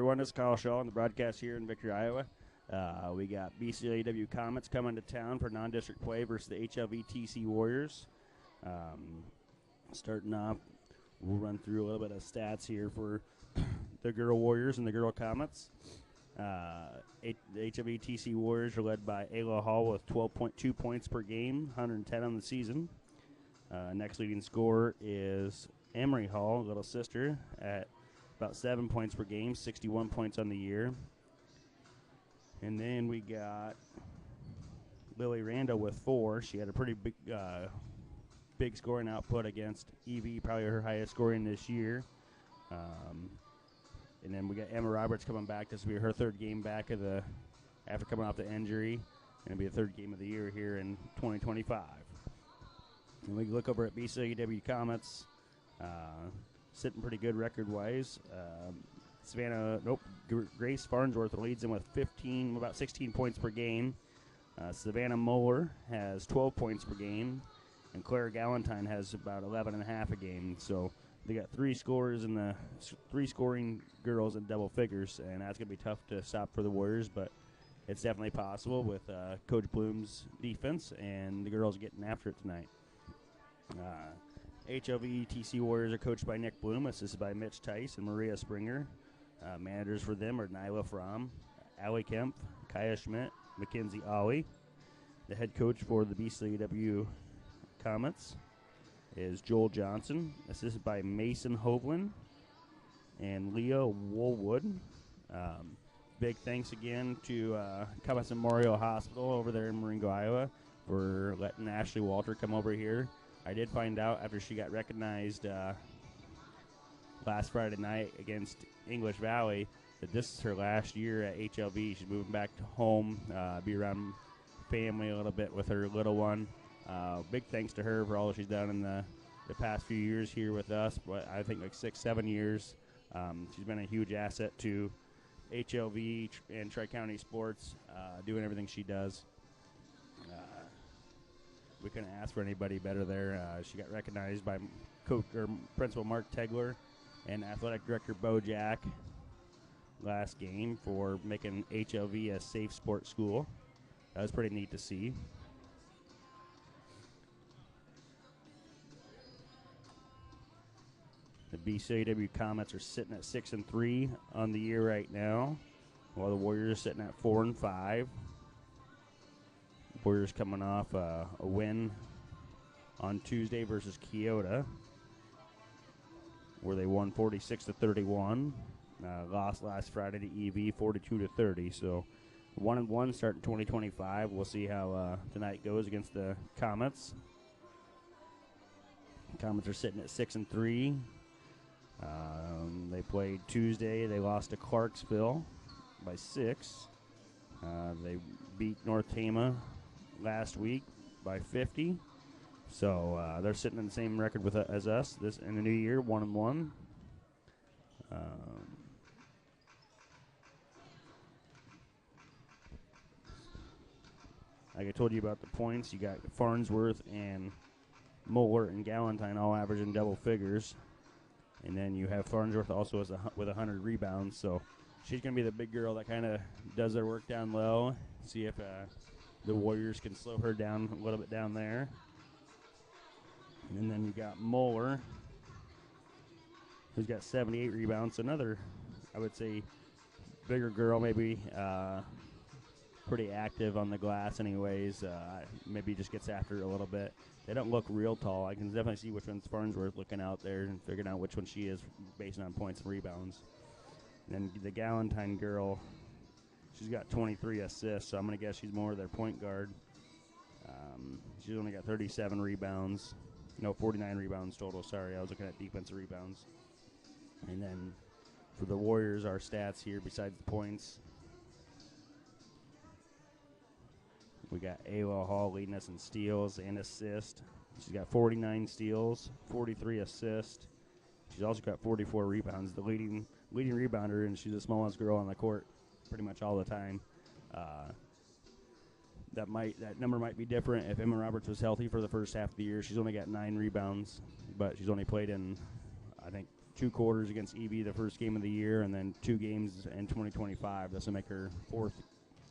everyone. This is Kyle Shaw on the broadcast here in Victory, Iowa. We got BCLUW Comets coming to town for non-district play versus the HLV TC Warriors. Starting off, we'll run through a little bit of stats here for the girl Warriors and the girl Comets. The HLV TC Warriors are led by Ayla Hall with 12.2 points per game, 110 on the season. Next leading scorer is Emery Hall, little sister, at about 7 points per game, 61 points on the year. And then we got Lily Randall with 4. She had a pretty big scoring output against Evie, probably her highest scoring this year. And then we got Emma Roberts coming back. This will be her third game back after coming off the injury. And it'll be the third game of the year here in 2025. And we look over at BCLUW Comets. Sitting pretty good record-wise. Grace Farnsworth leads them with about 16 points per game. Savannah Moeller has 12 points per game, and Claire Galentine has about 11.5 a game. So they got three scoring girls in double figures, and that's going to be tough to stop for the Warriors, but it's definitely possible with Coach Bloom's defense and the girls getting after it tonight. HLV TC Warriors are coached by Nick Bloom, assisted by Mitch Tice and Maria Springer. Managers for them are Nyla Fromm, Allie Kemp, Kaya Schmidt, Mackenzie Ollie. The head coach for the BCLUW Comets is Joel Johnson, assisted by Mason Hovland and Leo Woolwood. Big thanks again to Comets Memorial Hospital over there in Marengo, Iowa, for letting Ashley Walter come over here. I did find out after she got recognized last Friday night against English Valley that this is her last year at HLV. She's moving back to home, be around family a little bit with her little one. Big thanks to her for all that she's done in the past few years here with us, but I think like 6-7 years. She's been a huge asset to HLV and Tri-County sports, doing everything she does. We couldn't ask for anybody better there. She got recognized by Principal Mark Tegler and Athletic Director Bo Jack last game for making HLV a safe sports school. That was pretty neat to see. The BCLUW Comets are sitting at 6-3 on the year right now, while the Warriors are sitting at 4-5. Warriors coming off a win on Tuesday versus Keota, where they won 46-31. Lost last Friday to EV 42-30. So 1-1 starting 2025. We'll see how tonight goes against the Comets. Comets are sitting at 6-3. They played Tuesday. They lost to Clarksville by 6. They beat North Tama last week by 50. So they're sitting in the same record as us this in the new year, 1-1. Like I told you about the points, you got Farnsworth and Moeller and Galentine all averaging double figures. And then you have Farnsworth also with 100 rebounds. So she's going to be the big girl that kind of does their work down low. See if the Warriors can slow her down a little bit down there. And then you got Moeller, who's got 78 rebounds. Another, I would say, bigger girl, maybe pretty active on the glass anyways. Maybe just gets after it a little bit. They don't look real tall. I can definitely see which one's Farnsworth looking out there and figuring out which one she is based on points and rebounds. And then the Galentine girl, she's got 23 assists, so I'm going to guess she's more of their point guard. She's only got 37 rebounds. No, 49 rebounds total. Sorry, I was looking at defensive rebounds. And then for the Warriors, our stats here besides the points, we got Ayla Hall leading us in steals and assists. She's got 49 steals, 43 assists. She's also got 44 rebounds. The leading rebounder, and she's the smallest girl on the court pretty much all the time. That number might be different if Emma Roberts was healthy for the first half of the year. She's only got 9 rebounds, but she's only played in, I think, 2 quarters against EB the first game of the year, and then 2 games in 2025. This will make her 4th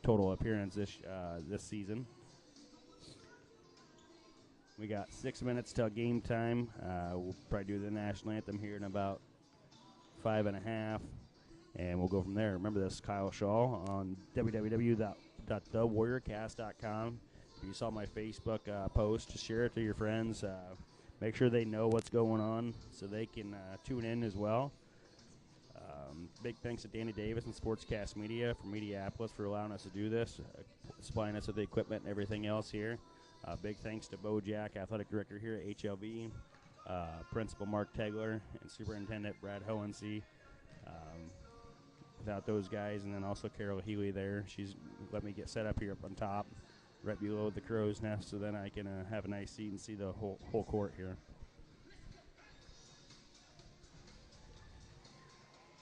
total appearance this season. We got 6 minutes till game time. We'll probably do the national anthem here in about 5.5, and we'll go from there. Remember this, Kyle Shaw on www.thewarriorcast.com. If you saw my Facebook post, just share it to your friends. Make sure they know what's going on so they can tune in as well. Big thanks to Danny Davis and Sportscast Media from Mediapolis for allowing us to do this, supplying us with the equipment and everything else here. Big thanks to Bo Jack, Athletic Director here at HLV, Principal Mark Tegler, and Superintendent Brad Hohensee. Without those guys, and then also Carol Healy there. She's let me get set up here up on top, right below the crow's nest, so then I can have a nice seat and see the whole court here.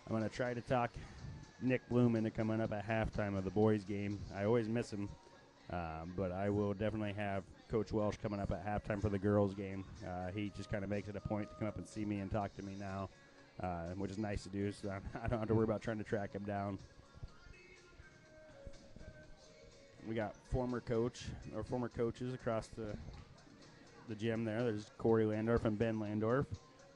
I'm going to try to talk Nick Bloom into coming up at halftime of the boys' game. I always miss him, but I will definitely have Coach Welsh coming up at halftime for the girls' game. He just kind of makes it a point to come up and see me and talk to me now, which is nice to do, so I don't have to worry about trying to track him down. We got former coaches across the gym there. There's Corey Landorf and Ben Landorf.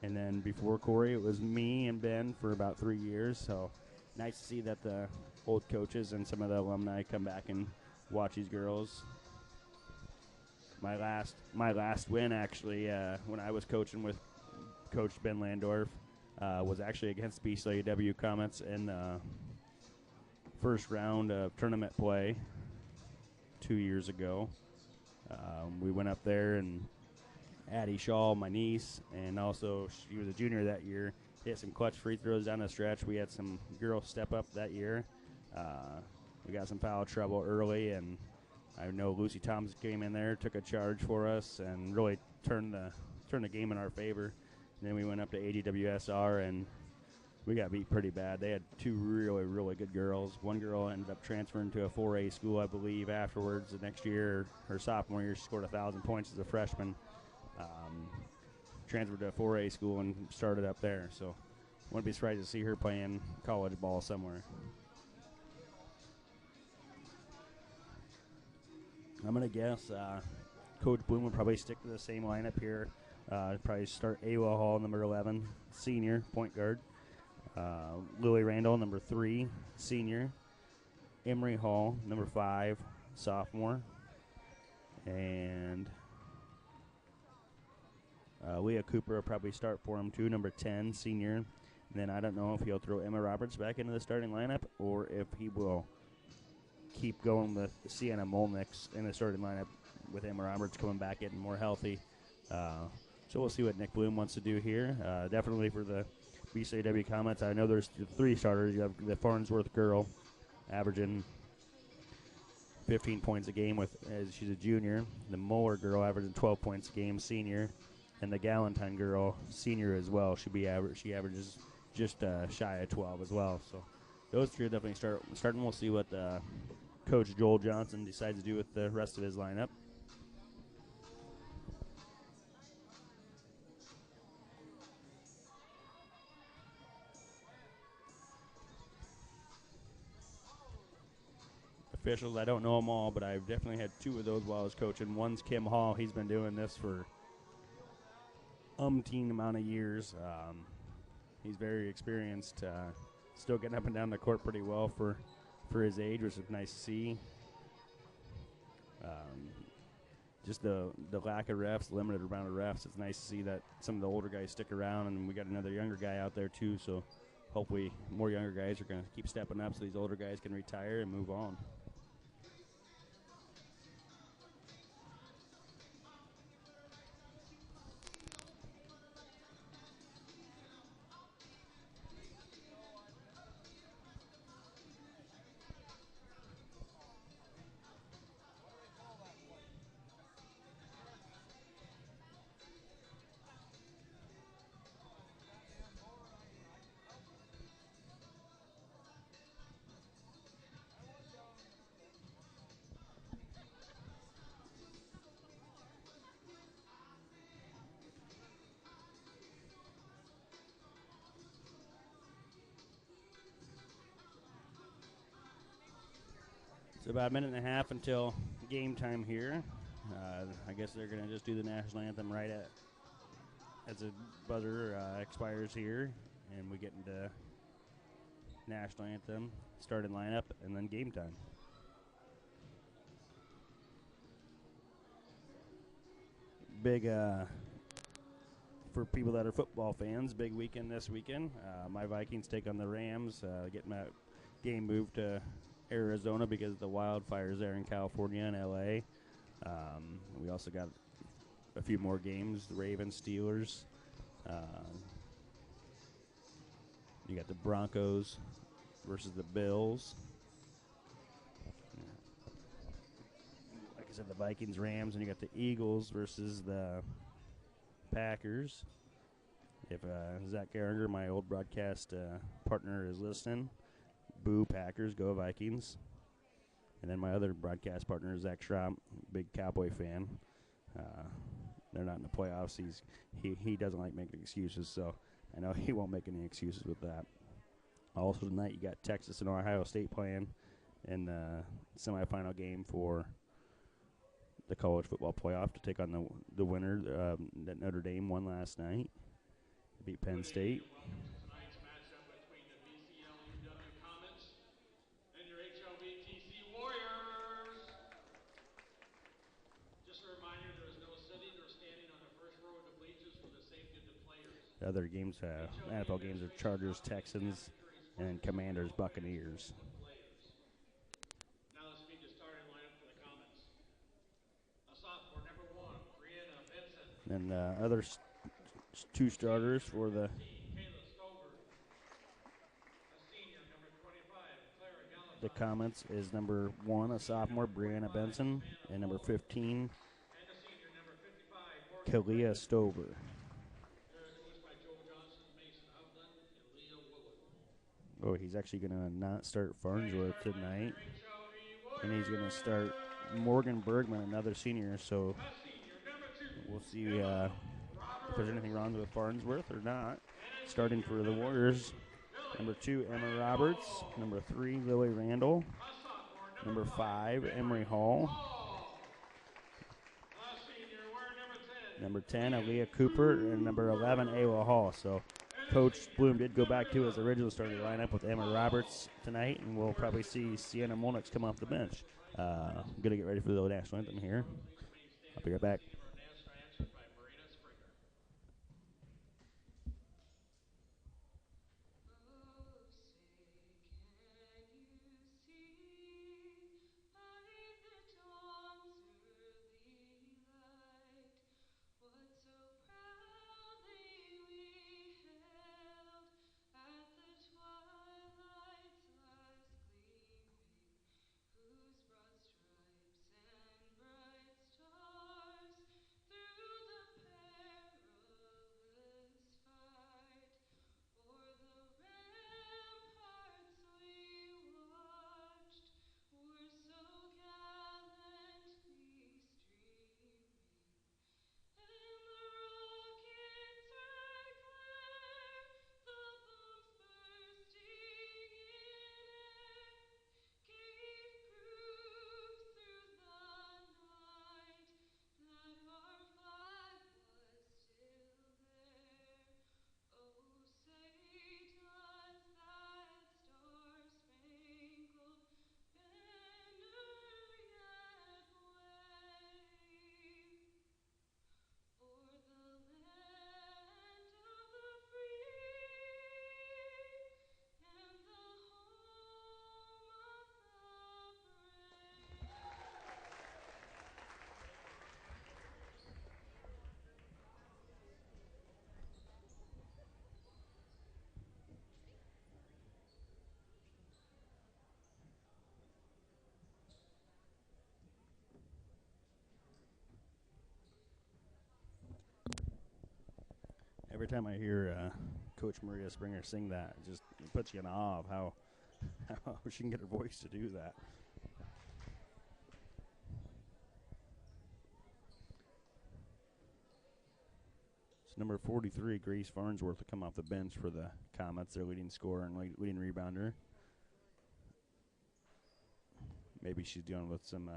And then before Corey, it was me and Ben for about 3 years. So nice to see that the old coaches and some of the alumni come back and watch these girls. My last win, actually, when I was coaching with Coach Ben Landorf, was actually against BCLUW Comets in the first round of tournament play 2 years ago. We went up there, and Addie Shaw, my niece, and also she was a junior that year, hit some clutch free throws down the stretch. We had some girls step up that year. We got some foul trouble early, and I know Lucy Thomas came in there, took a charge for us, and really turned the game in our favor. And then we went up to ADWSR, and we got beat pretty bad. They had 2 really, really good girls. One girl ended up transferring to a 4A school, I believe, afterwards. The next year, her sophomore year, she scored 1,000 points as a freshman. Transferred to a 4A school and started up there. So wouldn't be surprised to see her playing college ball somewhere. I'm going to guess Coach Bloom will probably stick to the same lineup here. Probably start Ayla Hall, number 11, senior, point guard. Lily Randall, number 3, senior. Emery Hall, number 5, sophomore. And Leah Cooper will probably start for him too, number 10, senior. And then I don't know if he'll throw Emma Roberts back into the starting lineup or if he will keep going with Sienna Molnix in the starting lineup with Emma Roberts coming back getting more healthy. So we'll see what Nick Bloom wants to do here. Definitely for the BCLUW Comets, I know there's 3 starters. You have the Farnsworth girl averaging 15 points a game as she's a junior. The Muller girl averaging 12 points a game, senior. And the Galentine girl, senior as well. She averages just shy of 12 as well. So those 3 are definitely starting. We'll see what Coach Joel Johnson decides to do with the rest of his lineup. Officials, I don't know them all, but I've definitely had 2 of those while I was coaching. One's Kim Hall. He's been doing this for umpteen amount of years. He's very experienced, still getting up and down the court pretty well for his age, which is nice to see. Just the lack of refs, limited amount of refs, it's nice to see that some of the older guys stick around, and we got another younger guy out there too, so hopefully more younger guys are going to keep stepping up so these older guys can retire and move on. It's about a minute and a half until game time here. I guess they're going to just do the national anthem right as the buzzer expires here, and we get into national anthem, starting lineup, and then game time. Big, for people that are football fans, big weekend this weekend. My Vikings take on the Rams, getting that game moved to Arizona because of the wildfires there in California and LA. We also got a few more games, the Ravens, Steelers. You got the Broncos versus the Bills. Like I said, the Vikings, Rams, and you got the Eagles versus the Packers. If Zach Gehringer, my old broadcast partner, is listening, boo Packers, go Vikings. And then my other broadcast partner, Zach Schramm, big Cowboy fan. They're not in the playoffs. He doesn't like making excuses, so I know he won't make any excuses with that. Also tonight, you got Texas and Ohio State playing in the semifinal game for the college football playoff to take on the winner that Notre Dame won last night. Beat Penn State. Welcome to tonight's matchup between the BCLUW Comets and your HLV TC Warriors. Just a reminder, there is no sitting or standing on the first row of the bleachers for the safety of the players. The other games, NFL games, are Chargers, Texans, and Commanders, Buccaneers. Now let's meet the starting lineup for the Comets. A sophomore, number 1, Brianna Benson. And other two starters for the Comets is number 1, a sophomore, Brianna Benson, and number 15, Kalia Stover. Oh, he's actually going to not start Farnsworth tonight, and he's going to start Morgan Bergman, another senior, so we'll see if there's anything wrong with Farnsworth or not. Starting for the Warriors, number 2, Emma Roberts, number 3, Lily Randall, number 5, Emery Hall, number 10, Aaliyah Cooper, and number 11, Ayla Hall. So Coach Bloom did go back to his original starting lineup with Emma Roberts tonight, and we'll probably see Sienna Molnix come off the bench. I'm going to get ready for the national anthem here. I'll be right back. Every time I hear Coach Maria Springer sing that, it just puts you in awe of how she can get her voice to do that. It's number 43, Grace Farnsworth, to come off the bench for the Comets, their leading scorer and leading rebounder. maybe she's dealing with some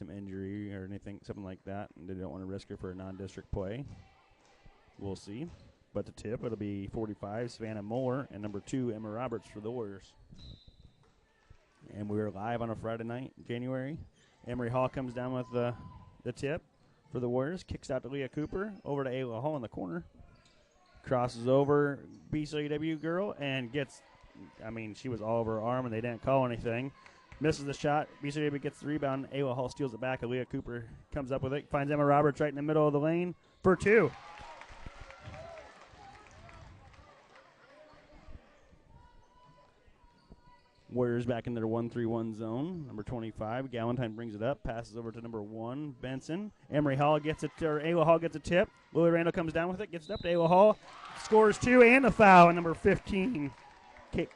injury or anything, something like that, and they don't want to risk her for a non-district play. We'll see. But the tip, it'll be 45, Savannah Moeller, and number 2, Emma Roberts for the Warriors. And we are live on a Friday night, January. Emery Hall comes down with the tip for the Warriors, kicks out to Leah Cooper, over to Ayla Hall in the corner. Crosses over BCLUW girl and gets, she was all over her arm and they didn't call anything. Misses the shot. BCLUW gets the rebound. Ayla Hall steals it back. Leah Cooper comes up with it. Finds Emma Roberts right in the middle of the lane for 2. Warriors back in their 1-3-1 zone. Number 25, Galentine brings it up, passes over to number 1, Benson. Emery Hall gets it, or Ayla Hall gets a tip. Lily Randall comes down with it, gets it up to Ayla Hall, scores 2 and a foul. And number 15,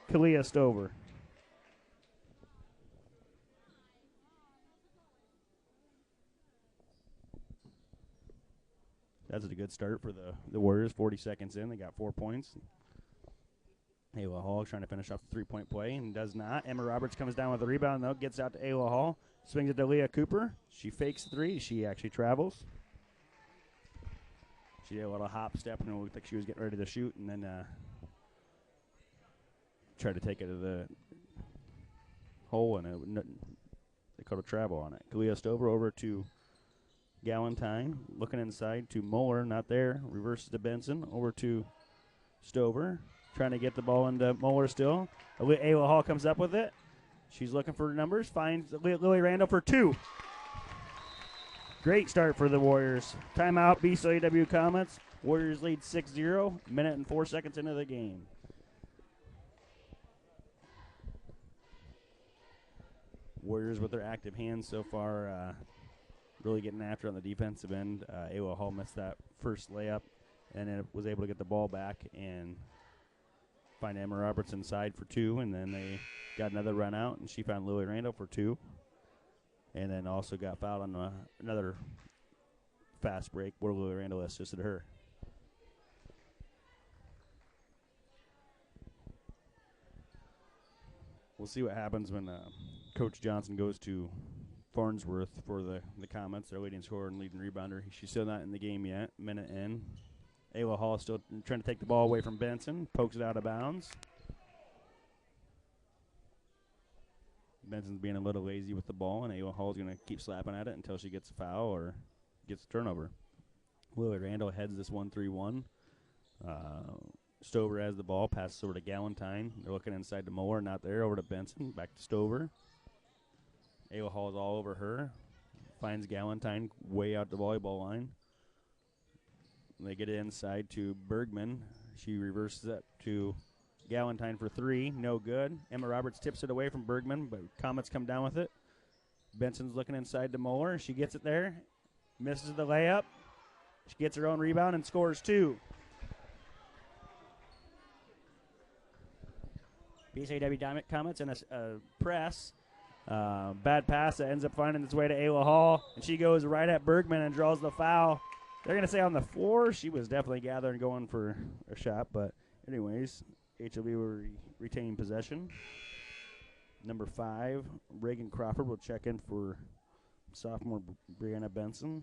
Kalia Stover. That's a good start for the Warriors. 40 seconds in, they got 4 points. Ayla Hall trying to finish off the 3-point play and does not. Emma Roberts comes down with the rebound, though, gets out to Ayla Hall, swings it to Leah Cooper. She fakes the 3. She actually travels. She did a little hop step and it looked like she was getting ready to shoot, and then tried to take it to the hole, and they called a travel on it. Kalia Stover over to Galentine, looking inside to Moeller, not there. Reverses to Benson, over to Stover. Trying to get the ball into Moeller still. Ayla Hall comes up with it. She's looking for numbers. Finds Lily Randall for 2. Great start for the Warriors. Timeout, BCLUW Comets. Warriors lead 6-0. Minute and 4 seconds into the game. Warriors with their active hands so far. Really getting after on the defensive end. Ayla Hall missed that first layup and then was able to get the ball back and find Emma Roberts inside for 2, and then they got another run out, and she found Lily Randall for 2, and then also got fouled on another fast break where Lily Randall assisted her. We'll see what happens when Coach Johnson goes to Farnsworth for the Comets, their leading scorer and leading rebounder. She's still not in the game yet, minute in. Ayla Hall still trying to take the ball away from Benson. Pokes it out of bounds. Benson's being a little lazy with the ball, and Ayla Hall's going to keep slapping at it until she gets a foul or gets a turnover. Lily Randall heads this 1-3-1. Stover has the ball, passes over to Galentine. They're looking inside to Moeller, not there. Over to Benson, back to Stover. Ayla Hall's all over her. Finds Galentine way out the volleyball line. They get it inside to Bergman. She reverses it to Galentine for 3. No good. Emma Roberts tips it away from Bergman, but Comets come down with it. Benson's looking inside to Moeller. She gets it there. Misses the layup. She gets her own rebound and scores 2. BCLUW Comets in a press. Bad pass that ends up finding its way to Ayla Hall, and she goes right at Bergman and draws the foul. They're going to say on the floor. She was definitely gathering, going for a shot. But anyways, HLV will retain possession. Number 5, Reagan Crawford will check in for sophomore Brianna Benson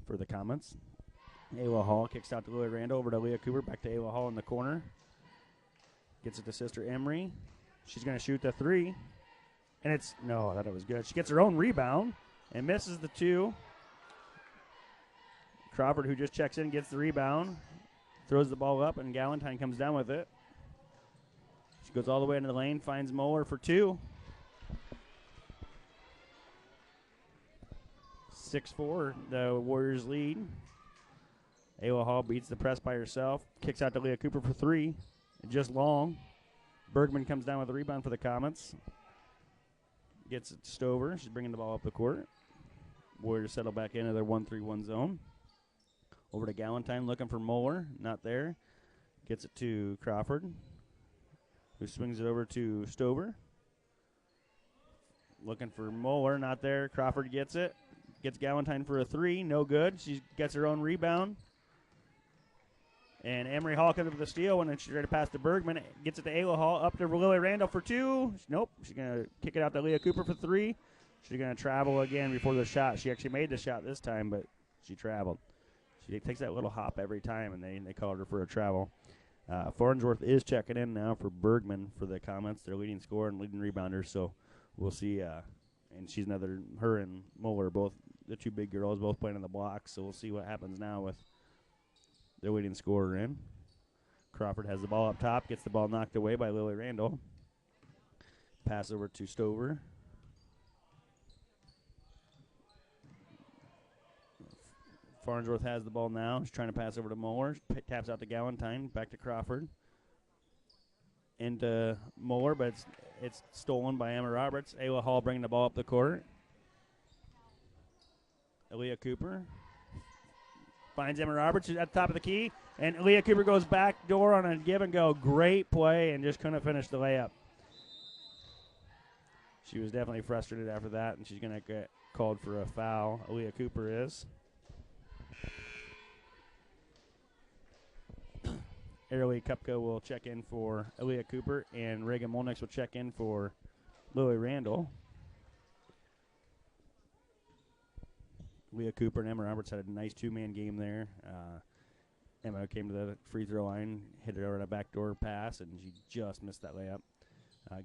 for the Comets. Ayla Hall kicks out to Lily Randall, over to Leah Cooper, back to Ayla Hall in the corner. Gets it to Sister Emery. She's going to shoot the 3. And I thought it was good. She gets her own rebound and misses the 2. Crawford, who just checks in, gets the rebound, throws the ball up, and Galentine comes down with it. She goes all the way into the lane, finds Moeller for 2. 6-4, the Warriors lead. Ayla Hall beats the press by herself, kicks out to Leah Cooper for 3. Just long. Bergman comes down with the rebound for the Comets. Gets it to Stover. She's bringing the ball up the court. Warriors settle back into their 1-3-1 zone. Over to Galentine, looking for Moeller. Not there. Gets it to Crawford, who swings it over to Stover. Looking for Moeller. Not there. Crawford gets it. Gets Galentine for a 3. No good. She gets her own rebound. And Emery Hall comes up with the steal, and then she's ready to pass to Bergman. Gets it to Ayla Hall, up to Lily Randall for 2. Nope, she's going to kick it out to Leah Cooper for 3. She's going to travel again before the shot. She actually made the shot this time, but she traveled. She takes that little hop every time, and they called her for a travel. Farnsworth is checking in now for Bergman for the comments. Their leading scorer and leading rebounder, so we'll see. And she's her and Muller, both the two big girls, both playing on the blocks, so we'll see what happens now with their leading scorer in. Crawford has the ball up top, gets the ball knocked away by Lily Randall. Pass over to Stover. Farnsworth has the ball now. He's trying to pass over to Muller. Taps out to Galentine. Back to Crawford. Into Muller, but it's stolen by Emma Roberts. Ayla Hall bringing the ball up the court. Aaliyah Cooper finds Emma Roberts at the top of the key. And Aaliyah Cooper goes back door on a give and go. Great play and just couldn't finish the layup. She was definitely frustrated after that, and she's going to get called for a foul. Aaliyah Cooper is. Airley Kupka will check in for Aaliyah Cooper, and Reagan Molnix will check in for Lily Randall. Leah Cooper and Emma Roberts had a nice two-man game there. Emma came to the free throw line, hit it over a backdoor pass, and she just missed that layup.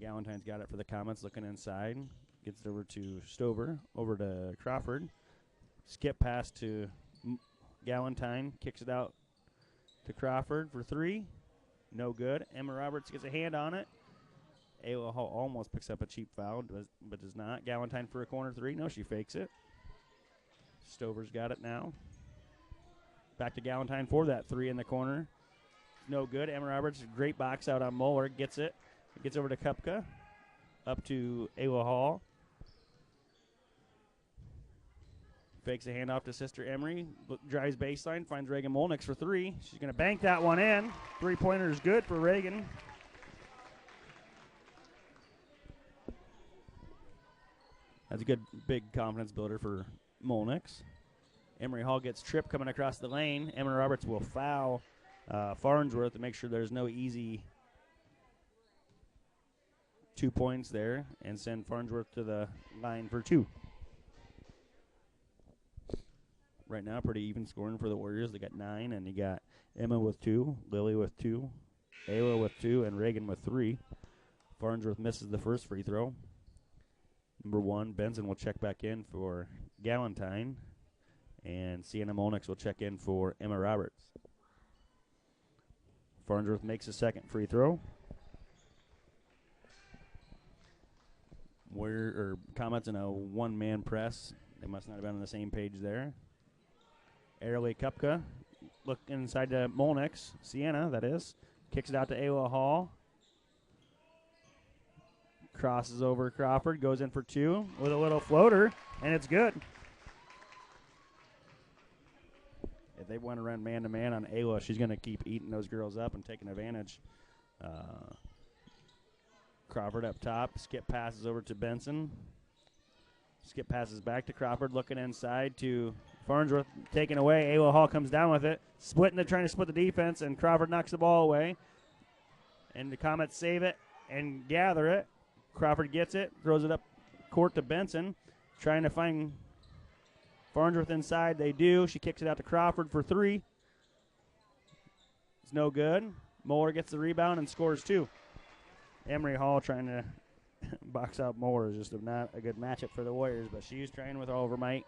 Galentine's got it for the Comets, looking inside. Gets it over to Stover, over to Crawford. Skip pass to Galentine, kicks it out to Crawford for 3. No good. Emma Roberts gets a hand on it. Ayla Hall almost picks up a cheap foul, but does not. Galentine for a corner 3. No, she fakes it. Stover's got it now. Back to Galentine for that 3 in the corner. No good. Emma Roberts, great box out on Muller. Gets it. Gets over to Kupka. Up to Ayla Hall. Fakes a handoff to Sister Emery. Drives baseline. Finds Reagan Molnix for 3. She's going to bank that one in. 3-pointer is good for Reagan. That's a good, big confidence builder for Molnix. Emery Hall gets tripped coming across the lane. Emma Roberts will foul Farnsworth to make sure there's no easy 2 points there and send Farnsworth to the line for 2. Right now, pretty even scoring for the Warriors. They got 9, and you got Emma with 2, Lily with 2, Ayla with 2, and Reagan with 3. Farnsworth misses the first free throw. Number 1, Benson will check back in for Galentine, and Sienna Molnix will check in for Emma Roberts. Farnsworth makes a second free throw. Comets in a one-man press. They must not have been on the same page there. Airley Kupka, look inside to Molnix, Sienna, that is. Kicks it out to Ayla Hall. Crosses over Crawford, goes in for 2 with a little floater, and it's good. If they want to run man-to-man on Ayla, she's going to keep eating those girls up and taking advantage. Crawford up top. Skip passes over to Benson. Skip passes back to Crawford, looking inside to Farnsworth, taken away. Ayla Hall comes down with it, trying to split the defense, and Crawford knocks the ball away. And the Comets save it and gather it. Crawford gets it, throws it up court to Benson, trying to find Farnsworth inside. They do. She kicks it out to Crawford for 3. It's no good. Muller gets the rebound and scores 2. Emery Hall trying to box out Muller is just not a good matchup for the Warriors, but she's trying with all of her might.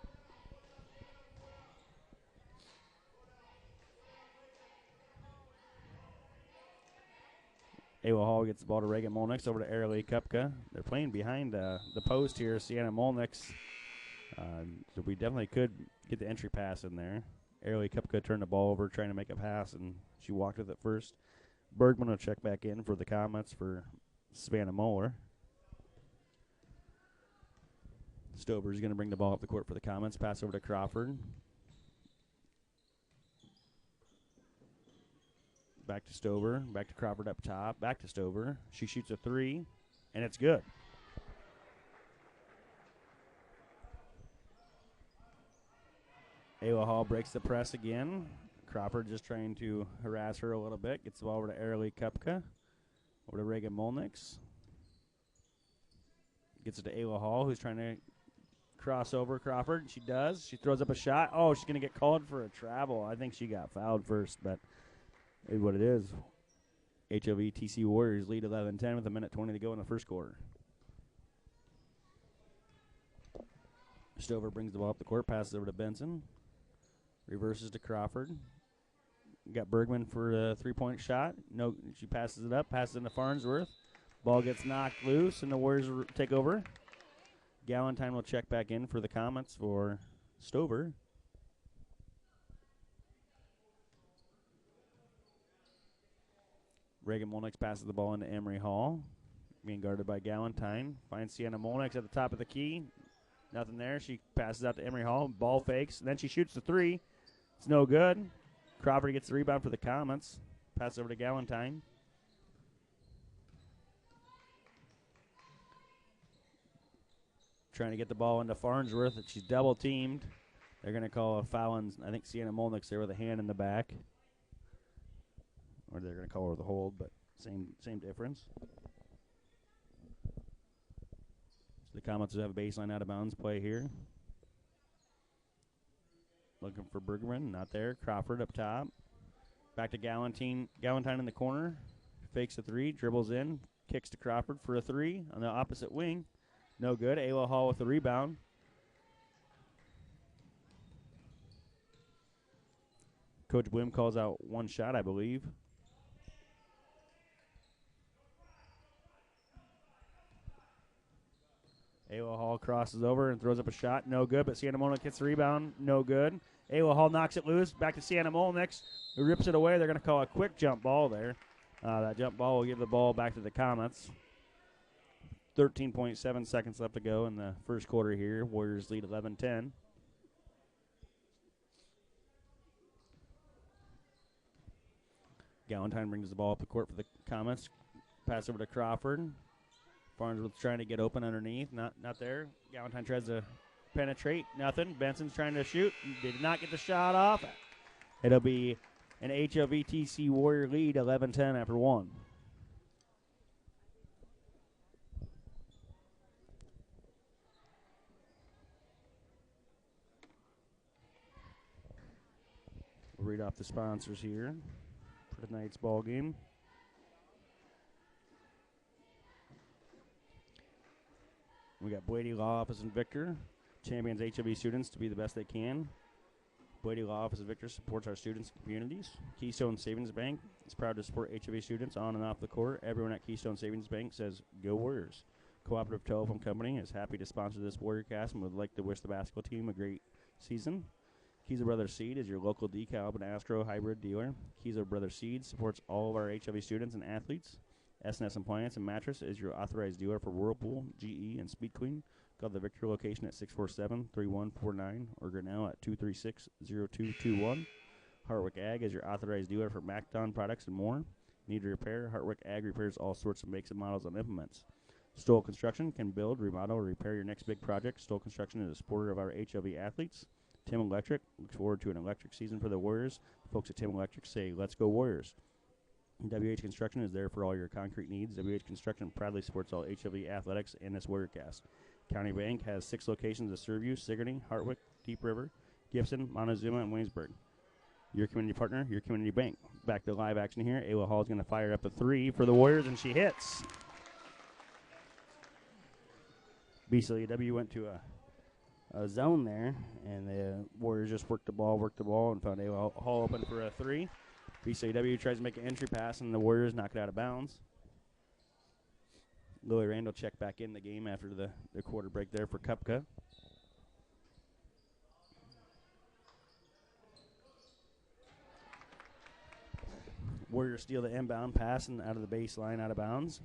Ayla Hall gets the ball to Reagan Molnix, over to Airley Kupka. They're playing behind the post here, Sienna Molnix. So we definitely could get the entry pass in there. Airley Kupka turned the ball over, trying to make a pass, and she walked with it first. Bergman will check back in for the Comets for Savannah Muller. Stover's going to bring the ball up the court for the Comets. Pass over to Crawford. Back to Stover. Back to Crawford up top. Back to Stover. She shoots a 3, and it's good. Ayla Hall breaks the press again. Crawford just trying to harass her a little bit. Gets the ball over to Airly Kupka. Over to Reagan Molnix. Gets it to Ayla Hall, who's trying to cross over Crawford. She does. She throws up a shot. Oh, she's going to get called for a travel. I think she got fouled first, but it's what it is. HLV TC Warriors lead 11-10 with 1:20 to go in the first quarter. Stover brings the ball up the court, passes over to Benson. Reverses to Crawford. Got Bergman for a three-point shot. No, she passes it up, passes into Farnsworth. Ball gets knocked loose, and the Warriors take over. Galentine will check back in for the comments for Stover. Reagan Molnix passes the ball into Emery Hall. Being guarded by Galentine. Finds Sienna Molnix at the top of the key. Nothing there. She passes out to Emery Hall. Ball fakes. And then she shoots the three. It's no good. Crawford gets the rebound for the Comets. Pass over to Galentine. Trying to get the ball into Farnsworth. She's double teamed. They're going to call a foul on, I think, Sienna Molnix there with a hand in the back. Or they're going to call her the hold, but same difference. So the Comets have a baseline out of bounds play here. Looking for Bergman, not there. Crawford up top. Back to Galentine in the corner. Fakes a three, dribbles in, kicks to Crawford for a three on the opposite wing. No good. Ayla Hall with the rebound. Coach Bloom calls out one shot, I believe. Ayla Hall crosses over and throws up a shot. No good, but Sienna Molnix gets the rebound. No good. Ayla Hall knocks it loose. Back to Sienna Molnix, who rips it away. They're going to call a quick jump ball there. That jump ball will give the ball back to the Comets. 13.7 seconds left to go in the first quarter here. Warriors lead 11-10. Galentine brings the ball up the court for the Comets. Pass over to Crawford. Farnsworth trying to get open underneath. Not there. Galentine tries to penetrate. Nothing. Benson's trying to shoot. Did not get the shot off. It'll be an HLV TC Warrior lead, 11-10 after one. We'll read off the sponsors here for tonight's ball game. We got Brady Law Office and Victor, champions HLV students to be the best they can. Brady Law Office and Victor supports our students and communities. Keystone Savings Bank is proud to support HLV students on and off the court. Everyone at Keystone Savings Bank says, "Go Warriors." Cooperative Telephone Company is happy to sponsor this Warrior cast and would like to wish the basketball team a great season. Kiza Brothers Seed is your local DeKalb and Astro hybrid dealer. Kiza Brothers Seed supports all of our HLV students and athletes. S&S Appliance and Mattress is your authorized dealer for Whirlpool, GE, and Speed Queen. Call the Victor location at 647-3149 or Grinnell at 236-0221. Hartwick Ag is your authorized dealer for MacDon products and more. Need a repair? Hartwick Ag repairs all sorts of makes and models on implements. Stoll Construction can build, remodel, or repair your next big project. Stoll Construction is a supporter of our HLV athletes. Tim Electric looks forward to an electric season for the Warriors. Folks at Tim Electric say, "Let's go Warriors." WH Construction is there for all your concrete needs. WH Construction proudly supports all HLV athletics and this Warriorcast. County Bank has 6 locations to serve you: Sigourney, Hartwick, Deep River, Gibson, Montezuma, and Waynesburg. Your community partner, your community bank. Back to live action here. Ayla Hall is going to fire up a three for the Warriors, and she hits. BCLUW went to a zone there, and the Warriors just worked the ball, and found Ayla Hall open for a three. BCLUW tries to make an entry pass, and the Warriors knock it out of bounds. Lily Randall checked back in the game after the quarter break there for Kupka. Warriors steal the inbound pass and out of the baseline, out of bounds.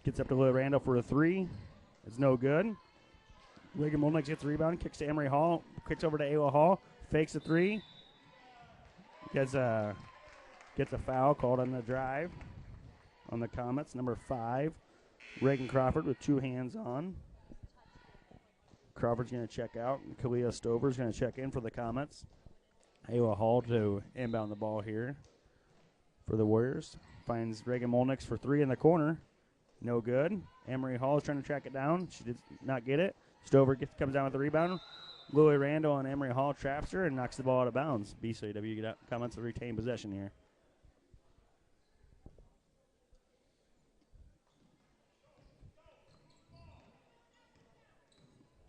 Gets up to Lily Randall for a three. It's no good. Reagan Molnix gets the rebound, kicks to Emery Hall, kicks over to Ayla Hall, fakes a three. Gets a foul called on the drive on the Comets. Number 5, Reagan Crawford with 2 hands on. Crawford's going to check out, and Kalia Stover's going to check in for the Comets. Ayla Hall to inbound the ball here for the Warriors. Finds Reagan Molnix for three in the corner. No good. Emery Hall is trying to track it down. She did not get it. Stover comes down with the rebound. Louie Randall and Emery Hall traps her and knocks the ball out of bounds. BCLUW get out, comments to retain possession here.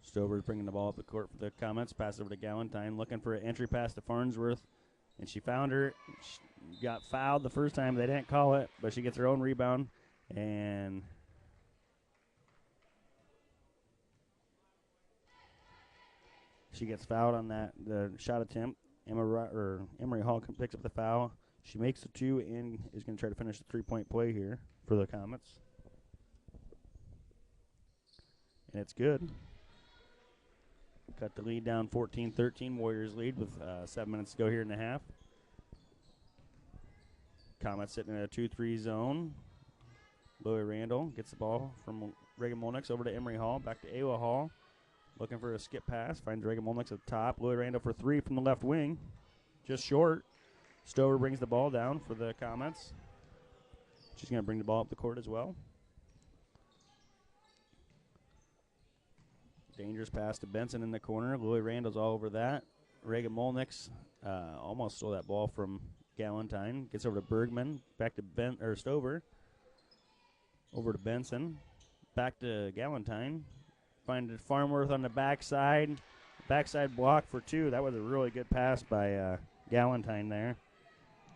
Stover's bringing the ball up the court for the comments. Pass over to Galentine, looking for an entry pass to Farnsworth, and she found her. She got fouled the first time. They didn't call it, but she gets her own rebound, and she gets fouled on the shot attempt. Emery Hall picks up the foul. She makes the two and is going to try to finish the three-point play here for the Comets. And it's good. Cut the lead down 14-13. Warriors lead with 7 minutes to go here in the half. Comets sitting in a 2-3 zone. Louie Randall gets the ball from Reagan Molnix over to Emery Hall. Back to Ayla Hall. Looking for a skip pass. Finds Reagan Molnix at the top. Louie Randall for three from the left wing. Just short. Stover brings the ball down for the Comets. She's going to bring the ball up the court as well. Dangerous pass to Benson in the corner. Louie Randall's all over that. Reagan Molnix almost stole that ball from Galentine. Gets over to Bergman. Back to Stover. Over to Benson. Back to Galentine. Find Farnsworth on the backside. Backside block for two. That was a really good pass by Galentine there.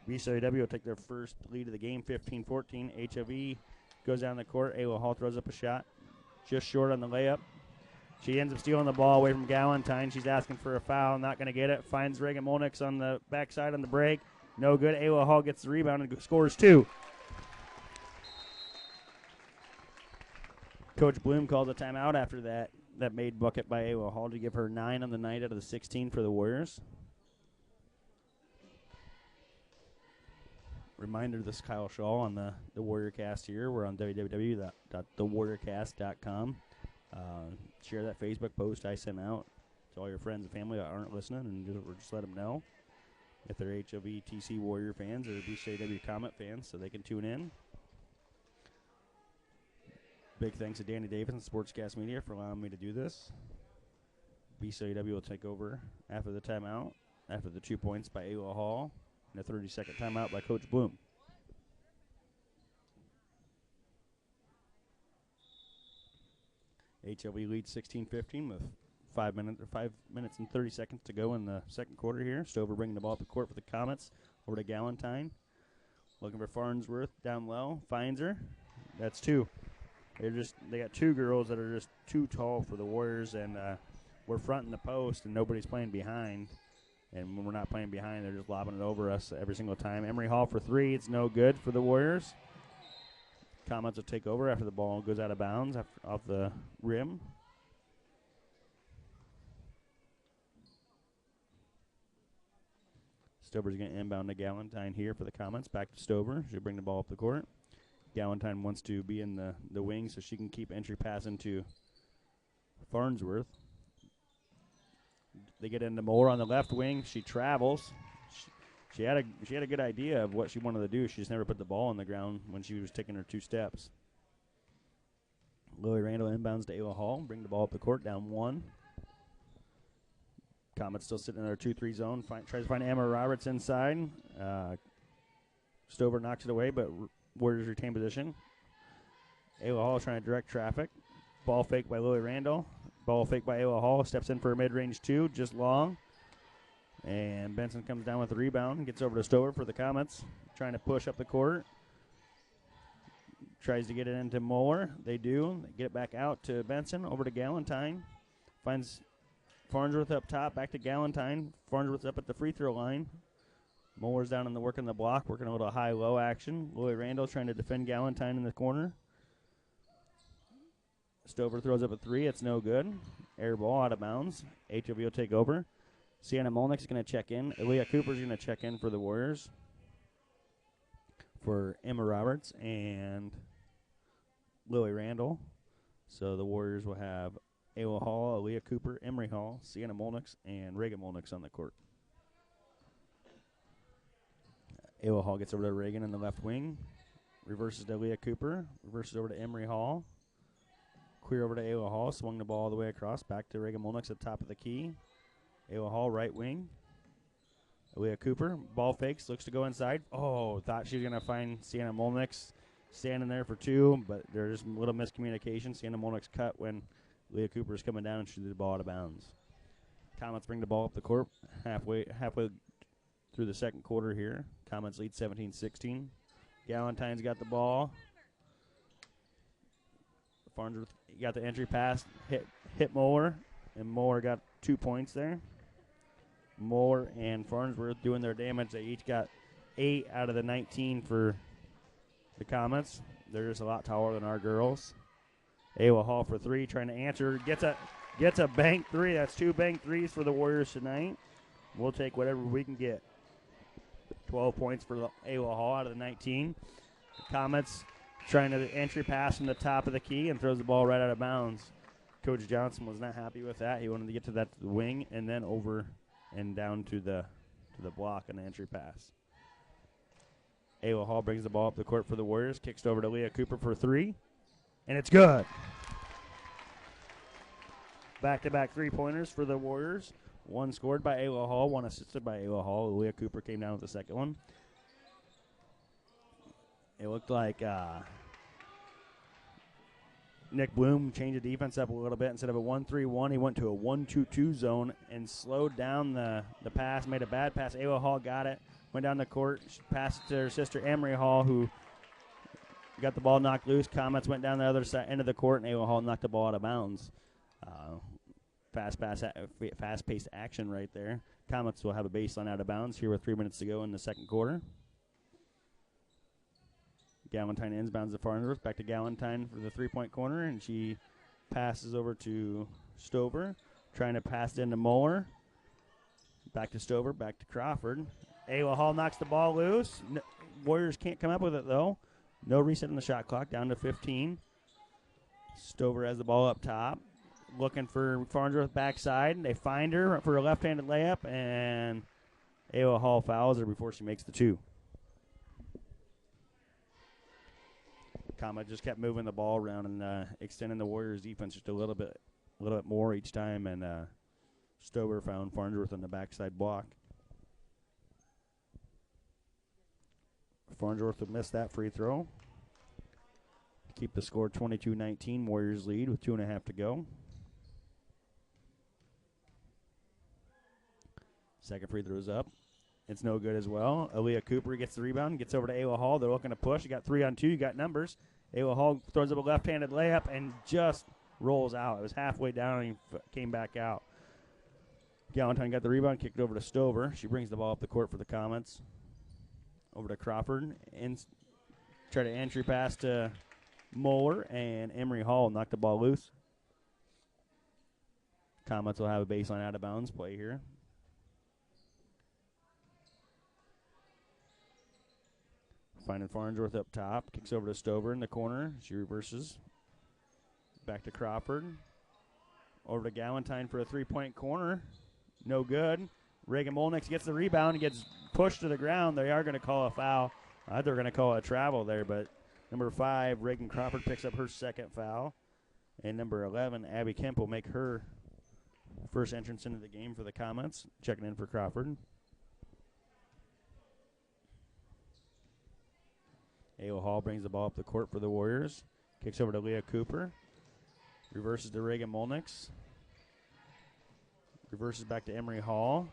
BCLUW will take their first lead of the game, 15-14. HLV goes down the court. Ayla Hall throws up a shot. Just short on the layup. She ends up stealing the ball away from Galentine. She's asking for a foul. Not going to get it. Finds Reagan Molnix on the backside on the break. No good. Ayla Hall gets the rebound and scores two. Coach Bloom calls a timeout after that made bucket by Ayla Hall to give her 9 on the night out of the 16 for the Warriors. Reminder, this is Kyle Shaw on the Warrior Cast here. We're on www.thewarriorcast.com. Share that Facebook post I sent out to all your friends and family that aren't listening, and just let them know if they're HLV TC Warrior fans or BCLUW Comet fans so they can tune in. Big thanks to Danny Davis and Sportscast Media for allowing me to do this. BCLUW will take over after the timeout, after the 2 points by Ayla Hall, and a 30-second timeout by Coach Bloom. HLV leads 16-15 with 5 minutes and 30 seconds to go in the second quarter here. Stover bringing the ball up the court for the Comets. Over to Galentine. Looking for Farnsworth down low. Finds her. That's two. They got two girls that are just too tall for the Warriors, and we're fronting the post, and nobody's playing behind. And when we're not playing behind, they're just lobbing it over us every single time. Emery Hall for three. It's no good for the Warriors. Comets will take over after the ball goes out of bounds off the rim. Stover's going to inbound to Galentine here for the Comets. Back to Stover. She'll bring the ball up the court. Galentine wants to be in the wing so she can keep entry passing to Farnsworth. They get into Moore on the left wing. She travels. She had a good idea of what she wanted to do. She just never put the ball on the ground when she was taking her 2 steps. Louie Randall inbounds to Ayla Hall. Bring the ball up the court, down 1. Comets still sitting in their 2-3 zone. Tries to find Emma Roberts inside. Stover knocks it away, but Warriors retain position. Ayla Hall trying to direct traffic. Ball fake by Louie Randall. Ball fake by Ayla Hall. Steps in for a mid-range 2, just long. And Benson comes down with the rebound and gets over to Stover for the Comets. Trying to push up the court. Tries to get it into Moore. They do. They get it back out to Benson. Over to Galentine. Finds Farnsworth up top. Back to Galentine. Farnsworth's up at the free throw line. Moore's down in the working the block. Working a little high-low action. Louie Randall trying to defend Galentine in the corner. Stover throws up a 3. It's no good. Air ball out of bounds. HLV will take over. Sienna Molnix is going to check in. Aaliyah Cooper is going to check in for the Warriors. For Emma Roberts and Louie Randall. So the Warriors will have Ayla Hall, Aaliyah Cooper, Emery Hall, Sienna Molnix, and Reagan Molnix on the court. Ayla Hall gets over to Reagan in the left wing. Reverses to Leah Cooper. Reverses over to Emery Hall. Clear over to Ayla Hall. Swung the ball all the way across. Back to Reagan Molnix at the top of the key. Ayla Hall, right wing. Leah Cooper. Ball fakes. Looks to go inside. Oh, thought she was going to find Sienna Molnix standing there for two, but there's a little miscommunication. Sienna Molnix cut when Leah Cooper is coming down and she threw the ball out of bounds. Comets bring the ball up the court halfway through the second quarter here. Comets lead 17-16. Galentine's got the ball. Farnsworth got the entry pass, hit Moeller, and Moeller got 2 points there. Moeller and Farnsworth doing their damage. They each got 8 out of the 19 for the Comets. They're just a lot taller than our girls. Ayla Hall for 3, trying to answer. Gets a bank 3. That's 2 bank 3s for the Warriors tonight. We'll take whatever we can get. 12 points for Ayla Hall out of the 19. The Comets trying to entry pass from the top of the key and throws the ball right out of bounds. Coach Johnson was not happy with that. He wanted to get to that wing and then over and down to the block on the entry pass. Ayla Hall brings the ball up the court for the Warriors. Kicks it over to Leah Cooper for 3. And it's good. Back-to-back 3-pointers for the Warriors. One scored by Ayla Hall, one assisted by Ayla Hall. Leah Cooper came down with the second one. It looked like Nick Bloom changed the defense up a little bit. Instead of a 1-3-1, he went to a 1-2-2 zone and slowed down the pass, made a bad pass. Ayla Hall got it, went down the court, passed it to her sister Emery Hall, who got the ball knocked loose. Comets went down the other side, end of the court, and Ayla Hall knocked the ball out of bounds. Fast-paced action right there. Comets will have a baseline out of bounds here with 3 minutes to go in the second quarter. Galentine inbounds the Farnsworth. Back to Galentine for the three-point corner, and she passes over to Stover, trying to pass it into Moeller. Back to Stover, back to Crawford. Ayla Hall knocks the ball loose. Warriors can't come up with it, though. No reset on the shot clock, down to 15. Stover has the ball up top. Looking for Farnsworth backside. They find her for a left-handed layup, and Ayla Hall fouls her before she makes the 2. Comet just kept moving the ball around and extending the Warriors' defense just a little bit more each time, and Stover found Farnsworth on the backside block. Farnsworth would miss that free throw. Keep the score 22-19. Warriors lead with 2.5 to go. Second free throw is up. It's no good as well. Aaliyah Cooper gets the rebound, gets over to Ayla Hall. They're looking to push. You got 3-on-2. You got numbers. Ayla Hall throws up a left-handed layup and just rolls out. It was halfway down and he came back out. Galentine got the rebound, kicked it over to Stover. She brings the ball up the court for the Comets. Over to Crawford. And try to entry pass to Moeller, and Emery Hall knocked the ball loose. Comets will have a baseline out of bounds play here. Finding Farnsworth up top. Kicks over to Stover in the corner. She reverses. Back to Crawford. Over to Galentine for a three-point corner. No good. Reagan Molnix gets the rebound and gets pushed to the ground. They are going to call a foul. I thought they were going to call a travel there, but number 5, Reagan Crawford, picks up her second foul. And number 11, Abby Kemp, will make her first entrance into the game for the Comets. Checking in for Crawford. Ayla Hall brings the ball up the court for the Warriors. Kicks over to Leah Cooper. Reverses to Reagan Molnix. Reverses back to Emery Hall.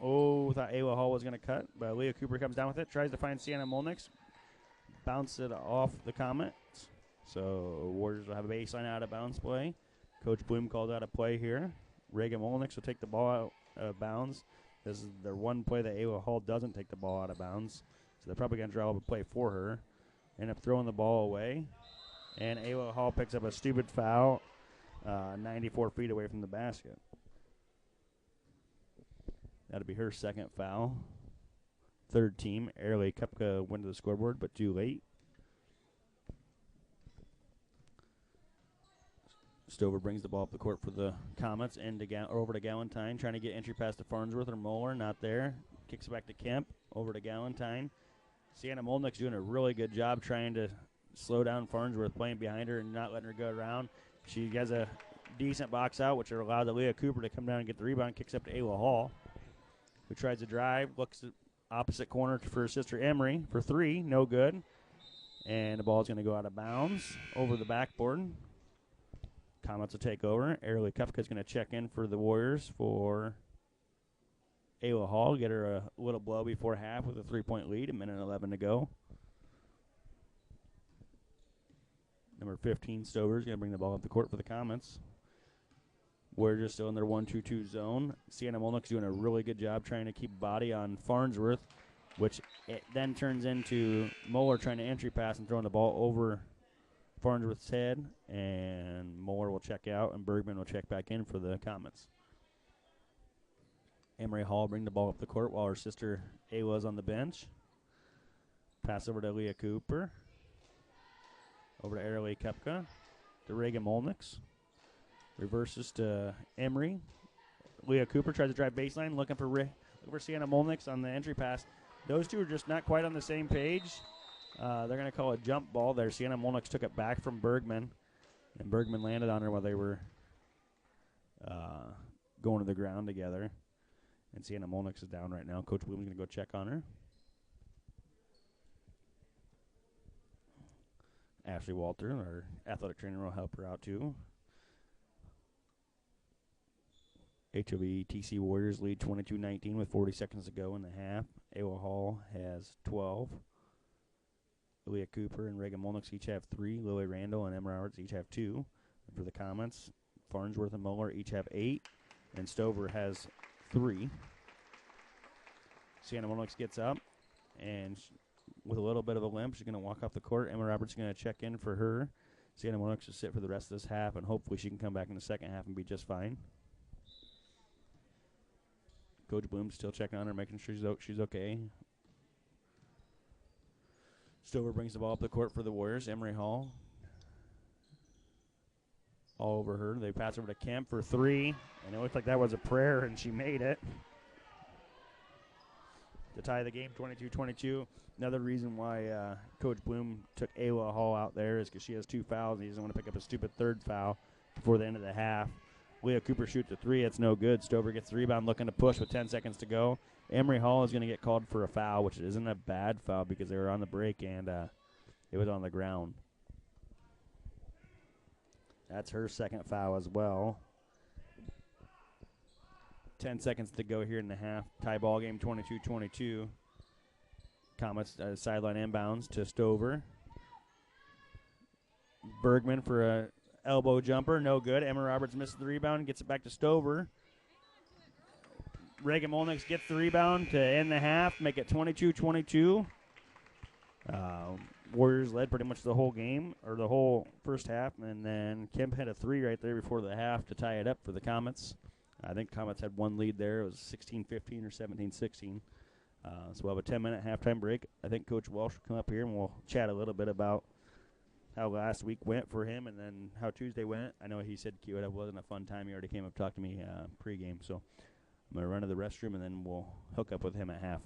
Oh, thought Ayla Hall was going to cut, but Leah Cooper comes down with it. Tries to find Sienna Molnix. Bounce it off the Comets. So Warriors will have a baseline out of bounds play. Coach Bloom called out a play here. Reagan Molnix will take the ball out of bounds. This is their one play that Ayla Hall doesn't take the ball out of bounds. So they're probably going to draw up a play for her. End up throwing the ball away. And Ayla Hall picks up a stupid foul 94 feet away from the basket. That'll be her second foul. Third team. Airley Kupka went to the scoreboard, but too late. Stover brings the ball up the court for the Comets and over to Galentine, trying to get entry pass to Farnsworth or Moeller. Not there. Kicks it back to Kemp. Over to Galentine. Sienna Molnick's doing a really good job trying to slow down Farnsworth, playing behind her and not letting her go around. She has a decent box out, which allowed Leah Cooper to come down and get the rebound, kicks up to Ayla Hall, who tries to drive, looks at opposite corner for her sister Emery for three, no good. And the ball's going to go out of bounds over the backboard. Comets will take over. Airly Kufka's going to check in for the Warriors for Ayla Hall, get her a little blow before half with a 3-point lead, 1:11 to go. Number 15, Stover's going to bring the ball up the court for the Comets. Warriors are still in their 1-2-2 zone. Sienna Molnick's doing a really good job trying to keep body on Farnsworth, which it then turns into Moeller trying to entry pass and throwing the ball over Farnsworth's head, and Moeller will check out, and Bergman will check back in for the Comets. Emery Hall bring the ball up the court while her sister Ayla's on the bench. Pass over to Leah Cooper. Over to Airley Kepka. To Reagan Molnix. Reverses to Emery. Leah Cooper tries to drive baseline, looking for Sienna Molnix on the entry pass. Those two are just not quite on the same page. They're going to call a jump ball there. Sienna Molnix took it back from Bergman, and Bergman landed on her while they were going to the ground together. And Sienna Molnix is down right now. Coach Bloom's going to go check on her. Ashley Walter, our athletic trainer, will help her out too. HLV TC Warriors lead 22-19 with 40 seconds to go in the half. Ayla Hall has 12. Leah Cooper and Reagan Molnix each have 3. Lily Randall and Emma Roberts each have 2. And for the Comets, Farnsworth and Muller each have 8. And Stover has 3. Sienna Molnix gets up, and with a little bit of a limp, she's going to walk off the court. Emma Roberts is going to check in for her. Sienna Molnix will sit for the rest of this half, and hopefully she can come back in the second half and be just fine. Coach Bloom's still checking on her, making sure she's okay. Stover brings the ball up the court for the Warriors. Emery Hall all over her. They pass over to Kemp for 3, and it looked like that was a prayer, and she made it to tie the game 22-22. Another reason why Coach Bloom took Ayla Hall out there is because she has 2 fouls, and he doesn't want to pick up a stupid third foul before the end of the half. Leah Cooper shoots a 3. It's no good. Stover gets the rebound, looking to push with 10 seconds to go. Emery Hall is going to get called for a foul, which isn't a bad foul because they were on the break and it was on the ground. That's her second foul as well. 10 seconds to go here in the half. Tie ball game 22-22. Comets sideline inbounds to Stover. Bergman for a elbow jumper, no good. Emma Roberts misses the rebound, gets it back to Stover. Reagan Molnix gets the rebound to end the half, make it 22-22. Warriors led pretty much the whole game, or the whole first half, and then Kemp had a 3 right there before the half to tie it up for the Comets. I think Comets had one lead there. It was 16-15 or 17-16. So we'll have a 10-minute halftime break. I think Coach Walsh will come up here and we'll chat a little bit about how last week went for him and then how Tuesday went. I know he said it wasn't a fun time. He already came up and talked to me pregame. So I'm going to run to the restroom and then we'll hook up with him at half.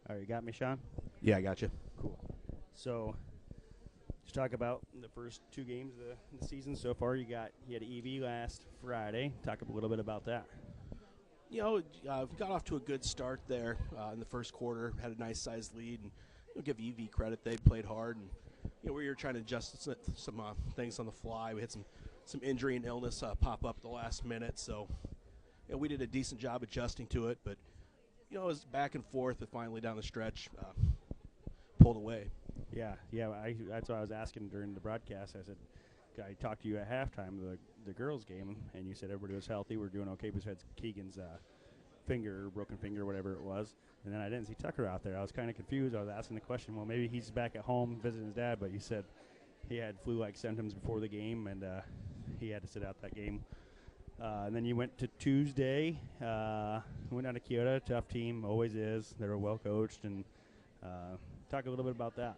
All right, you got me, Sean? Yeah, I got you. Cool. So, let's talk about the first 2 games of the season so far. You had EV last Friday. Talk a little bit about that. You know, got off to a good start there in the first quarter. Had a nice sized lead, and give EV credit. They played hard, and we were trying to adjust some things on the fly. We had some injury and illness pop up at the last minute, so we did a decent job adjusting to it. But it was back and forth, but finally down the stretch, pulled away. Yeah. That's what I was asking during the broadcast. I said, I talked to you at halftime of the girls' game, and you said everybody was healthy. We're doing okay besides Keegan's broken finger, whatever it was. And then I didn't see Tucker out there. I was kind of confused. I was asking the question, well, maybe he's back at home visiting his dad, but you said he had flu-like symptoms before the game, and he had to sit out that game. And then you went to Tuesday, went down to Kyoto, tough team, always is. They were well coached, and talk a little bit about that.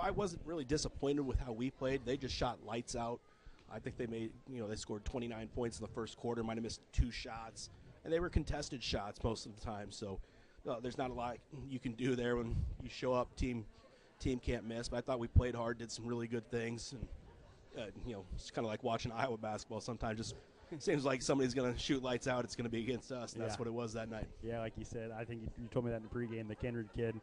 I wasn't really disappointed with how we played. They just shot lights out. I think they made, they scored 29 points in the first quarter, might have missed 2 shots, and they were contested shots most of the time. So there's not a lot you can do there when you show up, team can't miss. But I thought we played hard, did some really good things, and it's kind of like watching Iowa basketball. Sometimes just seems like somebody's going to shoot lights out. It's going to be against us. And that's what it was that night. Yeah, like you said, I think you told me that in the pregame. The Kindred kid,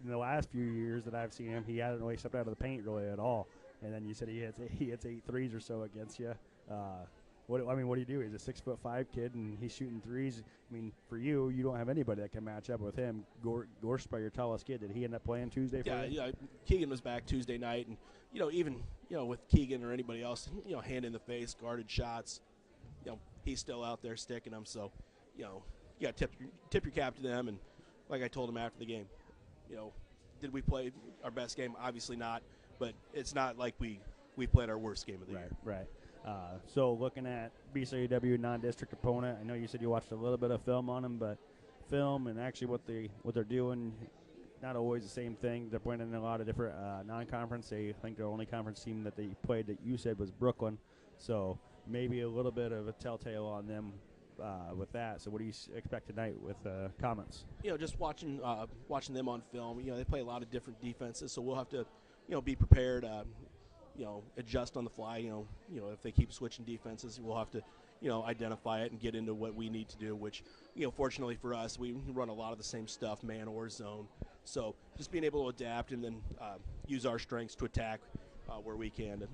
in the last few years that I've seen him, he hasn't really stepped out of the paint really at all. And then you said he hits 8 threes or so against you. What do you do? He's a 6'5" kid, and he's shooting threes. I mean, for you don't have anybody that can match up with him. Gorst, your tallest kid, did he end up playing Tuesday for you? Yeah. Keegan was back Tuesday night, and even with Keegan or anybody else, hand in the face, guarded shots. He's still out there sticking them. So, you got to tip your cap to them. And like I told him after the game, did we play our best game? Obviously not. But it's not like we played our worst game of the year. Right. So looking at BCLUW non-district opponent, I know you said you watched a little bit of film on them, but film and actually what they're doing, not always the same thing. They're playing in a lot of different non-conference. I think the only conference team that they played that you said was Brooklyn. So maybe a little bit of a telltale on them with that. So what do you expect tonight with comments? Just watching them on film. They play a lot of different defenses, so we'll have to be prepared. Adjust on the fly. If they keep switching defenses, we'll have to identify it and get into what we need to do. Which fortunately for us, we run a lot of the same stuff, man or zone. So just being able to adapt and then use our strengths to attack where we can. And,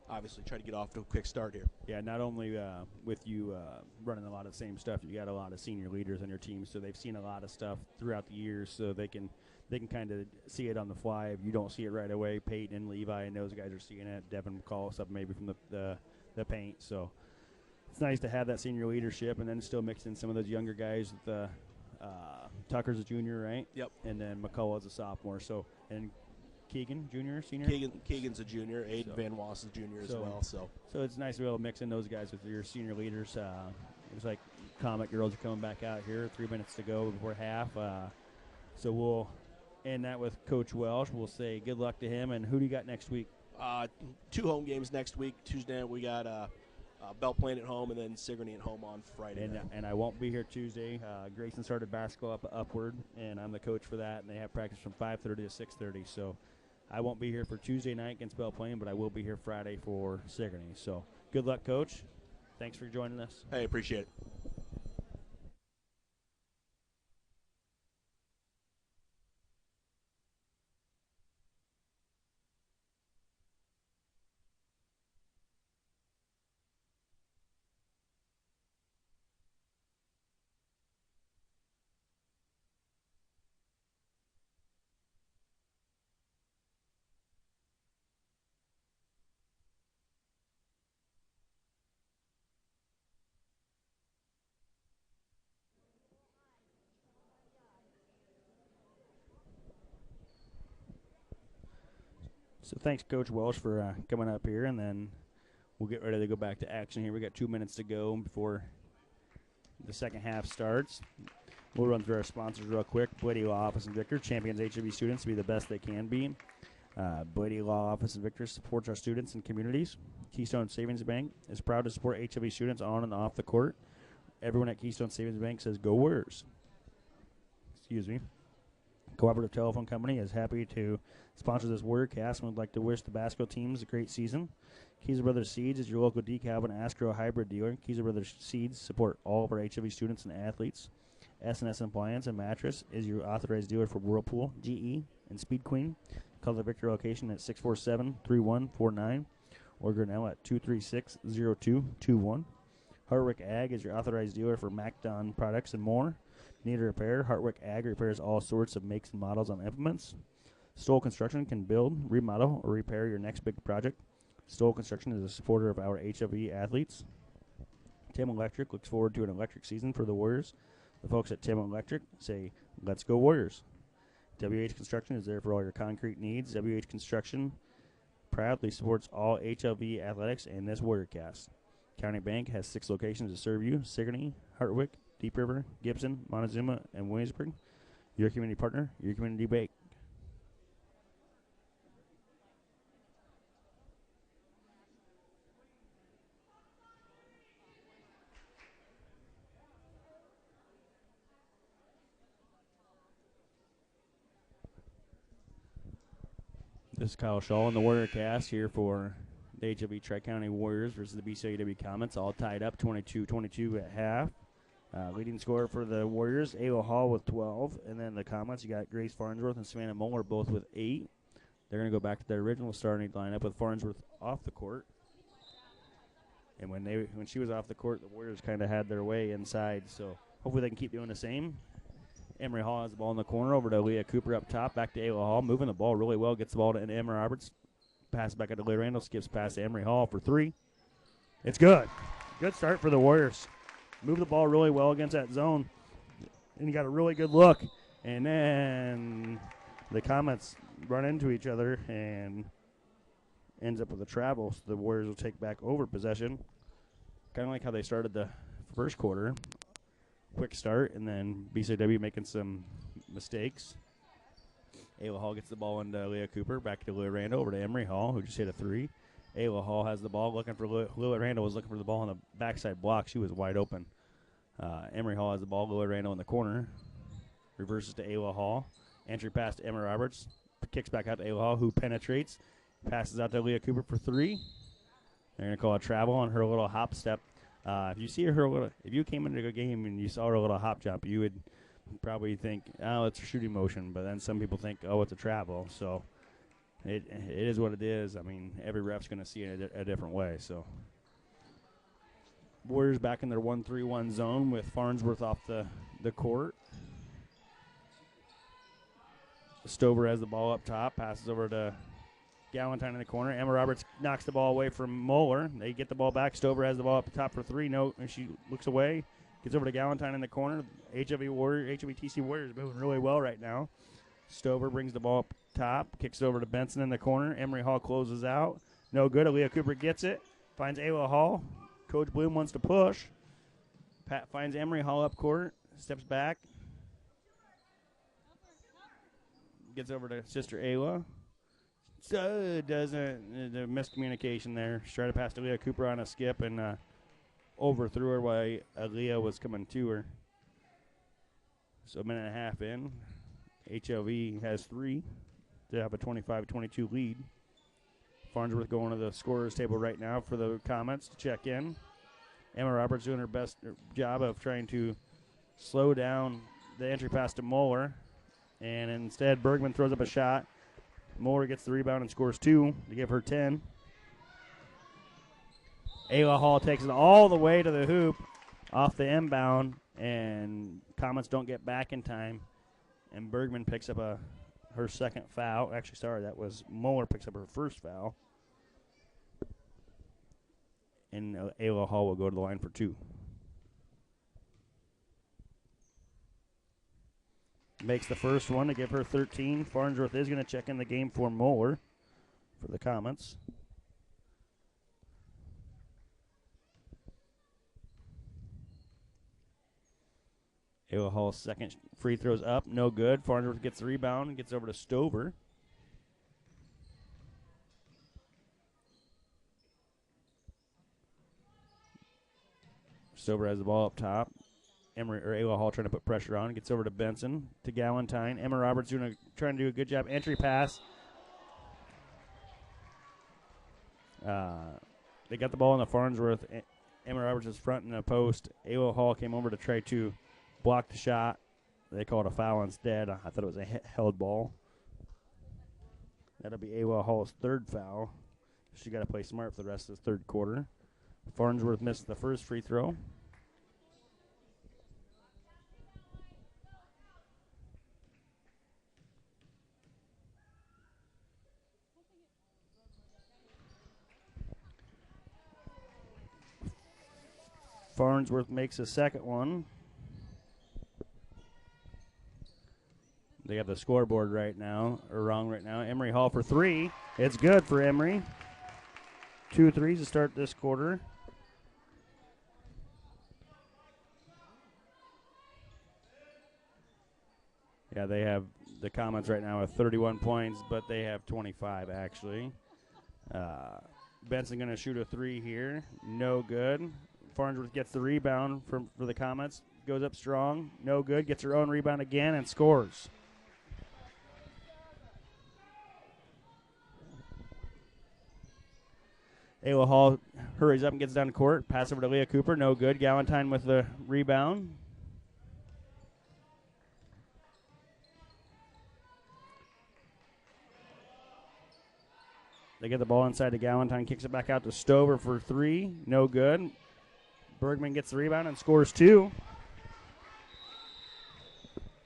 obviously try to get off to a quick start here. Yeah, not only with you running a lot of the same stuff, you got a lot of senior leaders on your team, so they've seen a lot of stuff throughout the years, so they can kind of see it on the fly. If you don't see it right away, Peyton and Levi and those guys are seeing it. Devin McCall stuff maybe from the paint. So it's nice to have that senior leadership, and then still mix in some of those younger guys. With Tucker's a junior, right? Yep. And then McCullough's a sophomore. So and Keegan, junior, senior? Keegan's a junior. Aiden Van Wass is a junior as well. So it's nice to be able to mix in those guys with your senior leaders. It was like Comet girls are coming back out here. 3 minutes to go before half. So we'll end that with Coach Welsh. We'll say good luck to him. And who do you got next week? 2 home games next week. Tuesday night we got Bell playing at home, and then Sigourney at home on Friday night. And I won't be here Tuesday. Grayson started basketball upward, and I'm the coach for that. And they have practice from 5:30 to 6:30. So I won't be here for Tuesday night against Bell Plain, but I will be here Friday for Sigourney. So good luck, Coach. Thanks for joining us. Hey, appreciate it. So thanks, Coach Welsh, for coming up here, and then we'll get ready to go back to action here. We got 2 minutes to go before the second half starts. We'll run through our sponsors real quick. Brady Law Office and Victor champions HLV students to be the best they can be. Brady Law Office and Victor supports our students and communities. Keystone Savings Bank is proud to support HLV students on and off the court. Everyone at Keystone Savings Bank says, "Go Warriors." Excuse me. Cooperative Telephone Company is happy to sponsor this WarriorCast and would like to wish the basketball teams a great season. Keyser Brothers Seeds is your local DeKalb and Astro hybrid dealer. Keyser Brothers Seeds support all of our HLV students and athletes. S&S Appliance and Mattress is your authorized dealer for Whirlpool, GE, and Speed Queen. Call the Victor location at 647-3149 or Grinnell at 236-0221. Hartwick Ag is your authorized dealer for MacDon products and more. Need a repair? Hartwick Ag repairs all sorts of makes and models on implements. Stoll Construction can build, remodel, or repair your next big project. Stoll Construction is a supporter of our HLV athletes. Tim Electric looks forward to an electric season for the Warriors. The folks at Tim Electric say, let's go Warriors. WH Construction is there for all your concrete needs. WH Construction proudly supports all HLV athletics and this WarriorCast. County Bank has 6 locations to serve you: Sigourney, Hartwick, Deep River, Gibson, Montezuma, and Williamsburg. Your community partner, your community bank. This is Kyle Shaw on the WarriorCast here for the HLV Tri-County Warriors versus the BCLUW Comets, all tied up 22-22 at half. Leading scorer for the Warriors, Ayla Hall with 12. And then the Comets, you got Grace Farnsworth and Savannah Moeller both with 8. They're going to go back to their original starting lineup with Farnsworth off the court. And when she was off the court, the Warriors kind of had their way inside. So hopefully they can keep doing the same. Emery Hall has the ball in the corner over to Leah Cooper up top. Back to Ayla Hall, moving the ball really well. Gets the ball to Emery Roberts. Pass back out to Leah Randall. Skips past to Emery Hall for 3. It's good. Good start for the Warriors. Move the ball really well against that zone. And you got a really good look. And then the Comets run into each other and ends up with a travel. So the Warriors will take back over possession. Kind of like how they started the first quarter. Quick start, and then BCW making some mistakes. Ayla Hall gets the ball into Leah Cooper. Back to Leah Randall over to Emery Hall, who just hit a 3. Ayla Hall has the ball, looking for Leah Randall was looking for the ball on the backside block. She was wide open. Emery Hall has the ball. Leah Randall in the corner. Reverses to Ayla Hall. Entry pass to Emery Roberts. Kicks back out to Ayla Hall, who penetrates. Passes out to Leah Cooper for 3. They're going to call a travel on her little hop step. If you came into a game and you saw her little hop jump, you would probably think, oh, it's a shooting motion. But then some people think, oh, it's a travel. So it is what it is. I mean, every ref's going to see it a different way. So Warriors back in their 1-3-1 zone with Farnsworth off the court. Stover has the ball up top, passes over to Galentine in the corner. Emma Roberts knocks the ball away from Moeller. They get the ball back. Stover has the ball up top for 3. No, and she looks away. Gets over to Galentine in the corner. HLV TC Warriors moving really well right now. Stover brings the ball up top. Kicks it over to Benson in the corner. Emery Hall closes out. No good. Aaliyah Cooper gets it. Finds Ayla Hall. Coach Bloom wants to push. Pat finds Emery Hall up court. Steps back. Gets over to Sister Ayla. So doesn't the miscommunication there. She's trying to pass to Aaliyah Cooper on a skip and overthrew her while Aaliyah was coming to her. So a minute and a half in. HLV has 3 to have a 25-22 lead. Farnsworth going to the scorer's table right now for the Comets to check in. Emma Roberts doing her best job of trying to slow down the entry pass to Moeller. And instead, Bergman throws up a shot. Moeller gets the rebound and scores 2 to give her 10. Ayla Hall takes it all the way to the hoop off the inbound, and Comets don't get back in time. And Bergman picks up her second foul. Actually, sorry, that was Moeller picks up her first foul. And Ayla Hall will go to the line for 2. Makes the first one to give her 13. Farnsworth is going to check in the game for Moeller for the Comets. Ayla Hall's second free throws up, no good. Farnsworth gets the rebound and gets over to Stover. Stover has the ball up top. Ayla Hall trying to put pressure on. Gets over to Benson, to Galentine. Emma Roberts trying to do a good job. Entry pass. They got the ball in the Farnsworth. Emma Roberts is front in the post. Ayla Hall came over to try to block the shot. They called a foul instead. I thought it was a held ball. That'll be Ayla Hall's third foul. She got to play smart for the rest of the third quarter. Farnsworth missed the first free throw. Farnsworth makes a second one. They got the scoreboard wrong right now. Emory Hall for three. It's good for Emory. 2 threes to start this quarter. Yeah, they have the Comets right now with 31 points, but they have 25 actually. Benson going to shoot a three here. No good. Farnsworth gets the rebound for the Comets. Goes up strong. No good. Gets her own rebound again and scores. Ayla Hall hurries up and gets down the court. Pass over to Leah Cooper. No good. Galentine with the rebound. They get the ball inside to Galentine. Kicks it back out to Stover for three. No good. Bergman gets the rebound and scores two.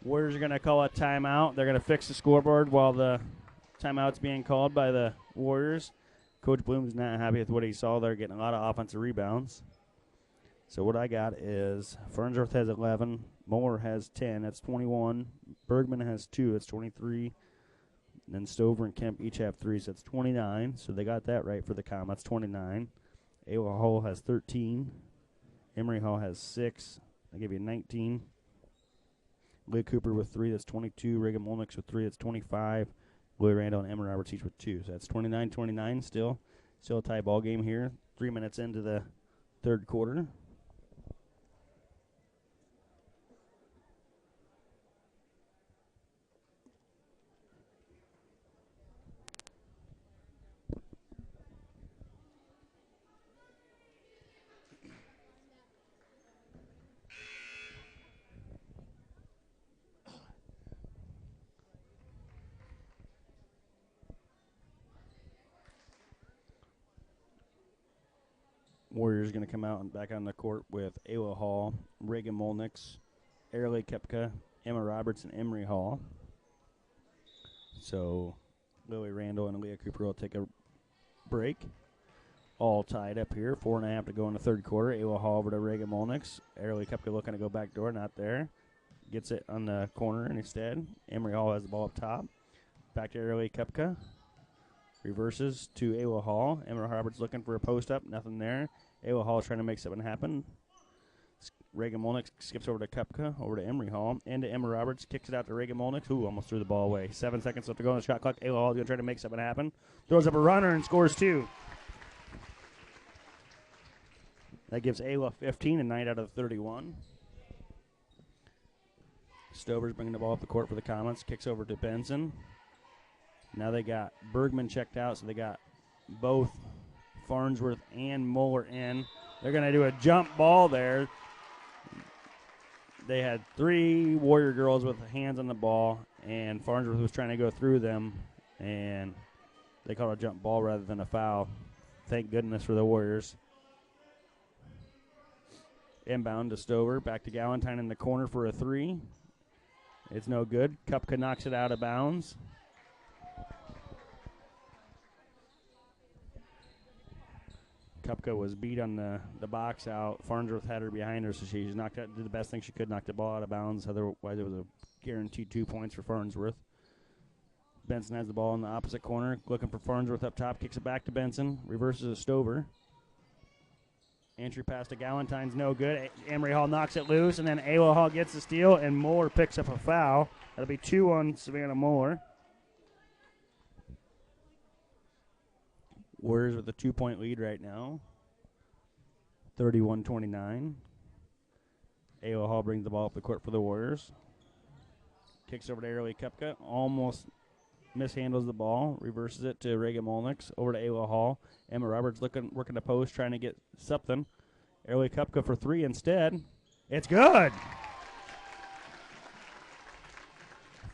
Warriors are going to call a timeout. They're going to fix the scoreboard while the timeout's being called by the Warriors. Coach Bloom's not happy with what he saw. They're getting a lot of offensive rebounds. So what I got is Farnsworth has 11. Moeller has 10. That's 21. Bergman has 2. That's 23. And then Stover and Kemp each have 3. So that's 29. So they got that right for the Comets. 29. Ayla Hall has 13. Emory Hall has 6. I give you 19. Leah Cooper with 3. That's 22. Reagan Molnix with 3. That's 25. Lloyd Randall and Emma Roberts each with 2. So that's 29-29 still. Still a tie ball game here. 3 minutes into the third quarter. Warriors going to come out and back on the court with Ayla Hall, Reagan Molnix, Airley Kepka, Emma Roberts, and Emory Hall. So Lily Randall and Leah Cooper will take a break. All tied up here. 4.5 to go in the third quarter. Ayla Hall over to Reagan Molnix. Airley Kepka looking to go back door, not there. Gets it on the corner instead. Emory Hall has the ball up top. Back to Airley Kepka. Reverses to Ayla Hall. Emma Roberts looking for a post up. Nothing there. Ayla Hall trying to make something happen. Reagan Molnix skips over to Kepka, over to Emory Hall, into Emma Roberts, kicks it out to Reagan Molnix, who almost threw the ball away. 7 seconds left to go on the shot clock. Ayla Hall is going to try to make something happen. Throws up a runner and scores 2. That gives Ayla 15 and 9 out of 31. Stover's bringing the ball up the court for the Comets. Kicks over to Benson. Now they got Bergman checked out, so they got both Farnsworth and Moeller in. They're going to do a jump ball there. They had 3 Warrior girls with hands on the ball, and Farnsworth was trying to go through them, and they called a jump ball rather than a foul. Thank goodness for the Warriors. Inbound to Stover. Back to Galentine in the corner for a 3. It's no good. Kupka knocks it out of bounds. Kupka was beat on the box out. Farnsworth had her behind her, so she knocked out, did the best thing she could, knock the ball out of bounds. Otherwise, it was a guaranteed 2 points for Farnsworth. Benson has the ball in the opposite corner, looking for Farnsworth up top, kicks it back to Benson, reverses to Stover. Entry pass to Galentine's no good. Emory Hall knocks it loose, and then Ayla Hall gets the steal, and Moeller picks up a foul. That'll be 2 on Savannah Moeller. Warriors with a 2-point lead right now, 31-29. Ayla Hall brings the ball up the court for the Warriors. Kicks over to Airly Kupka. Almost mishandles the ball. Reverses it to Reagan Molnix. Over to Ayla Hall. Emma Roberts working the post, trying to get something. Airly Kupka for 3 instead. It's good.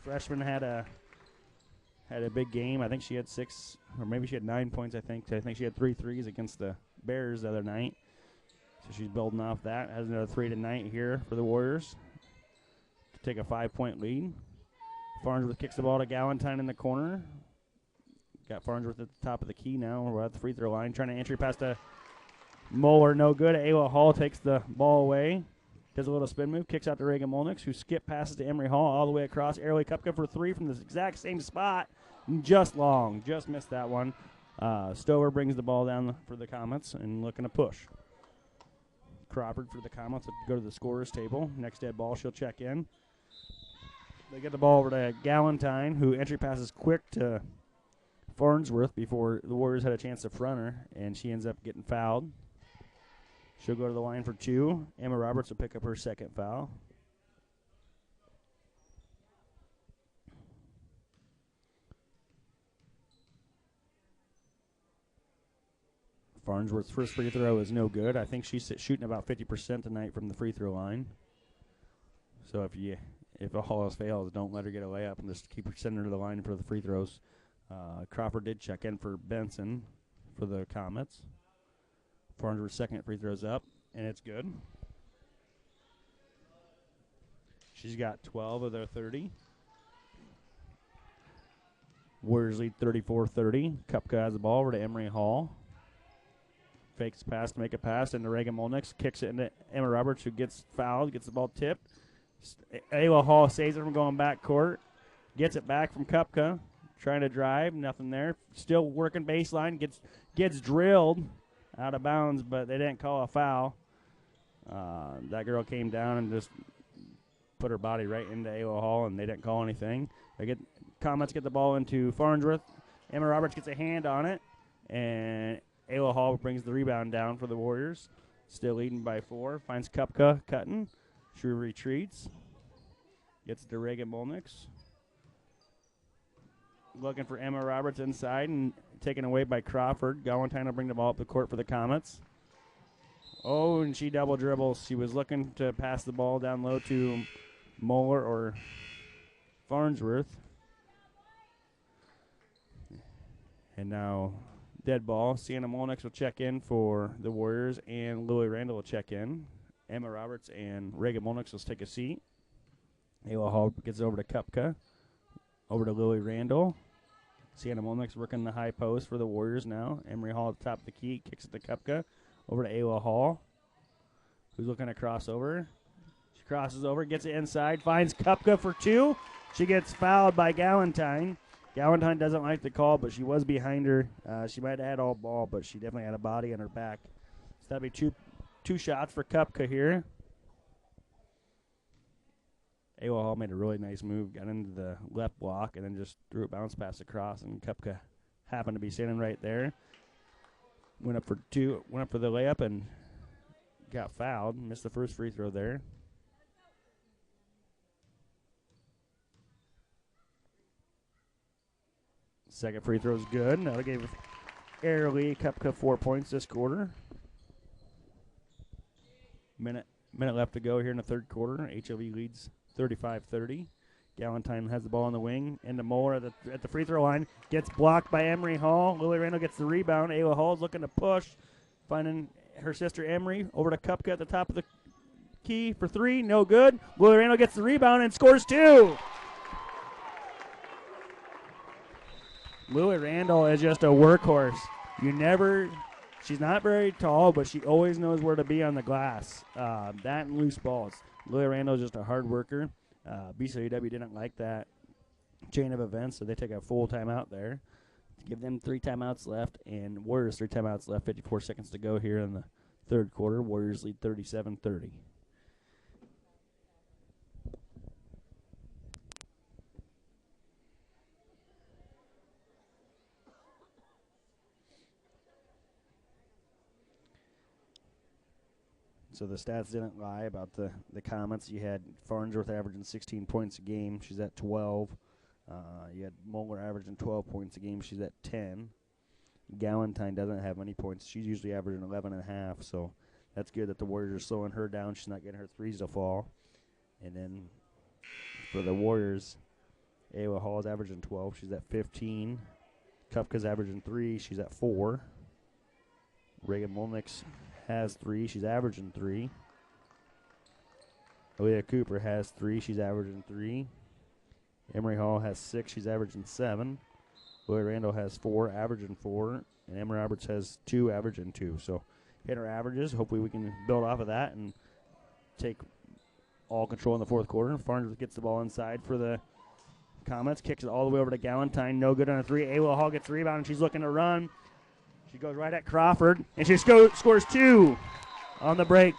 Freshman had a big game. I think she had 6, or maybe she had 9 points, I think. I think she had 3 threes against the Bears the other night. So she's building off that. Has another 3 tonight here for the Warriors to take a 5-point lead. Farnsworth kicks the ball to Galentine in the corner. Got Farnsworth at the top of the key now. We're at the free throw line. Trying to entry pass to Moeller. No good. Ayla Hall takes the ball away. Does a little spin move. Kicks out to Reagan Molnix, who skip passes to Emery Hall all the way across. Airly Kupka for 3 from the exact same spot. Just long. Just missed that one. Stover brings the ball down for the Comets and looking to push. Crawford for the Comets to go to the scorer's table. Next dead ball, she'll check in. They get the ball over to Galentine, who entry passes quick to Farnsworth before the Warriors had a chance to front her, and she ends up getting fouled. She'll go to the line for 2. Emma Roberts will pick up her second foul. Farnsworth's first free throw is no good. I think she's shooting about 50% tonight from the free throw line. So if all else fails, don't let her get a layup and just keep her sending her to the line for the free throws. Crawford did check in for Benson for the Comets. Farnsworth's second free throw's up, and it's good. She's got 12 of their 30. Warriors lead 34-30. Kupka has the ball over to Emery Hall. Fakes pass to make a pass into Reagan Molnix. Kicks it into Emma Roberts, who gets fouled, gets the ball tipped. Ayla Hall saves it from going back court. Gets it back from Kupka. Trying to drive, nothing there. Still working baseline. Gets drilled out of bounds, but they didn't call a foul. That girl came down and just put her body right into Ayla Hall, and they didn't call anything. Comets get the ball into Farnsworth. Emma Roberts gets a hand on it, and Ayla Hall brings the rebound down for the Warriors. Still leading by 4. Finds Kupka cutting. She retreats. Gets it to Reagan Molnix. Looking for Emma Roberts inside and taken away by Crawford. Galentine will bring the ball up the court for the Comets. Oh, and she double dribbles. She was looking to pass the ball down low to Moeller or Farnsworth. And now dead ball. Sienna Molnix will check in for the Warriors, and Louie Randall will check in. Emma Roberts and Reagan Molnix will take a seat. Ayla Hall gets over to Kupka. Over to Louie Randall. Sienna Molnix working the high post for the Warriors now. Emery Hall at the top of the key. Kicks it to Kupka. Over to Ayla Hall, who's looking to cross over. She crosses over, gets it inside, finds Kupka for 2. She gets fouled by Galentine. Galentine doesn't like the call, but she was behind her. She might have had all ball, but she definitely had a body on her back. So that'll be two shots for Kupka here. Ayla Hall made a really nice move, got into the left block, and then just threw a bounce pass across, and Kupka happened to be standing right there. Went up for the layup and got fouled. Missed the first free throw there. Second free throw is good. That'll give Airly Kupka 4 points this quarter. Minute left to go here in the third quarter. HLV leads 35-30. Galentine has the ball on the wing. Into Moeller at the free throw line. Gets blocked by Emery Hall. Louie Randall gets the rebound. Ayla Hall's looking to push. Finding her sister Emery. Over to Kupka at the top of the key for 3. No good. Louie Randall gets the rebound and scores 2. Louie Randall is just a workhorse. She's not very tall, but she always knows where to be on the glass. That and loose balls. Louie Randall is just a hard worker. BCLUW didn't like that chain of events, so they take a full timeout there. Give them 3 timeouts left, and Warriors 3 timeouts left. 54 seconds to go here in the third quarter. Warriors lead 37-30. So the stats didn't lie about the Comets. You had Farnsworth averaging 16 points a game. She's at 12. You had Moeller averaging 12 points a game. She's at 10. Galentine doesn't have any points. She's usually averaging 11 and a half. So that's good that the Warriors are slowing her down. She's not getting her threes to fall. And then for the Warriors, Ayla Hall is averaging 12. She's at 15. Kupka's averaging 3. She's at 4. Reagan Molnix has 3. She's averaging 3. Aaliyah Cooper has 3. She's averaging 3. Emery Hall has 6. She's averaging 7. Lloyd Randall has 4, averaging 4. And Emma Roberts has 2, averaging 2. So hit our averages. Hopefully we can build off of that and take all control in the fourth quarter. Farnsworth gets the ball inside for the Comets. Kicks it all the way over to Galentine. No good on a 3. Ayla Hall gets the rebound, and she's looking to run. She goes right at Crawford, and she scores 2 on the break.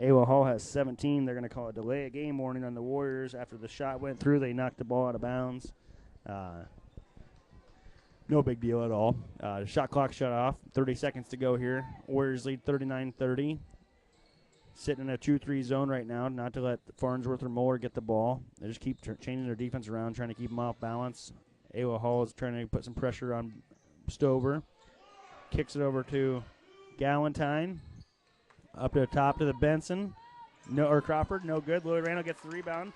Ayla Hall has 17. They're going to call a delay of game warning on the Warriors. After the shot went through, they knocked the ball out of bounds. No big deal at all. The shot clock shut off. 30 seconds to go here. Warriors lead 39-30. Sitting in a 2-3 zone right now, not to let Farnsworth or Moeller get the ball. They just keep changing their defense around, trying to keep them off balance. Ayla Hall is trying to put some pressure on Stover. Kicks it over to Galentine. Up to the top to the Benson. Crawford, no good. Lloyd Randall gets the rebound.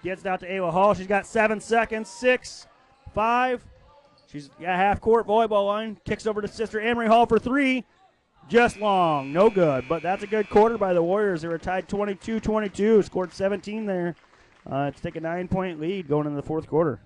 Gets it out to Ayla Hall. She's got 7 seconds. 6, 5. She's got half-court volleyball line. Kicks over to sister Emery Hall for 3. Just long. No good. But that's a good quarter by the Warriors. They were tied 22-22. Scored 17 there to take a 9-point lead going into the fourth quarter.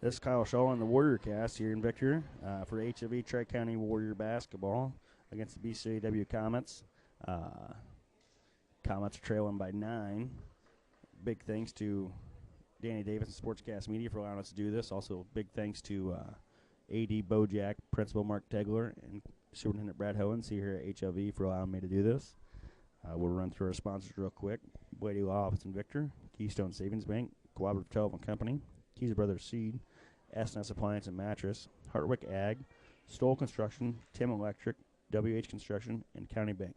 This is Kyle Shaw on the Warrior Cast here in Victor for HLV Tri-County Warrior Basketball against the BCLUW Comets. Comets are trailing by 9. Big thanks to Danny Davis and Sportscast Media for allowing us to do this. Also, big thanks to AD Bojack, Principal Mark Tegler, and Superintendent Brad Hoens here at HLV for allowing me to do this. We'll run through our sponsors real quick. Blady Law Office in Victor, Keystone Savings Bank, Cooperative Telephone Company, Keys Brothers Seed, S&S Appliance and Mattress, Hartwick Ag, Stoll Construction, Tim Electric, WH Construction, and County Bank.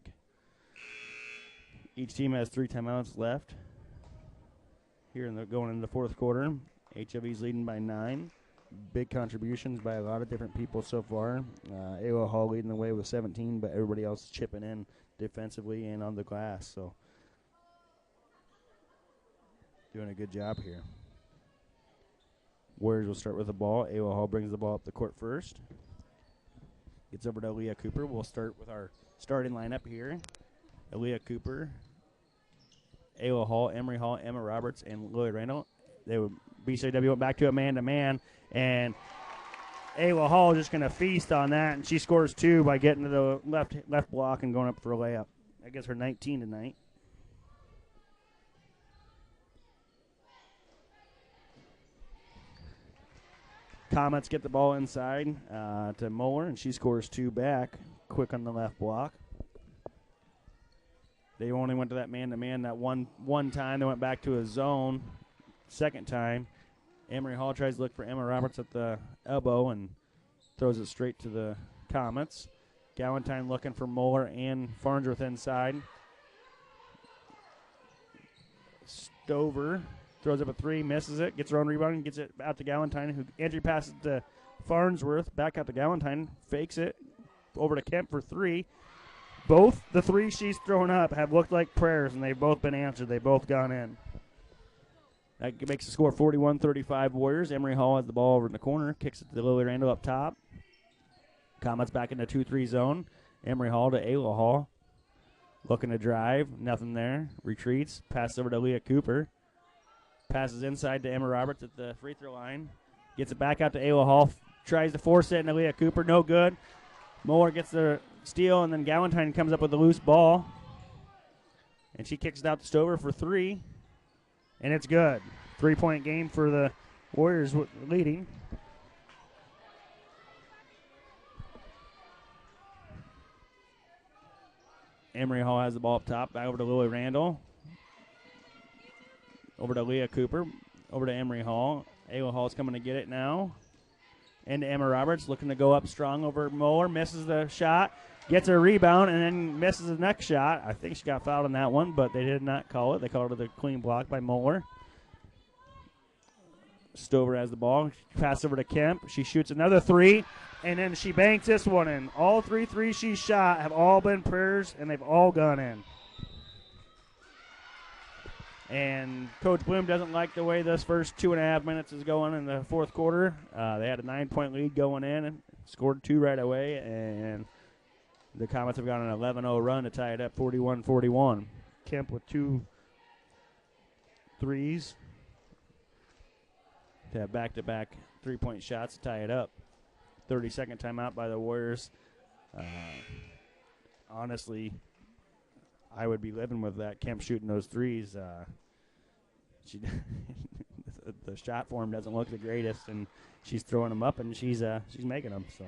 Each team has 3 timeouts left here going into the fourth quarter. HLV's leading by 9. Big contributions by a lot of different people so far. Ayla Hall leading the way with 17, but everybody else chipping in defensively and on the glass. So doing a good job here. Warriors will start with the ball. Ayla Hall brings the ball up the court first. Gets over to Aaliyah Cooper. We'll start with our starting lineup here. Aaliyah Cooper, Ayla Hall, Emery Hall, Emma Roberts, and Lloyd Randall. BCLUW went back to a man-to-man, and Ayla Hall just going to feast on that, and she scores 2 by getting to the left block and going up for a layup. I guess her 19 tonight. Comets get the ball inside to Moeller, and she scores 2 back, quick on the left block. They only went to that man-to-man that one time. They went back to a zone second time. Emery Hall tries to look for Emma Roberts at the elbow and throws it straight to the Comets. Galentine looking for Moeller and Farnsworth inside. Stover throws up a 3, misses it, gets her own rebound, and gets it out to Galentine, who entry passes to Farnsworth, back out to Galentine, fakes it over to Kemp for 3. Both the 3 she's thrown up have looked like prayers, and they've both been answered. They've both gone in. That makes the score 41-35 Warriors. Emery Hall has the ball over in the corner, kicks it to Lily Randall up top. Comets back in the 2-3 zone. Emery Hall to Ayla Hall. Looking to drive, nothing there. Retreats, passes over to Leah Cooper. Passes inside to Emma Roberts at the free throw line. Gets it back out to Ayla Hall. Tries to force it into Leah Cooper. No good. Moeller gets the steal, and then Galentine comes up with a loose ball. And she kicks it out to Stover for 3. And it's good. 3-point game for the Warriors leading. Emery Hall has the ball up top. Back over to Lily Randall. Over to Leah Cooper. Over to Emery Hall. Ayla Hall's coming to get it now. Into Emma Roberts, looking to go up strong over Moeller. Misses the shot. Gets a rebound and then misses the next shot. I think she got fouled on that one, but they did not call it. They called it a clean block by Moeller. Stover has the ball. Pass over to Kemp. She shoots another three, and then she banks this one in. All 3 threes she shot have all been prayers, and they've all gone in. And Coach Bloom doesn't like the way this first 2.5 minutes is going in the fourth quarter. They had a 9-point lead going in and scored 2 right away, and the Comets have got an 11-0 run to tie it up 41-41. Kemp with 2 threes. To have back-to-back 3-point shots to tie it up. 30-second timeout by the Warriors. Honestly, I would be living with that. Kemp shooting those threes. The shot form doesn't look the greatest, and she's throwing them up, and she's making them. So.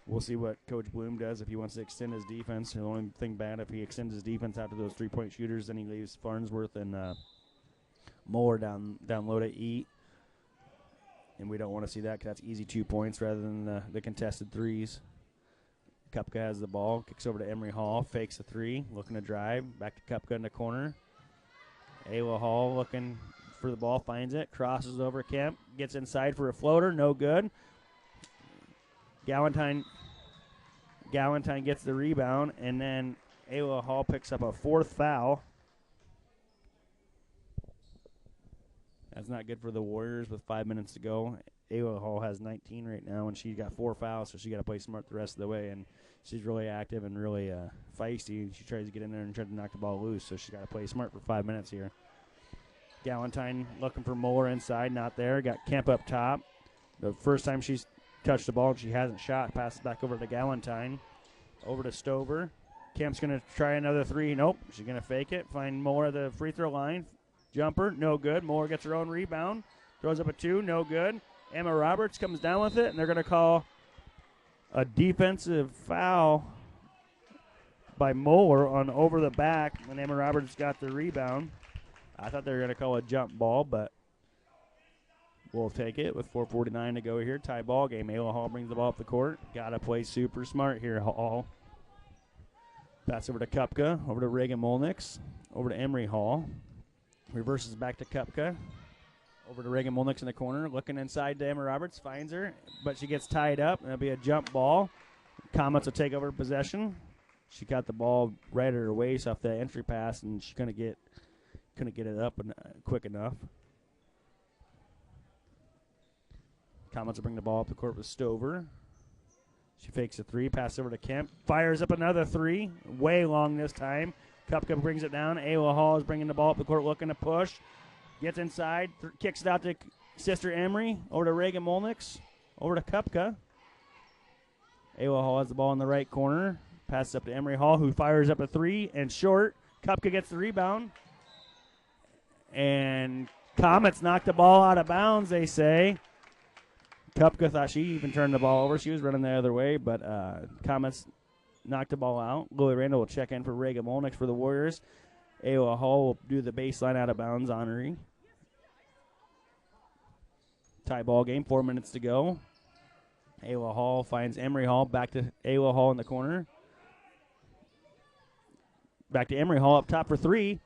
We'll see what Coach Bloom does if he wants to extend his defense. The only thing bad, if he extends his defense out to those 3-point shooters, then he leaves Farnsworth and Moeller down low to eat. And we don't want to see that because that's easy 2 points rather than the contested threes. Kupka has the ball, kicks over to Emery Hall, fakes a 3, looking to drive. Back to Kupka in the corner. Ayla Hall looking for the ball, finds it, crosses over Kemp, gets inside for a floater, no good. Galentine gets the rebound, and then Ayla Hall picks up a 4th foul. That's not good for the Warriors with 5 minutes to go. Ayla Hall has 19 right now, and she got 4 fouls, so she got to play smart the rest of the way. And she's really active and really feisty. She tries to get in there and try to knock the ball loose, so she's got to play smart for 5 minutes here. Galentine looking for Moeller inside, not there. Got Kemp up top. The first time she's touched the ball, she hasn't shot. Passes back over to Galentine. Over to Stover. Kemp's going to try another 3. Nope. She's going to fake it. Find Moeller at the free throw line. Jumper, no good. Moeller gets her own rebound. Throws up a 2, no good. Emma Roberts comes down with it, and they're going to call a defensive foul by Moeller on over the back, and Emma Roberts got the rebound. I thought they were going to call a jump ball, but we'll take it with 4:49 to go here. Tie ball game. Ayla Hall brings the ball up the court. Got to play super smart here, Hall. Pass over to Kupka, over to Reagan Molnix, over to Emery Hall. Reverses back to Kupka. Over to Reagan Molnix in the corner. Looking inside to Emma Roberts. Finds her, but she gets tied up. It'll be a jump ball. Comets will take over possession. She got the ball right at her waist off that entry pass, and she couldn't get it up quick enough. Comets will bring the ball up the court with Stover. She fakes a 3. Pass over to Kemp. Fires up another 3. Way long this time. Kupka brings it down. Ayla Hall is bringing the ball up the court, looking to push. Gets inside. Kicks it out to Sister Emery. Over to Reagan Molnix. Over to Kupka. Ayla Hall has the ball in the right corner. Passes up to Emery Hall, who fires up a 3 and short. Kupka gets the rebound. And Comets knocked the ball out of bounds, they say. Kupka thought she even turned the ball over. She was running the other way, but Comets knocked the ball out. Lily Randall will check in for Reagan Molnix for the Warriors. Ayla Hall will do the baseline out of bounds honoree. Tie ball game, 4 minutes to go. Ayla Hall finds Emery Hall. Back to Ayla Hall in the corner. Back to Emery Hall up top for 3.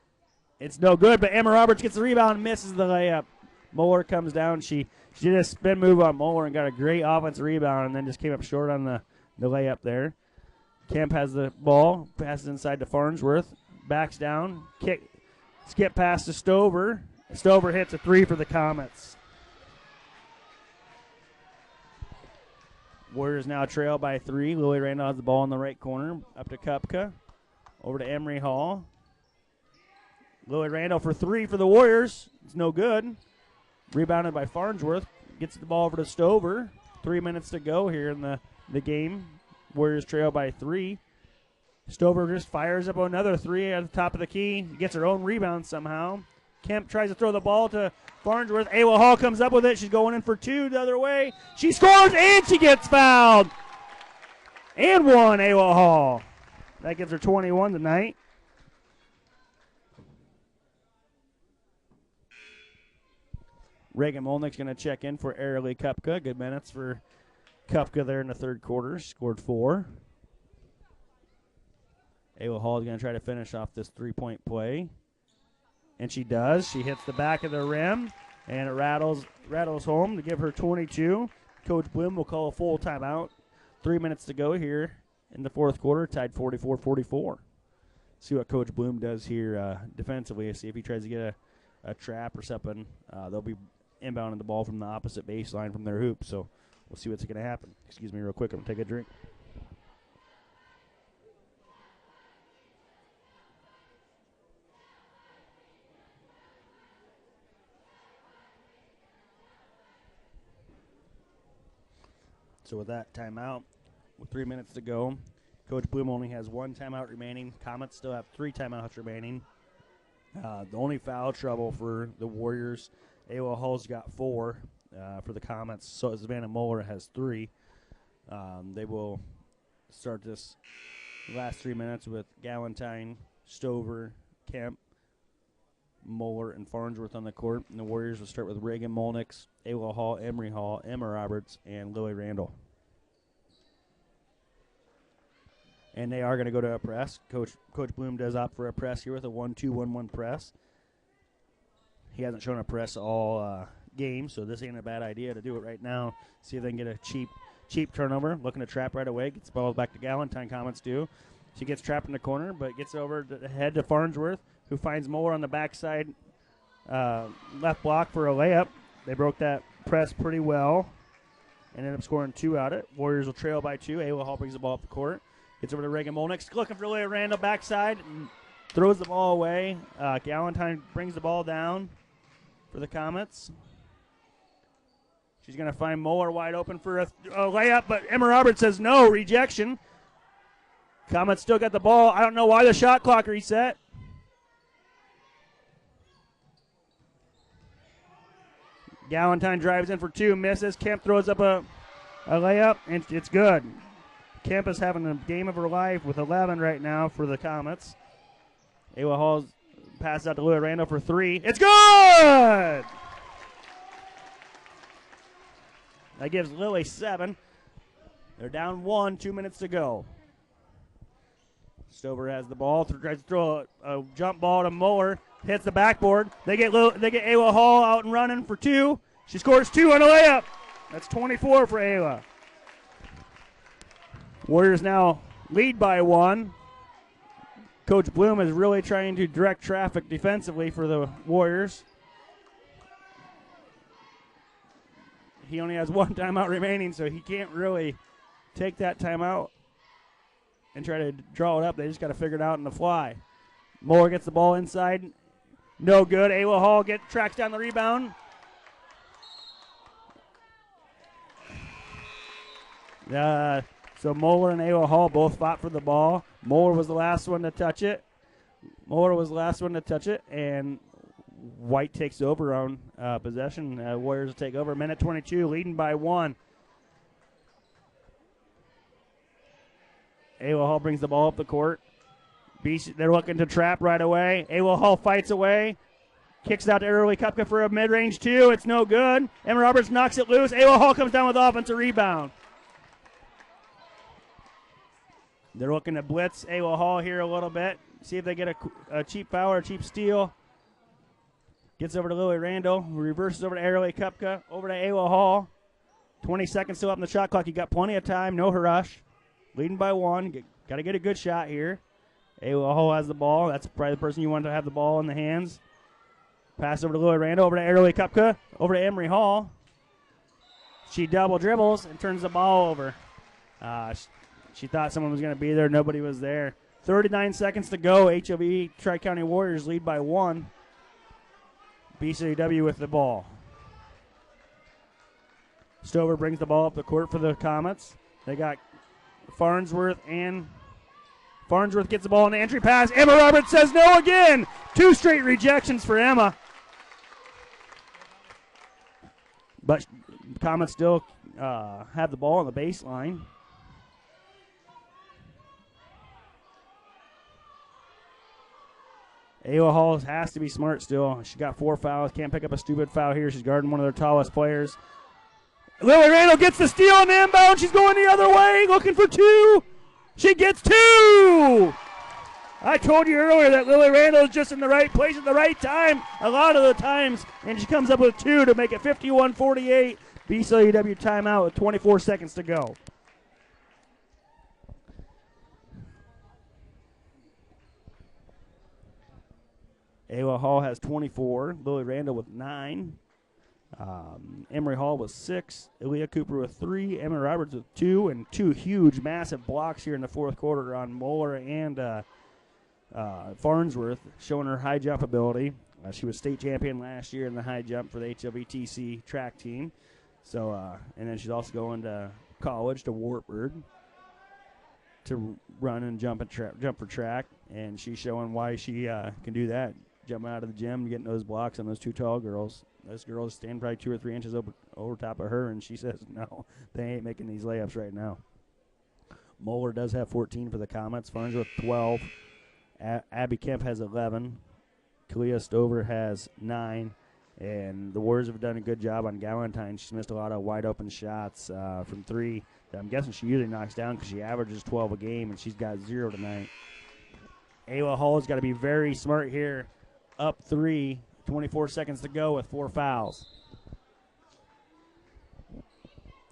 It's no good, but Emma Roberts gets the rebound and misses the layup. Moeller comes down. She did a spin move on Moeller and got a great offensive rebound and then just came up short on the layup there. Kemp has the ball, passes inside to Farnsworth, backs down, skip pass to Stover. Stover hits a 3 for the Comets. Warriors now trail by 3. Lily Randall has the ball in the right corner, up to Kupka, over to Emery Hall. Lily Randall for 3 for the Warriors. It's no good. Rebounded by Farnsworth. Gets the ball over to Stover. 3 minutes to go here in the game. Warriors trail by 3. Stover just fires up another 3 at the top of the key. Gets her own rebound somehow. Kemp tries to throw the ball to Farnsworth. Ayla Hall comes up with it. She's going in for two the other way. She scores, and she gets fouled. And one, Ayla Hall. That gives her 21 tonight. Reagan Molnick's going to check in for Airly Kupka. Good minutes for Kupka there in the third quarter. Scored 4. Ayla Hall is going to try to finish off this three-point play. And she does. She hits the back of the rim, and it rattles home to give her 22. Coach Bloom will call a full timeout. 3 minutes to go here in the fourth quarter, tied 44-44. See what Coach Bloom does here defensively. See if he tries to get a trap or something. They'll be inbounding the ball from the opposite baseline from their hoop, so we'll see what's going to happen. Excuse me real quick. I'm going to take a drink. So with that timeout, with 3 minutes to go, Coach Bloom only has one timeout remaining. Comets still have 3 timeouts remaining. The only foul trouble for the Warriors, Ayla Hall's got 4 for the Comets. So Savannah Moeller has 3. They will start this last 3 minutes with Galentine, Stover, Kemp, Moeller, and Farnsworth on the court. And the Warriors will start with Reagan Molnix, Ayla Hall, Emma Roberts, and Lily Randall. And they are going to go to a press. Coach Bloom does opt for a press here with a 1-2-1-1 press. He hasn't shown a press all game, so this ain't a bad idea to do it right now. See if they can get a cheap turnover. Looking to trap right away. Gets the ball back to Galentine. Comets do. She gets trapped in the corner, but gets over the head to Farnsworth, who finds Moeller on the backside left block for a layup. They broke that press pretty well and ended up scoring 2 out of it. Warriors will trail by 2. Ayla Hall brings the ball up the court. Gets over to Reagan Molnix. Looking for Leah Randall backside. Throws the ball away. Galentine brings the ball down for the Comets. She's going to find Moeller wide open for a layup, but Emma Roberts says no. Rejection. Comets still got the ball. I don't know why the shot clock reset. Galentine drives in for 2, misses. Kemp throws up a layup, and it's good. Kemp is having the game of her life with 11 right now for the Comets. Ayla Hall passes out to Louis Randall for 3. It's good! That gives Lily 7. They're down 1, 2 minutes to go. Stover has the ball, tries to throw a jump ball to Moeller, hits the backboard. They get Ayla Hall out and running for 2. She scores 2 on a layup. That's 24 for Ayla. Warriors now lead by 1. Coach Bloom is really trying to direct traffic defensively for the Warriors. He only has 1 timeout remaining, so he can't really take that timeout and try to draw it up. They just got to figure it out on the fly. Moeller gets the ball inside. No good. Ayla Hall tracks down the rebound. So Moeller and Ayla Hall both fought for the ball. Moeller was the last one to touch it. And White takes over on possession. Warriors will take over. Minute 22, leading by 1. Ayla Hall brings the ball up the court. They're looking to trap right away. Ayla Hall fights away. Kicks it out to Early Kupka for a mid-range 2. It's no good. Emma Roberts knocks it loose. Ayla Hall comes down with offensive rebound. They're looking to blitz Ayla Hall here a little bit. See if they get a cheap foul or a cheap steal. Gets over to Lily Randall. Reverses over to Early Kupka. Over to Ayla Hall. 20 seconds still up in the shot clock. You got plenty of time. No rush. Leading by 1. Got to get a good shot here. Ayla Hall has the ball. That's probably the person you want to have the ball in the hands. Pass over to Lily Randall. Over to Early Kupka. Over to Emery Hall. She double dribbles and turns the ball over. She thought someone was going to be there. Nobody was there. 39 seconds to go. HLV Tri-County Warriors lead by 1. BCLUW with the ball. Stover brings the ball up the court for the Comets. They got Farnsworth gets the ball in the entry pass. Emma Roberts says no again. 2 straight rejections for Emma. But Comets still have the ball on the baseline. Ayla Hall has to be smart still. She got 4 fouls. Can't pick up a stupid foul here. She's guarding one of their tallest players. Lily Randall gets the steal on the inbound. She's going the other way, looking for 2. She gets 2. I told you earlier that Lily Randall is just in the right place at the right time a lot of the times, and she comes up with 2 to make it 51-48. BCLUW timeout with 24 seconds to go. Ayla Hall has 24. Lily Randall with 9. Emory Hall with 6. Aaliyah Cooper with 3. Emma Roberts with 2. And 2 huge, massive blocks here in the fourth quarter on Moeller and Farnsworth, showing her high jump ability. She was state champion last year in the high jump for the HLV TC track team. So, and then she's also going to college to Wartburg to run and jump for track. And she's showing why she can do that. Jumping out of the gym, getting those blocks on those 2 tall girls. Those girls stand probably 2 or 3 inches over top of her, and she says, no, they ain't making these layups right now. Moeller does have 14 for the Comets. Farnsworth 12. Abby Kemp has 11. Kalia Stover has 9. And the Warriors have done a good job on Galentine. She's missed a lot of wide-open shots from 3 that I'm guessing she usually knocks down because she averages 12 a game, and she's got 0 tonight. Ayla Hall has got to be very smart here. Up 3, 24 seconds to go with 4 fouls.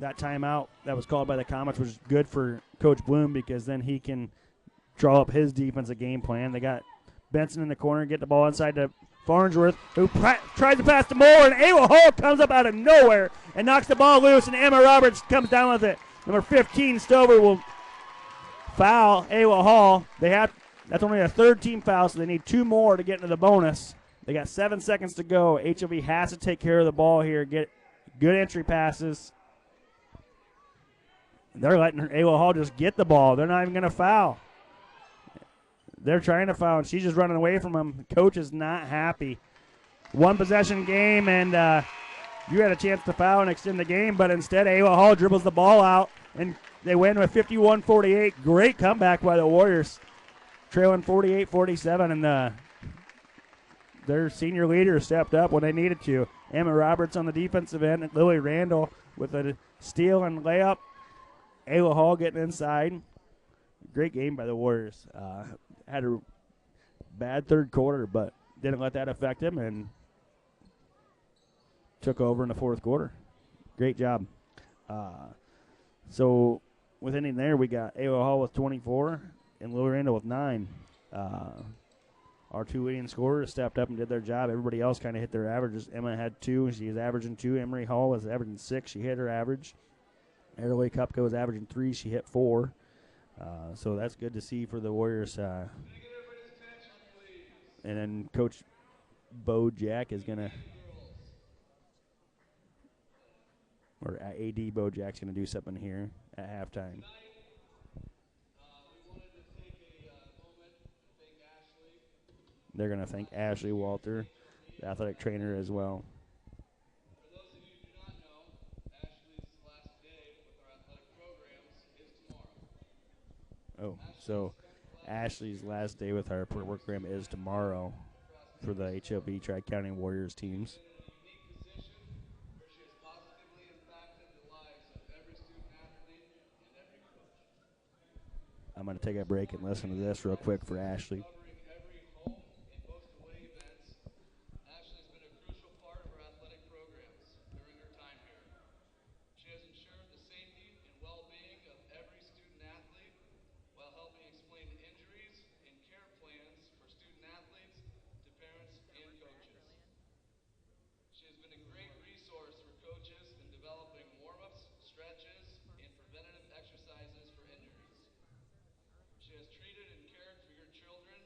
That timeout that was called by the Comets was good for Coach Bloom because then he can draw up his defensive game plan. They got Benson in the corner, get the ball inside to Farnsworth, who tries to pass to Moore, and Ayla Hall comes up out of nowhere and knocks the ball loose, and Emma Roberts comes down with it. Number 15, Stover, will foul Ayla Hall. That's only a 3rd team foul, so they need 2 more to get into the bonus. They got 7 seconds to go. HLV has to take care of the ball here, get good entry passes. They're letting Ayla Hall just get the ball. They're not even going to foul. They're trying to foul, and she's just running away from them. The coach is not happy. 1 possession game, and you had a chance to foul and extend the game, but instead Ayla Hall dribbles the ball out, and they win with 51-48. Great comeback by the Warriors. Trailing 48-47, and their senior leader stepped up when they needed to. Emma Roberts on the defensive end, and Lily Randall with a steal and layup. Ayla Hall getting inside. Great game by the Warriors. Had a bad 3rd quarter, but didn't let that affect him and took over in the 4th quarter. Great job. So within there, we got Ayla Hall with 24 and Lily Randall with 9. Our 2 leading scorers stepped up and did their job. Everybody else kind of hit their averages. Emma had 2. She is averaging 2. Emory Hall was averaging 6. She hit her average. Airway Cupco was averaging 3. She hit 4. So that's good to see for the Warriors. And then Coach Bo Jack is going to, or AD Bo Jack's going to do something here at halftime. They're going to thank Ashley Walter, the athletic trainer, as well. For those of you who do not know, Ashley's last day with our athletic programs is tomorrow. Oh, so Ashley's last day with our program is tomorrow for the HLB Tri-County Warriors teams. I'm going to take a break and listen to this real quick for Ashley. She has treated and cared for your children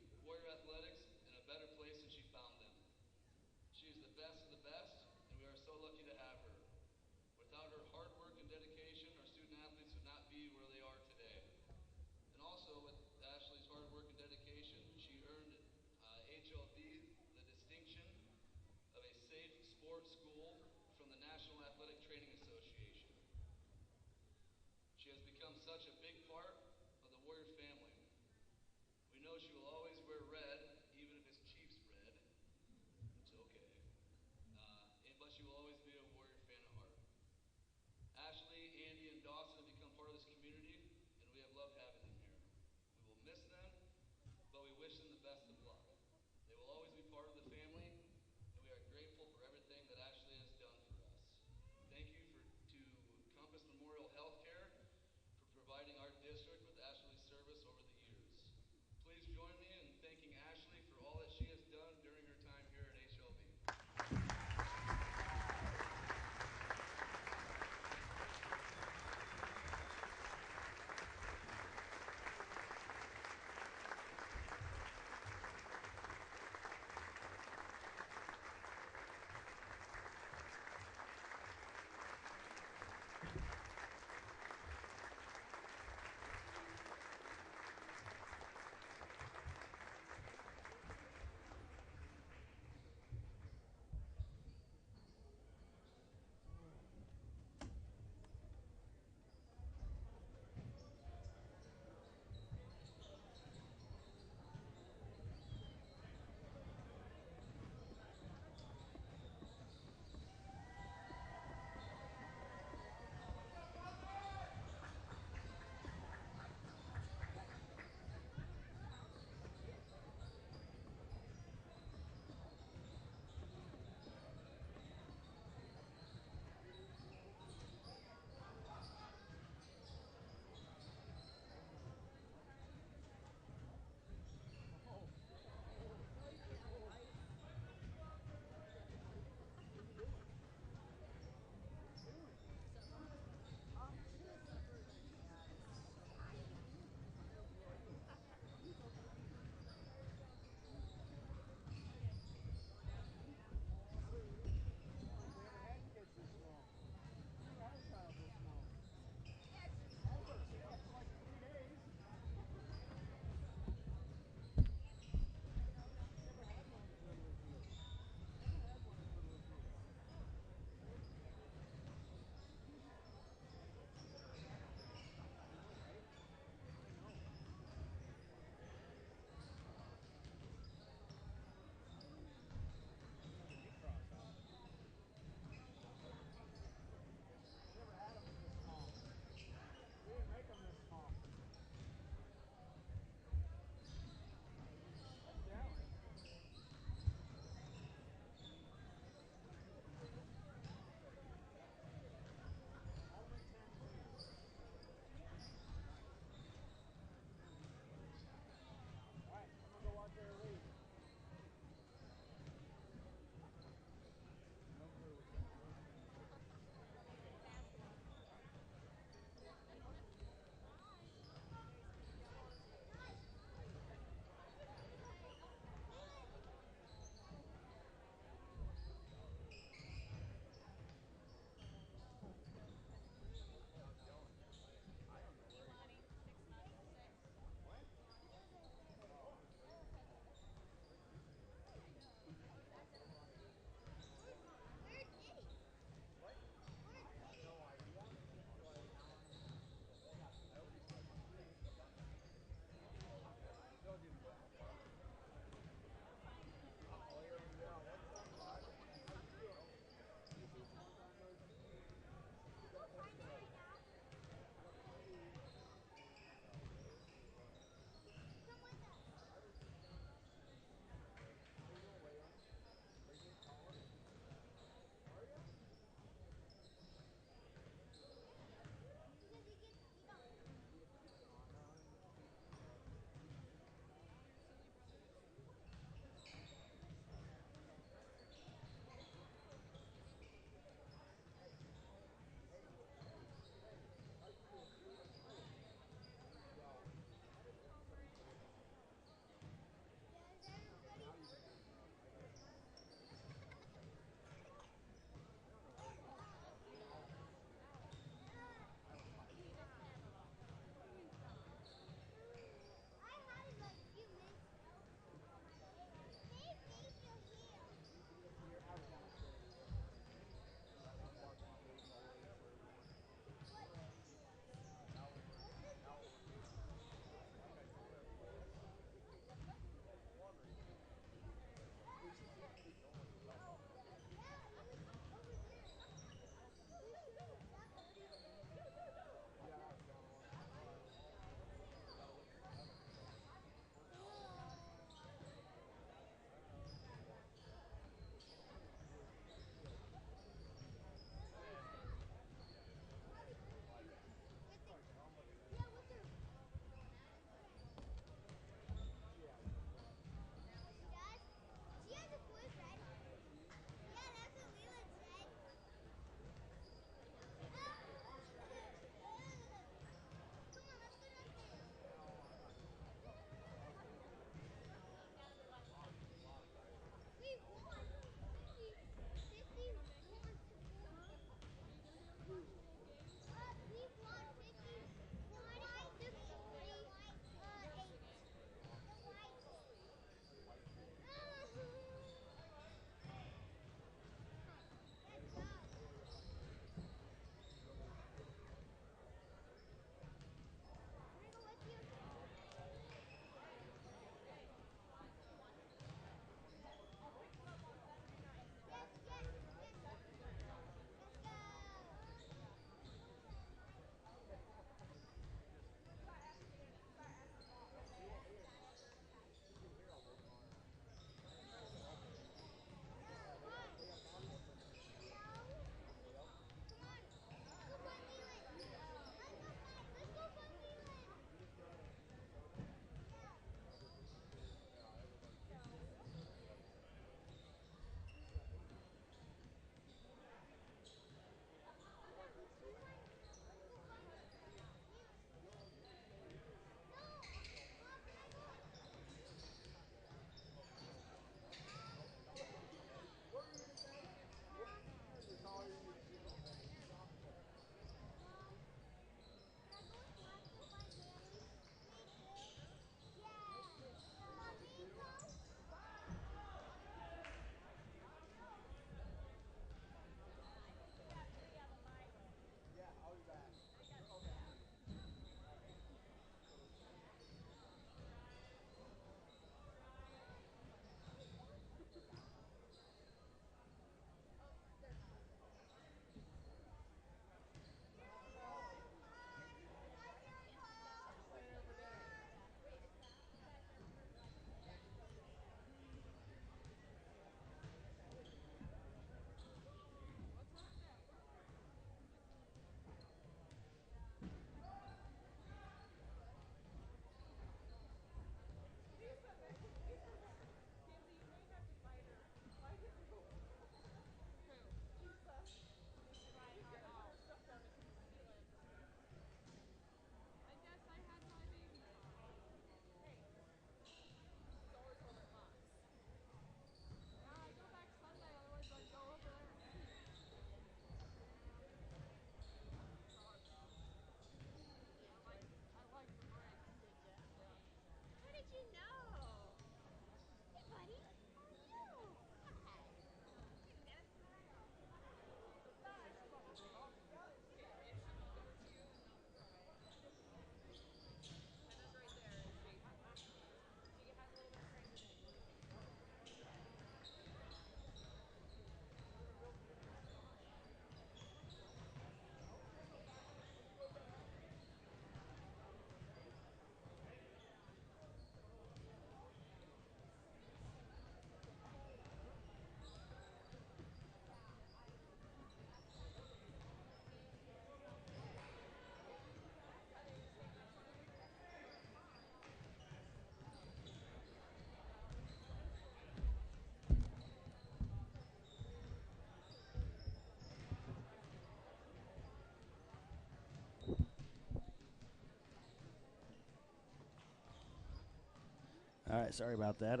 All right, sorry about that.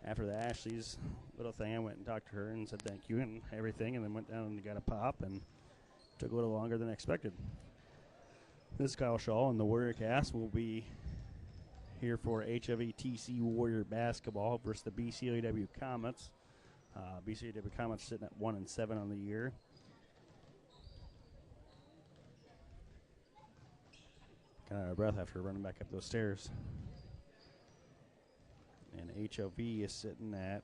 After the Ashley's little thing, I went and talked to her and said thank you and everything, and then went down and got a pop, and took a little longer than expected. This is Kyle Shaw, and the Warrior Cast will be here for HLV TC Warrior basketball versus the BCLUW Comets. BCLUW Comets sitting at 1-7 on the year. Kind of out of breath after running back up those stairs. And HLV is sitting at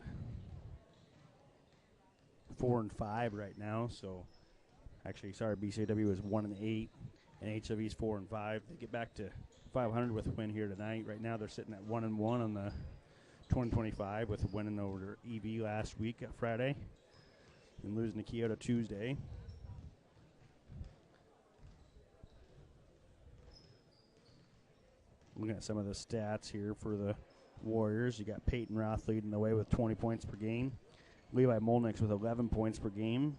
4-5 right now. So, actually, sorry, BCLUW is 1-8, and HLV is 4-5. They get back to 500 with a win here tonight. Right now, they're sitting at 1-1 on the 2025 with a winning over EV last week at Friday and losing to Kyoto Tuesday. Looking at some of the stats here for the Warriors. You got Peyton Roth leading the way with 20 points per game. Levi Molnix with 11 points per game.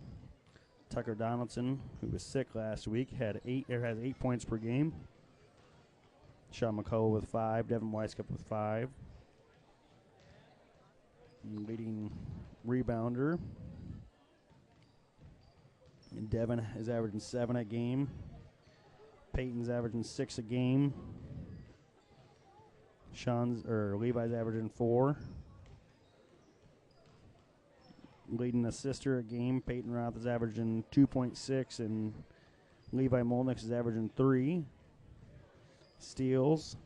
Tucker Donaldson, who was sick last week, has 8 points per game. Sean McCullough with 5. Devin Weiskup with 5. Leading rebounder. And Devin is averaging 7 a game. Peyton's averaging 6 a game. Levi's averaging 4. Leading assister a game, Peyton Roth is averaging 2.6, and Levi Molnix is averaging 3. Steals,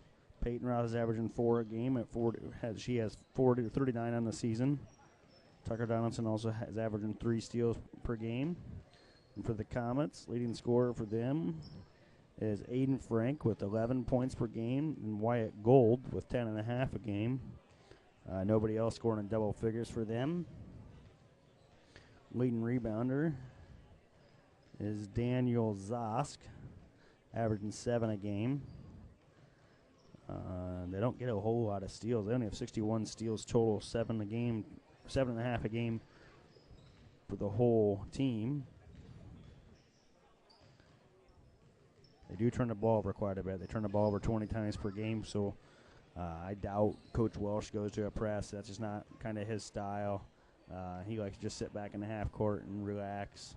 Peyton Roth is averaging 4 a game. She has 39 on the season. Tucker Donaldson also is averaging 3 steals per game. And for the Comets, leading scorer for them is Aiden Frank with 11 points per game, and Wyatt Gold with 10.5 a game. Nobody else scoring in double figures for them. Leading rebounder is Daniel Zosk, averaging 7 a game. They don't get a whole lot of steals. They only have 61 steals total, 7.5 a game for the whole team. They do turn the ball over quite a bit. They turn the ball over 20 times per game, so I doubt Coach Welsh goes to a press. That's just not kind of his style. He likes to just sit back in the half court and relax,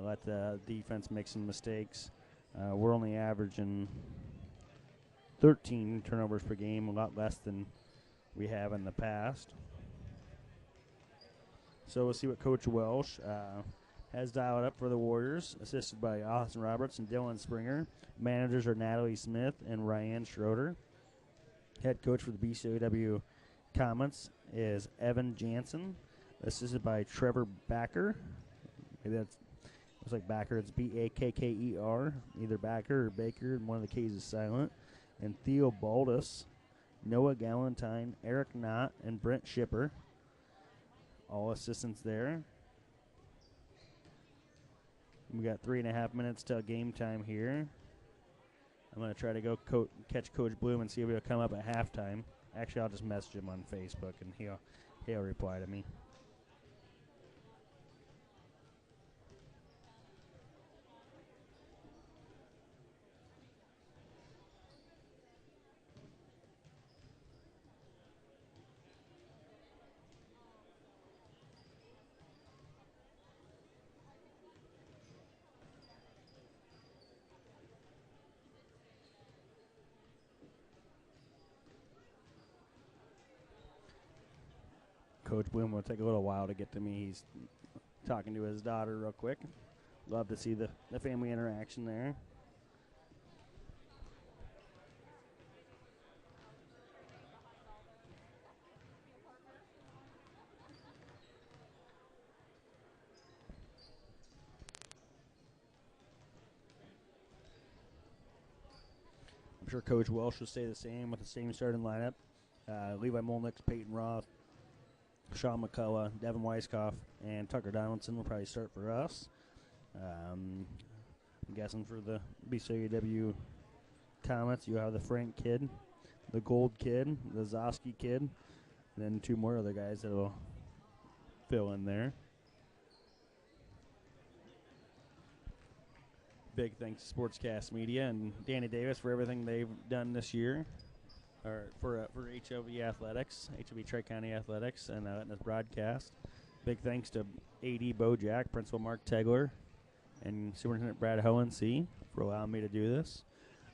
let the defense make some mistakes. We're only averaging 13 turnovers per game, a lot less than we have in the past. So we'll see what Coach Welsh has dialed up for the Warriors, assisted by Austin Roberts and Dylan Springer. Managers are Natalie Smith and Ryan Schroeder. Head coach for the BCLUW Comets is Evan Jansen, assisted by Trevor Backer. Maybe that's looks like Backer. It's Bakker, either Backer or Baker, and one of the K's is silent. And Theo Baldus, Noah Galentine, Eric Knott, and Brent Shipper. All assistants there. We got 3.5 minutes till game time here. I'm going to try to go catch Coach Bloom and see if he'll come up at halftime. Actually, I'll just message him on Facebook, and he'll reply to me. Coach Bloom will take a little while to get to me. He's talking to his daughter real quick. Love to see the family interaction there. I'm sure Coach Welsh will stay the same with the same starting lineup. Levi Molnix, Peyton Roth, Sean McCullough, Devin Weisskopf, and Tucker Donaldson will probably start for us. I'm guessing for the BCLUW Comets, you have the Frank kid, the Gold kid, the Zosky kid, and then 2 more other guys that will fill in there. Big thanks to Sportscast Media and Danny Davis for everything they've done this year. for HLV Athletics, HLV Tri-County Athletics, and letting us broadcast. Big thanks to AD Bojack, Principal Mark Tegler, and Superintendent Brad Hohensee for allowing me to do this.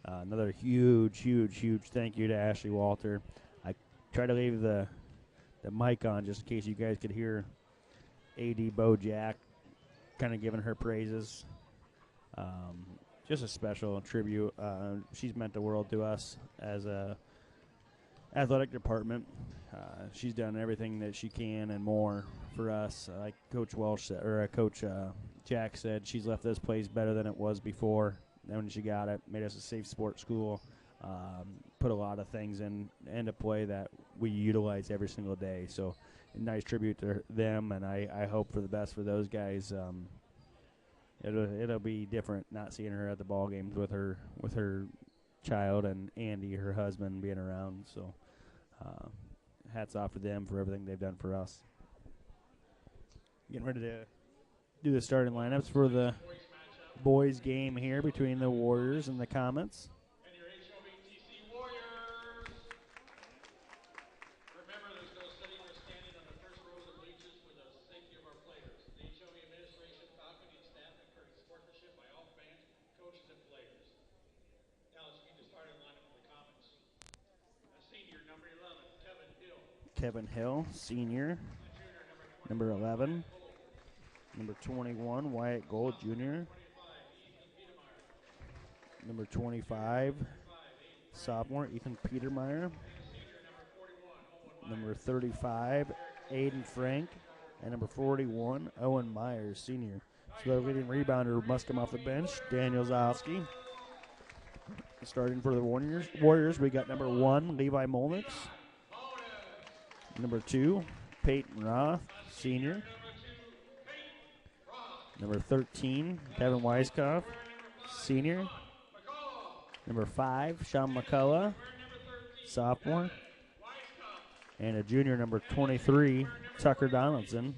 Another huge thank you to Ashley Walter. I try to leave the mic on just in case you guys could hear AD Bojack kind of giving her praises. Just a special tribute. She's meant the world to us as a athletic department. She's done everything that she can and more for us. Like Coach Welsh said, or Coach Jack said, she's left this place better than it was before. Then when she got it, made us a safe sports school. Put a lot of things into play that we utilize every single day. So a nice tribute to them, and I hope for the best for those guys. It'll be different not seeing her at the ball games with her child and Andy, her husband, being around. So hats off to them for everything they've done for us. Getting ready to do the starting lineups for the boys game here between the Warriors and the Comets. And your HLV TC Warriors. Remember, there's no sitting or standing on the first row of the bleachers for the safety of our players. The HLV administration, faculty, and staff encourage sportsmanship by all fans, coaches, and players. Now let's meet the starting lineup for the Comets. A senior, number 11, Kevin Hill. Kevin Hill, senior. Number 11. Number 21, Wyatt Gold, junior. Number 25, sophomore, Ethan Petermeyer. Number 35, Aiden Frank. And number 41, Owen Myers, senior. So the leading rebounder must come off the bench, Daniel Zowski. Starting for the Warriors, we got number 1, Levi Molnix. Number 2, Peyton Roth, senior. Number 13, Devin Weiskopf, senior. Number 5, Sean McCullough, sophomore. And a junior, number 23, Tucker Donaldson.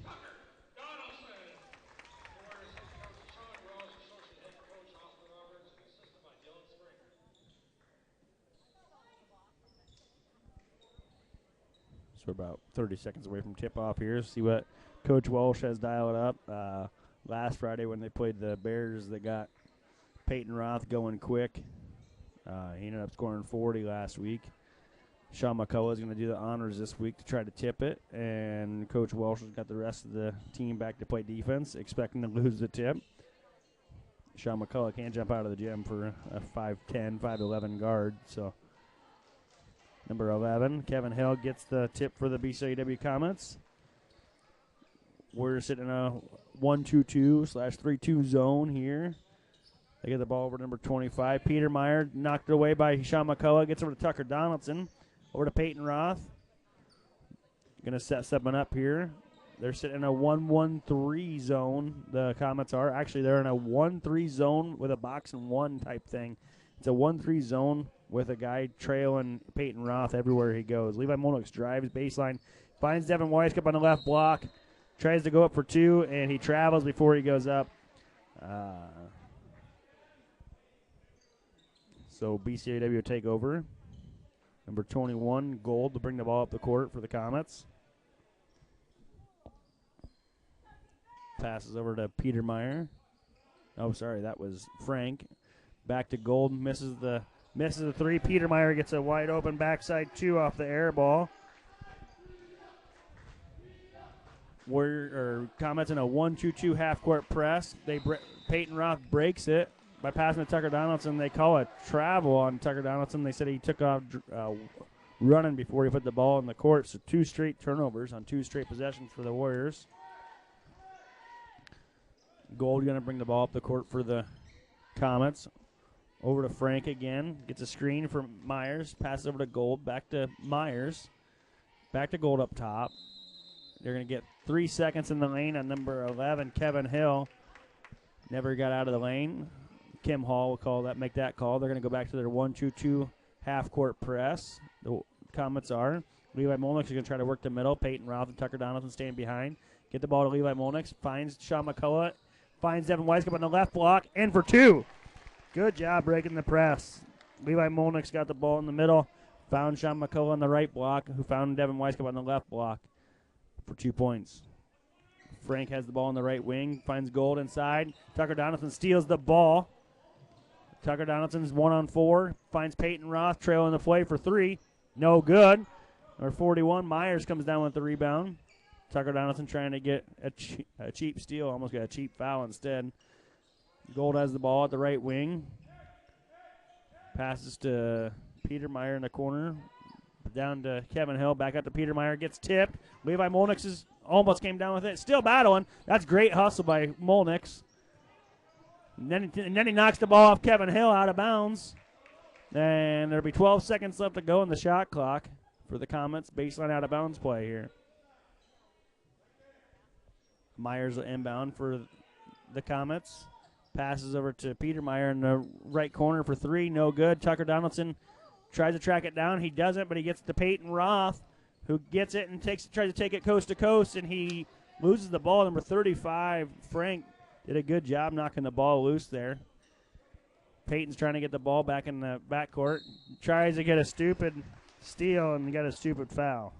So we're about 30 seconds away from tip-off here. See what Coach Walsh has dialed up. Last Friday when they played the Bears, they got Peyton Roth going quick. He ended up scoring 40 last week. Sean McCullough is going to do the honors this week to try to tip it, and Coach Walsh has got the rest of the team back to play defense, expecting to lose the tip. Sean McCullough can't jump out of the gym for a 5'10", 5'11" guard. So number 11, Kevin Hill gets the tip for the BCLUW Comets. We're sitting in a 1-2-2/3-2 zone here. They get the ball over to number 25. Peter Meyer knocked it away by Sean McCullough. Gets over to Tucker Donaldson. Over to Peyton Roth. Going to set something up here. They're sitting in a 1-1-3 zone, the Comets are. Actually, they're in a 1-3 zone with a box and one type thing. It's a 1-3 zone with a guy trailing Peyton Roth everywhere he goes. Levi Molnix drives baseline. Finds Devin Weiskopf on the left block. Tries to go up for 2, and he travels before he goes up. So BCLUW will take over. Number 21, Gold, to bring the ball up the court for the Comets. Passes over to Peter Meyer. Oh, sorry, that was Frank. Back to Gold, misses the 3. Peter Meyer gets a wide open backside 2 off the air ball. Comets in a 1-2-2 half-court press. Peyton Roth breaks it by passing to Tucker Donaldson. They call a travel on Tucker Donaldson. They said he took off running before he put the ball in the court. So 2 straight turnovers on 2 straight possessions for the Warriors. Gold going to bring the ball up the court for the Comets. Over to Frank again. Gets a screen for Myers. Passes over to Gold. Back to Myers. Back to Gold up top. They're going to get 3 seconds in the lane on number 11, Kevin Hill. Never got out of the lane. Kim Hall will make that call. They're going to go back to their 1-2-2 half-court press. The Comets are. Levi Molnix is going to try to work the middle. Peyton Roth and Tucker Donaldson staying behind. Get the ball to Levi Molnix. Finds Sean McCullough. Finds Devin Weiskopf on the left block. And for 2. Good job breaking the press. Levi Molnix got the ball in the middle. Found Sean McCullough on the right block, who found Devin Weiskamp on the left block for 2 points. Frank has the ball on the right wing, finds Gold inside. Tucker Donaldson steals the ball. Tucker Donaldson's 1-on-4, finds Peyton Roth trailing the play for 3. No good. Number 41, Myers comes down with the rebound. Tucker Donaldson trying to get a cheap steal, almost got a cheap foul instead. Gold has the ball at the right wing. Passes to Peter Meyer in the corner. Down to Kevin Hill, back up to Peter Meyer, gets tipped. Levi Molnix almost came down with it. Still battling. That's great hustle by Molnix. And then he knocks the ball off Kevin Hill out of bounds. And there'll be 12 seconds left to go in the shot clock for the Comets. Baseline out of bounds play here. Myers will inbound for the Comets. Passes over to Peter Meyer in the right corner for 3. No good. Tucker Donaldson tries to track it down. He doesn't, but he gets to Peyton Roth, who gets it and tries to take it coast to coast, and he loses the ball. Number 35, Frank, did a good job knocking the ball loose there. Peyton's trying to get the ball back in the backcourt. Tries to get a stupid steal and got a stupid foul.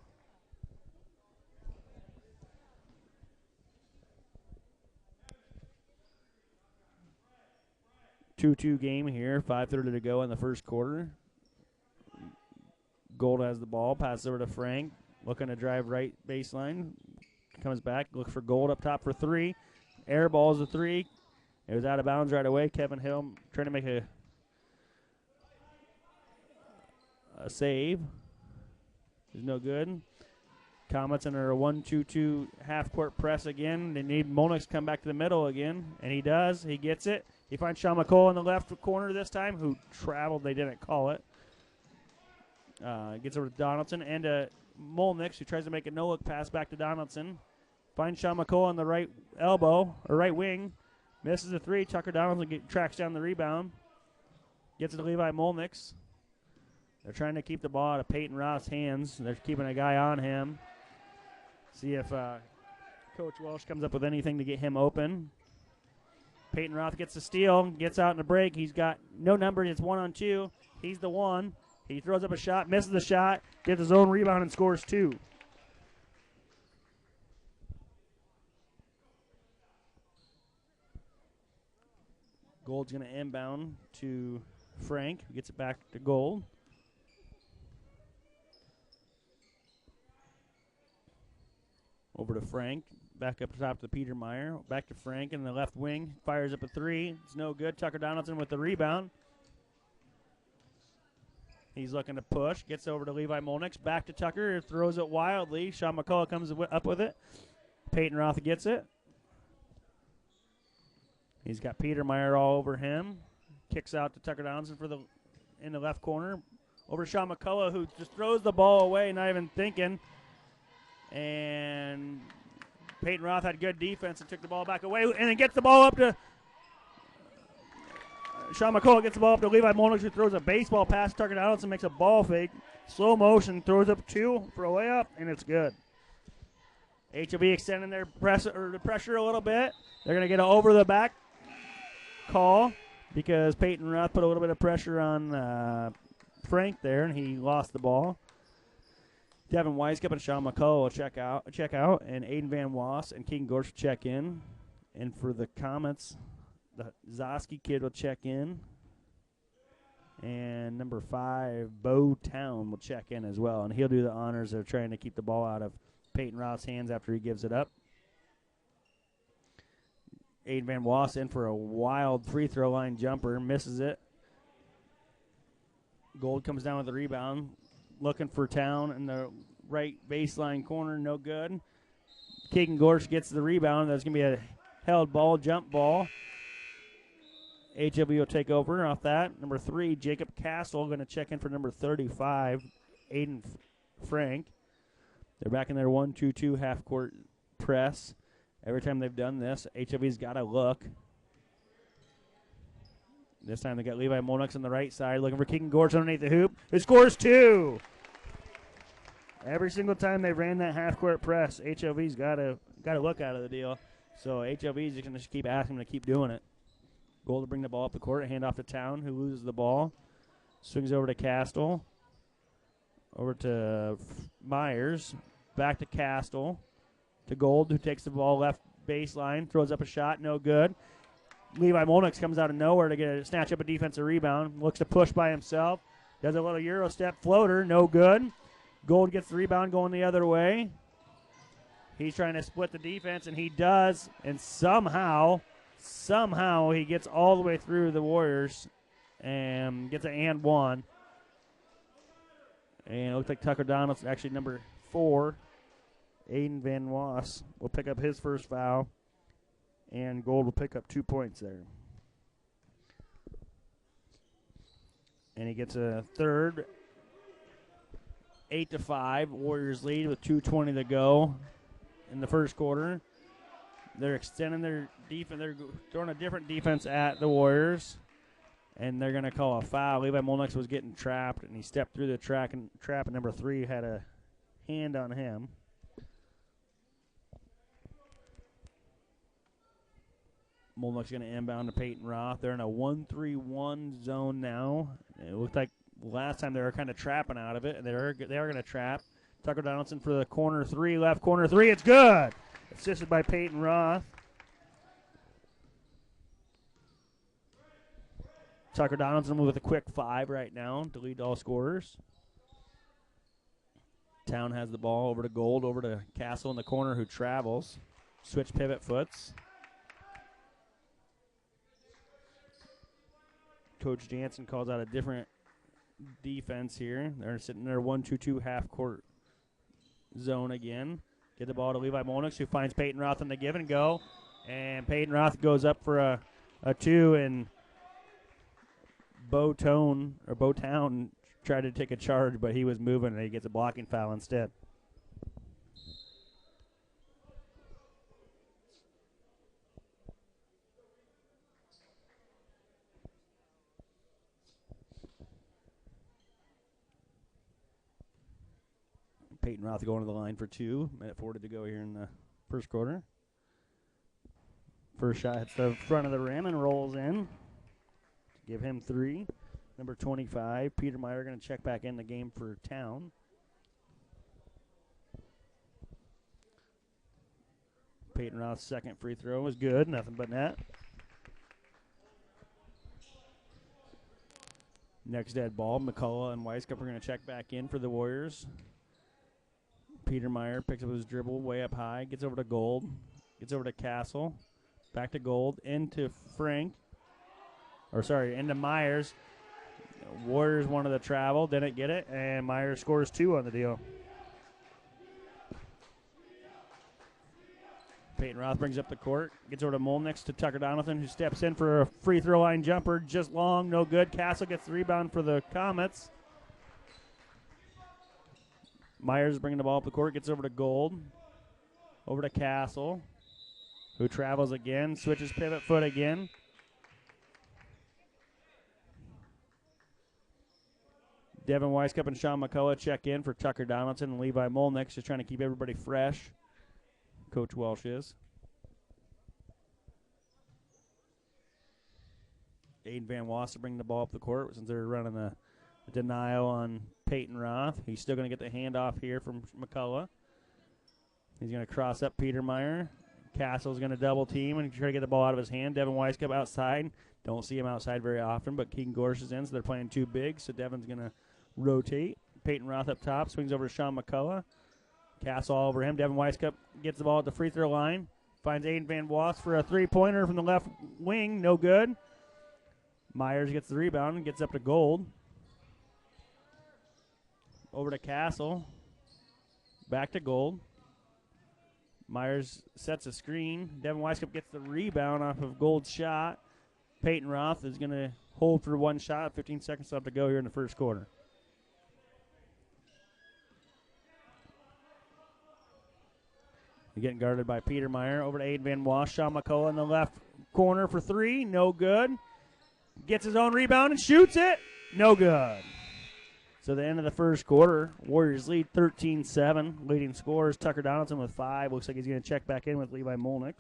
Two-two game here. 5:30 to go in the first quarter. Gold has the ball. Passes over to Frank. Looking to drive right baseline. Comes back. Looks for Gold up top for 3. Air balls a 3. It was out of bounds right away. Kevin Hill trying to make a save. It's no good. Comets under a 1-2-2 half-court press again. They need Molnix to come back to the middle again, and he does. He gets it. He finds Sean McCall in the left corner this time, who traveled. They didn't call it. Gets over to Donaldson and to Molnix, who tries to make a no-look pass back to Donaldson. Finds Sean McCall on the right elbow, or right wing. Misses the 3. Tucker Donaldson tracks down the rebound. Gets it to Levi Molnix. They're trying to keep the ball out of Peyton Roth's hands. They're keeping a guy on him. See if Coach Welsh comes up with anything to get him open. Peyton Roth gets the steal, gets out in the break. He's got no number. It's 1-on-2. He's the one. He throws up a shot, misses the shot, gets his own rebound, and scores 2. Gold's going to inbound to Frank, who gets it back to Gold. Over to Frank. Back up top to Peter Meyer. Back to Frank in the left wing. Fires up a 3. It's no good. Tucker Donaldson with the rebound. He's looking to push. Gets over to Levi Molnix. Back to Tucker. Throws it wildly. Sean McCullough comes up with it. Peyton Roth gets it. He's got Peter Meyer all over him. Kicks out to Tucker Donaldson in the left corner. Over to Sean McCullough, who just throws the ball away, not even thinking. And Peyton Roth had good defense and took the ball back away. And then gets the ball up to Sean McCullough, gets the ball up to Levi Molnix, who throws a baseball pass. Tucker Donaldson makes a ball fake. Slow motion, throws up 2 for a layup, and it's good. HLV extending their pressure a little bit. They're going to get an over-the-back call because Peyton Roth put a little bit of pressure on Frank there, and he lost the ball. Devin Weiskamp and Sean McCullough will check out, and Aiden Van Wass and Keegan Gorsh will check in. And for the Comets, the Zosky kid will check in. And number 5, Bo Town, will check in as well. And he'll do the honors of trying to keep the ball out of Peyton Roth's hands after he gives it up. Aiden Van Wass in for a wild free throw line jumper. Misses it. Gold comes down with the rebound. Looking for Town in the right baseline corner. No good. Keegan Gorsh gets the rebound. There's going to be a held ball, jump ball. HLV will take over off that. Number 3, Jacob Castle, going to check in for number 35, Aiden Frank. They're back in their 1-2-2 half-court press. Every time they've done this, HLV's got to look. This time they got Levi Molnix on the right side, looking for Keegan Gorsh underneath the hoop. Who scores 2? Every single time they ran that half-court press, HLV's got to look out of the deal. So HLV's just going to keep asking them to keep doing it. Goal to bring the ball up the court, hand off to Town, who loses the ball. Swings over to Castle. Over to Myers. Back to Castle. To Gold, who takes the ball left baseline. Throws up a shot. No good. Levi Molnix comes out of nowhere to get a snatch up a defensive rebound. Looks to push by himself. Does a little Euro step floater. No good. Gold gets the rebound going the other way. He's trying to split the defense, and he does. And somehow he gets all the way through the Warriors and gets an and one. And it looks like Tucker Donaldson, actually number 4, Aiden Van Wass, will pick up his first foul. And Gold will pick up 2 points there. And he gets a third. 8-5. Warriors lead with 2:20 to go in the first quarter. They're extending their defense. They're throwing a different defense at the Warriors. And they're going to call a foul. Levi Molnix was getting trapped, and he stepped through the trap, and number 3 had a hand on him. Molnix going to inbound to Peyton Roth. They're in a 1-3-1 zone now. It looked like last time they were kind of trapping out of it, and they are going to trap. Tucker Donaldson for the corner 3, left corner 3. It's good. Assisted by Peyton Roth. Tucker Donaldson with a quick 5 right now to lead all scorers. Town has the ball over to Gold, over to Castle in the corner who travels. Switch pivot foots. Coach Jansen calls out a different defense here. They're sitting in their 1-2-2 half-court zone again. Get the ball to Levi Molnix, who finds Peyton Roth in the give and go. And Peyton Roth goes up for a 2, and Bowtown tried to take a charge, but he was moving, and he gets a blocking foul instead. Peyton Roth going to the line for 2. Minute 40 to go here in the first quarter. First shot hits the front of the rim and rolls in. Give him 3. Number 25, Peter Meyer, going to check back in the game for Town. Peyton Roth's second free throw was good. Nothing but net. Next dead ball, McCullough and Weiskup are going to check back in for the Warriors. Peter Meyer picks up his dribble way up high, gets over to Gold, gets over to Castle, back to Gold, into into Myers. Warriors wanted to travel, didn't get it, and Myers scores 2 on the deal. Peyton Roth brings up the court, gets over to Molnix to Tucker Donaldson, who steps in for a free throw line jumper, just long, no good. Castle gets the rebound for the Comets. Myers bringing the ball up the court, gets over to Gold, over to Castle, who travels again, switches pivot foot again. Devin Weiskup and Sean McCullough check in for Tucker Donaldson and Levi Molnix, just trying to keep everybody fresh. Coach Welsh is. Aiden Van Wass bringing the ball up the court since they're running a denial on Peyton Roth. He's still going to get the handoff here from McCullough. He's going to cross up Peter Meyer. Castle's going to double team and try to get the ball out of his hand. Devin Weiskup outside. Don't see him outside very often, but Keegan Gorsh is in, so they're playing 2 big, so Devin's going to rotate. Peyton Roth up top, swings over to Sean McCullough. Castle all over him. Devin Weiskup gets the ball at the free throw line. Finds Aiden Van Wass for a 3-pointer from the left wing. No good. Myers gets the rebound and gets up to Gold. Over to Castle. Back to Gold. Myers sets a screen. Devin Weiskup gets the rebound off of Gold's shot. Peyton Roth is going to hold for 1 shot. 15 seconds left to go here in the first quarter. You're getting guarded by Peter Meyer. Over to Aiden Van Wass. Sean McCullough in the left corner for 3. No good. Gets his own rebound and shoots it. No good. So the end of the first quarter, Warriors lead 13-7. Leading scorers, Tucker Donaldson with 5. Looks like he's going to check back in with Levi Molnix.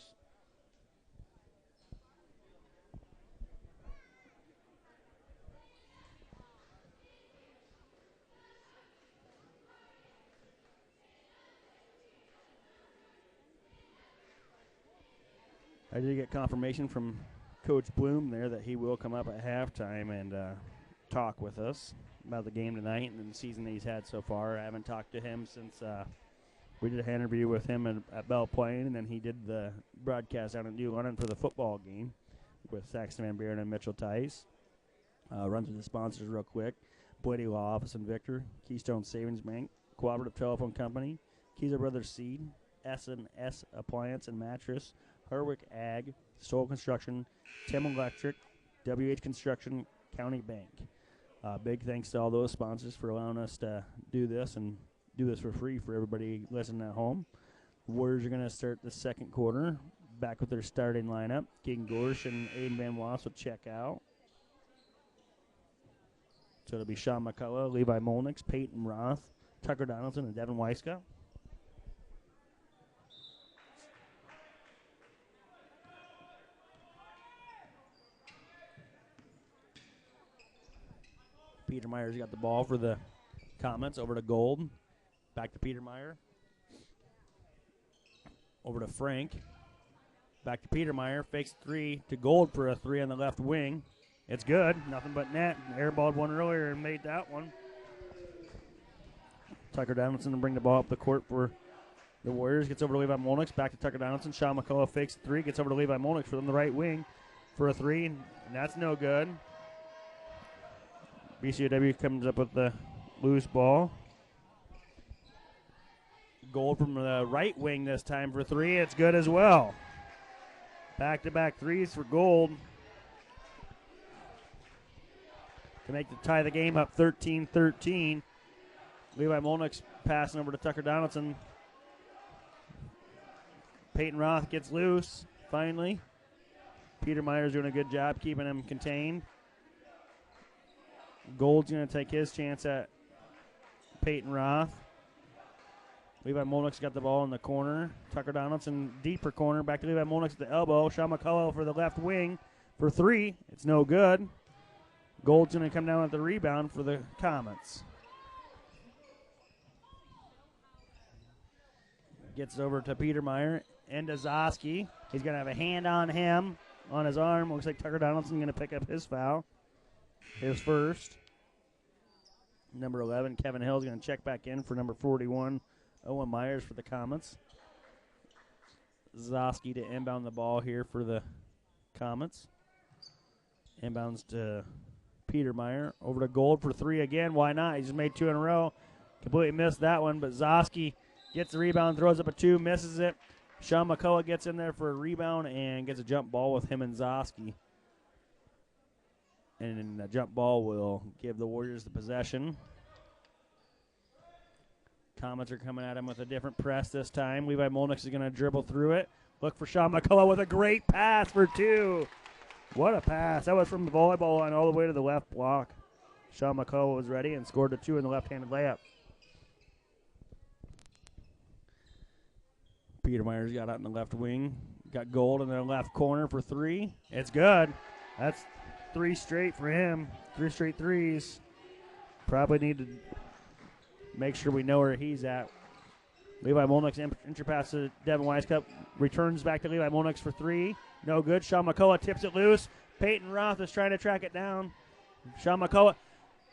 I did get confirmation from Coach Bloom there that he will come up at halftime and talk with us about the game tonight and the season that he's had so far. I haven't talked to him since we did an interview with him at Belle Plaine, and then he did the broadcast out in New London for the football game with Saxon Van Buren and Mitchell Tice. Run through the sponsors real quick. Blady Law Office in Victor, Keystone Savings Bank, Cooperative Telephone Company, Keyser Brothers Seed, S&S Appliance and Mattress, Harwick Ag, Stoll Construction, Tim Electric, WH Construction, County Bank. Big thanks to all those sponsors for allowing us to do this and do this for free for everybody listening at home. The Warriors are going to start the second quarter back with their starting lineup. Keegan Gorsh and Aiden Van Wass will check out. So it'll be Sean McCullough, Levi Molnix, Peyton Roth, Tucker Donaldson, and Devin Weiska. Peter Meyer's got the ball for the Comets. Over to Gold. Back to Peter Meyer. Over to Frank. Back to Peter Meyer. Fakes three to Gold for a three on the left wing. It's good. Nothing but net. Airballed one earlier and made that one. Tucker Donaldson to bring the ball up the court for the Warriors. Gets over to Levi Molnix. Back to Tucker Donaldson. Sean McCullough fakes three. Gets over to Levi Molnix for them the right wing for a three. And that's no good. BCLUW comes up with the loose ball. Gold from the right wing this time for three. It's good as well. Back-to-back threes for Gold to tie the game up 13-13. Levi Molnix passing over to Tucker Donaldson. Peyton Roth gets loose, finally. Peter Meyer's doing a good job keeping him contained. Gold's going to take his chance at Peyton Roth. Levi Molnix got the ball in the corner. Tucker Donaldson, deeper corner. Back to Levi Molnix at the elbow. Sean McCullough for the left wing for three. It's no good. Gold's going to come down with the rebound for the Comets. Gets over to Peter Meyer and to Zoski. He's going to have a hand on him, on his arm. Looks like Tucker Donaldson's going to pick up his foul. His first. Number 11, Kevin Hill's going to check back in for number 41, Owen Myers for the Comets. Zoski to inbound the ball here for the Comets. Inbounds to Peter Meyer. Over to Gold for three again. Why not? He just made two in a row. Completely missed that one, but Zoski gets the rebound, throws up a two, misses it. Sean McCullough gets in there for a rebound and gets a jump ball with him and Zoski. And the jump ball will give the Warriors the possession. Comets are coming at him with a different press this time. Levi Molnix is going to dribble through it. Look for Sean McCullough with a great pass for two. What a pass. That was from the volleyball line all the way to the left block. Sean McCullough was ready and scored a two in the left-handed layup. Peter Meyer's got out in the left wing. Got Gold in the left corner for three. It's good. That's three straight for him. Three straight threes. Probably need to make sure we know where he's at. Levi Molnix interpass to Devin Weiskup. Returns back to Levi Molnix for three. No good. Sean McCullough tips it loose. Peyton Roth is trying to track it down. Sean McCullough.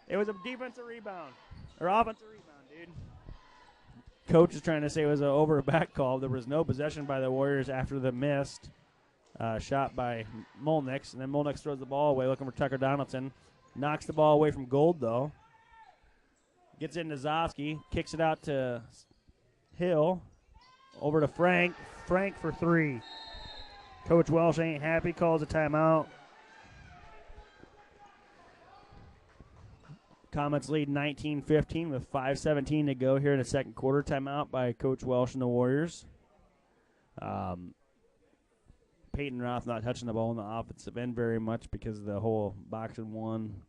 It was a defensive rebound. Or offensive rebound, dude. Coach is trying to say it was an over a back call. There was no possession by the Warriors after the missed shot by Molnix. And then Molnix throws the ball away looking for Tucker Donaldson. Knocks the ball away from Gold, though. Gets into Zoski. Kicks it out to Hill. Over to Frank. Frank for three. Coach Welsh ain't happy. Calls a timeout. Comets lead 19-15 with 5:17 to go here in the second quarter. Timeout by Coach Welsh and the Warriors. Peyton Roth not touching the ball in the offensive end very much because of the whole box and one,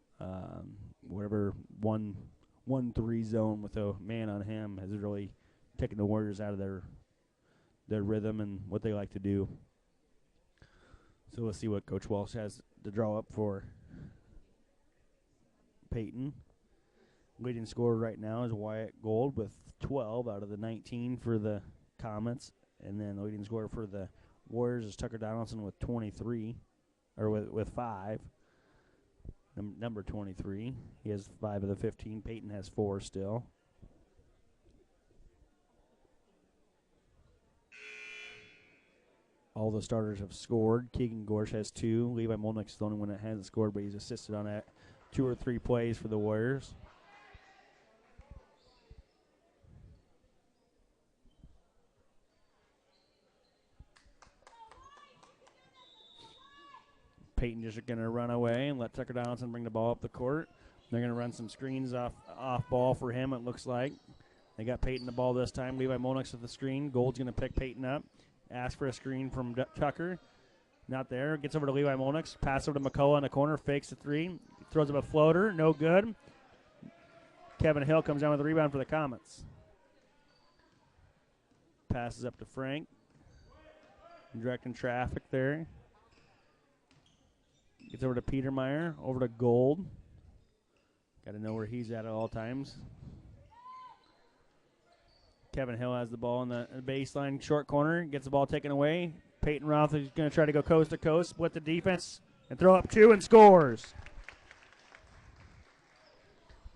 whatever 1-3 zone with a man on him has really taken the Warriors out of their rhythm and what they like to do. So let's see what Coach Welsh has to draw up for Peyton. Leading scorer right now is Wyatt Gold with 12 out of the 19 for the Comets. And then the leading scorer for the Warriors is Tucker Donaldson with 23, or with 5. Number 23. He has 5 of the 15. Peyton has 4 still. All the starters have scored. Keegan Gorsh has 2. Levi Molnick's the only one that hasn't scored, but he's assisted on that 2 or 3 plays for the Warriors. Peyton just going to run away and let Tucker Donaldson bring the ball up the court. They're going to run some screens off ball for him, it looks like. They got Peyton the ball this time. Levi Molnick's with the screen. Gold's going to pick Peyton up. Ask for a screen from Tucker. Not there. Gets over to Levi Molnick's. Pass over to McCullough in the corner. Fakes the 3. Throws up a floater. No good. Kevin Hill comes down with the rebound for the Comets. Passes up to Frank. Directing traffic there. Gets over to Petermeyer. Over to Gold. Got to know where he's at all times. Kevin Hill has the ball in the baseline short corner. Gets the ball taken away. Peyton Roth is going to try to go coast to coast, split the defense, and throw up 2 and scores.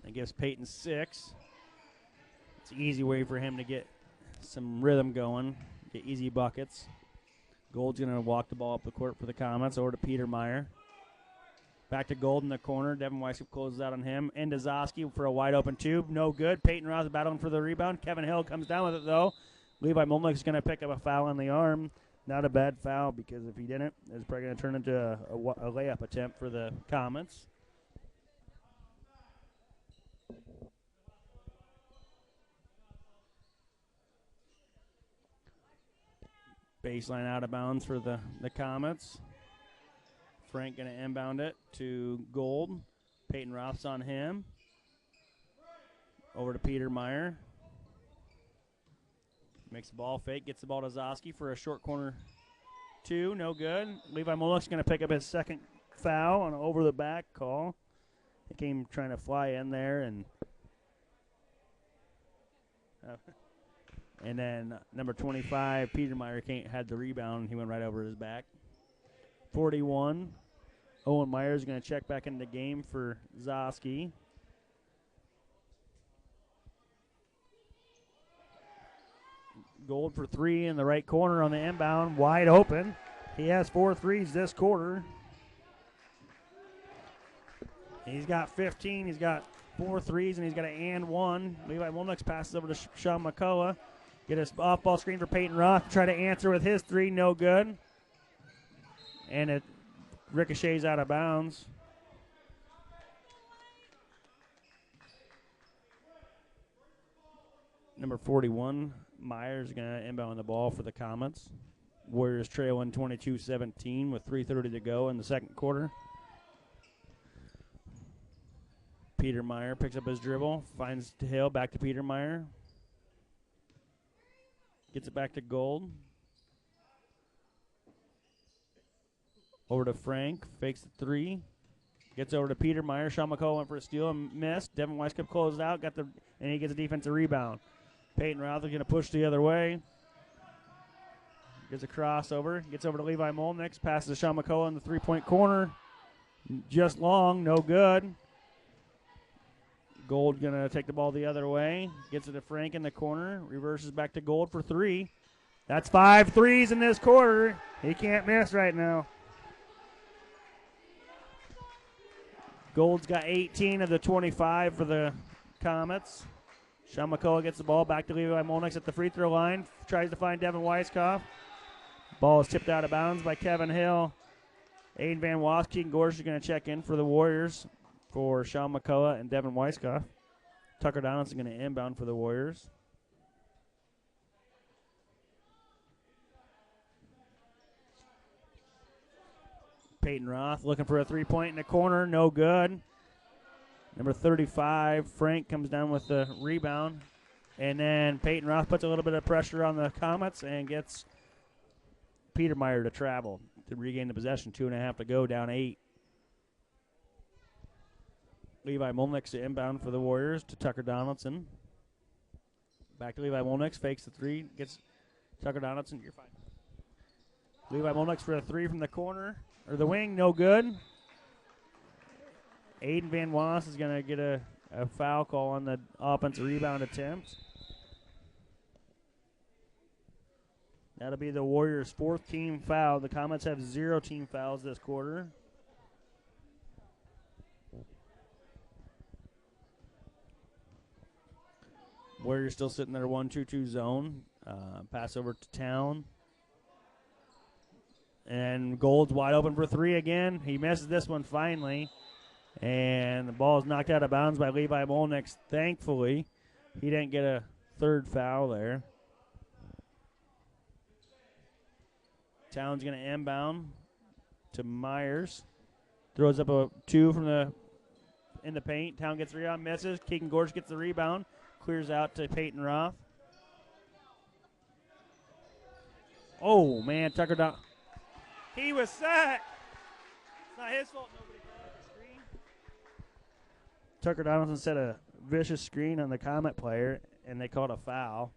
That gives Peyton 6. It's an easy way for him to get some rhythm going, get easy buckets. Gold's going to walk the ball up the court for the Comets. Over to Petermeyer. Back to Gold in the corner. Devin Weiskup closes out on him. Into Zoski for a wide-open 2. No good. Peyton Roth battling for the rebound. Kevin Hill comes down with it, though. Levi Molnick is going to pick up a foul on the arm. Not a bad foul, because if he didn't, it's probably going to turn into a layup attempt for the Comets. Baseline out of bounds for the Comets. Frank going to inbound it to Gold. Peyton Roth's on him. Over to Petermeyer. Makes the ball fake. Gets the ball to Zoski for a short corner 2. No good. Levi Molnick's going to pick up his second foul on an over-the-back call. He came trying to fly in there, and then number 25, Petermeyer, had the rebound. He went right over his back. 41. Owen Myers is going to check back into the game for Zoski. Gold for 3 in the right corner on the inbound, wide open. He has 4 threes this quarter. He's got 15. He's got 4 threes, and he's got an and 1. Levi Molnick passes over to Sean McCullough. Get a off-ball screen for Peyton Roth. Try to answer with his 3. No good. And it ricochets out of bounds. Number 41, Myers, is going to inbound the ball for the Comets. Warriors trailing 22-17 with 3:30 to go in the second quarter. Petermeyer picks up his dribble, finds Hill, back to Petermeyer. Gets it back to Gold. Over to Frank, fakes the 3. Gets over to Petermeyer. Sean McCullough went for a steal and missed. Devin Weiskup closed out, and he gets a defensive rebound. Peyton Roth is going to push the other way. Gets a crossover. Gets over to Levi Molnick. Passes to Sean McCullough in the 3-point corner. Just long, no good. Gold going to take the ball the other way. Gets it to Frank in the corner. Reverses back to Gold for 3. That's 5 threes in this quarter. He can't miss right now. Gold's got 18 of the 25 for the Comets. Sean McCullough gets the ball back to Levi Molnick at the free throw line. Tries to find Devin Weisskopf. Ball is tipped out of bounds by Kevin Hill. Aiden Van Waske and Gorsh are going to check in for the Warriors for Sean McCullough and Devin Weisskopf. Tucker Donaldson going to inbound for the Warriors. Peyton Roth looking for a 3-point in the corner. No good. Number 35, Frank, comes down with the rebound. And then Peyton Roth puts a little bit of pressure on the Comets and gets Petermeyer to travel to regain the possession. 2.5 to go, down 8. Levi Molnick to inbound for the Warriors to Tucker Donaldson. Back to Levi Molnick, fakes the 3, gets Tucker Donaldson. You're fine. Levi Molnix for a three from the corner, or the wing, no good. Aiden Van Wass is going to get a foul call on the offensive rebound attempt. That'll be the Warriors' fourth team foul. The Comets have 0 team fouls this quarter. Warriors still sitting there 1-2-2 zone. Pass over to Town. And Gold's wide open for three again. He misses this one finally. And the ball is knocked out of bounds by Levi Molnix. Thankfully, he didn't get a third foul there. Town's going to inbound to Myers. Throws up a two from in the paint. Town gets the rebound, misses. Keegan Gorge gets the rebound. Clears out to Peyton Roth. Oh, man, Tucker down. He was set. It's not his fault nobody called out the screen. Tucker Donaldson set a vicious screen on the Comet player, and they called a foul.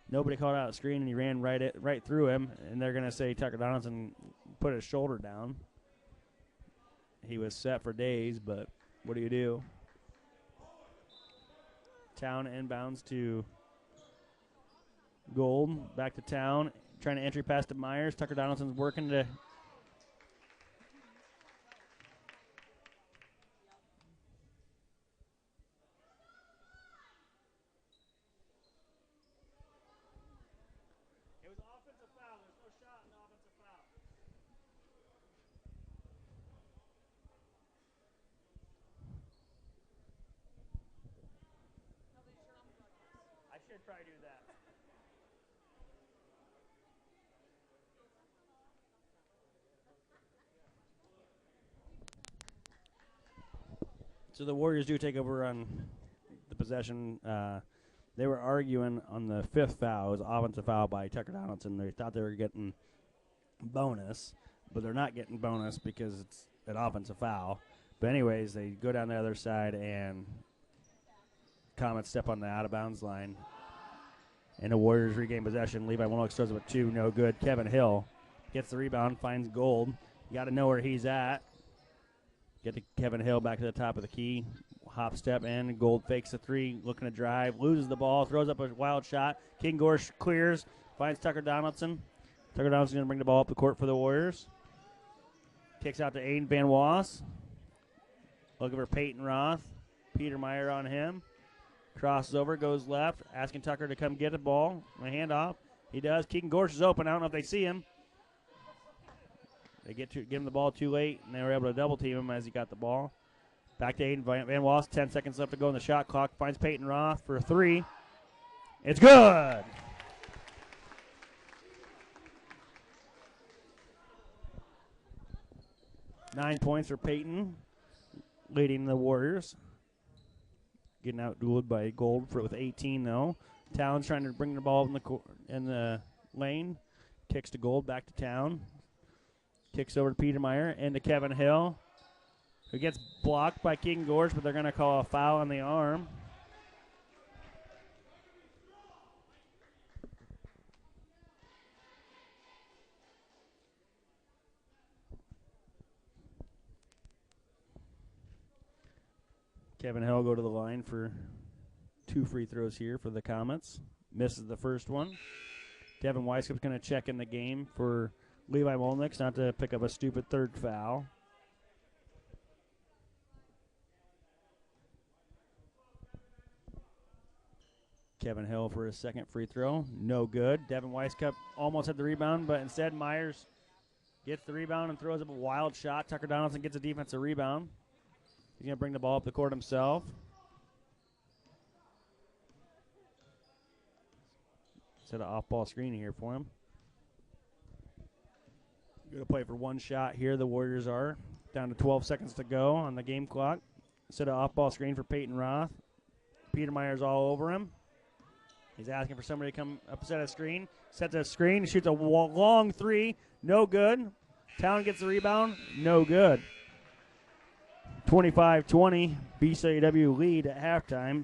Nobody called out a screen, and he ran right through him, and they're going to say Tucker Donaldson put his shoulder down. He was set for days, but what do you do? Town inbounds to Gold. Back to Town. Trying to entry pass to Myers. Tucker Donaldson's working to. It was offensive foul. There's no shot in the offensive foul. I should probably do that. So the Warriors do take over on the possession. They were arguing on the fifth foul. It was offensive foul by Tucker Donaldson. They thought they were getting bonus, but they're not getting bonus because it's an offensive foul. But anyways, they go down the other side, and Comets step on the out-of-bounds line. And the Warriors regain possession. Levi Molnix throws up a two, no good. Kevin Hill gets the rebound, finds Gold. You got to know where he's at. Get to Kevin Hill back to the top of the key. Hop step in. Gold fakes the three, looking to drive. Loses the ball. Throws up a wild shot. King Gorsh clears. Finds Tucker Donaldson. Tucker Donaldson's going to bring the ball up the court for the Warriors. Kicks out to Aiden Van Wass. Looking for Peyton Roth. Peter Meyer on him. Crosses over, goes left. Asking Tucker to come get the ball. A handoff. He does. Keegan Gorsh is open. I don't know if they see him. They give him the ball too late, and they were able to double-team him as he got the ball. Back to Aiden Van Wass. 10 seconds left to go on the shot clock. Finds Peyton Roth for a three. It's good. Nine points for Peyton, leading the Warriors. Getting out-dueled by Gold with 18, though. Town's trying to bring the ball in the lane. Kicks to Gold, back to Town. Kicks over to Peter Meyer and to Kevin Hill, who gets blocked by King Gorge, but they're going to call a foul on the arm. Kevin Hill go to the line for 2 free throws here for the Comets. Misses the first one. Devin Weisscup's going to check in the game for Levi Molnix, not to pick up a stupid third foul. Kevin Hill for his second free throw. No good. Devin Weisscup almost had the rebound, but instead Myers gets the rebound and throws up a wild shot. Tucker Donaldson gets a defensive rebound. He's going to bring the ball up the court himself. Set an off-ball screen here for him. Going to play for one shot here, the Warriors are. Down to 12 seconds to go on the game clock. Set an off-ball screen for Peyton Roth. Peter Meyer's all over him. He's asking for somebody to come up set a screen. Sets a screen, shoots a long three. No good. Town gets the rebound. No good. 25-20, BCLUW lead at halftime.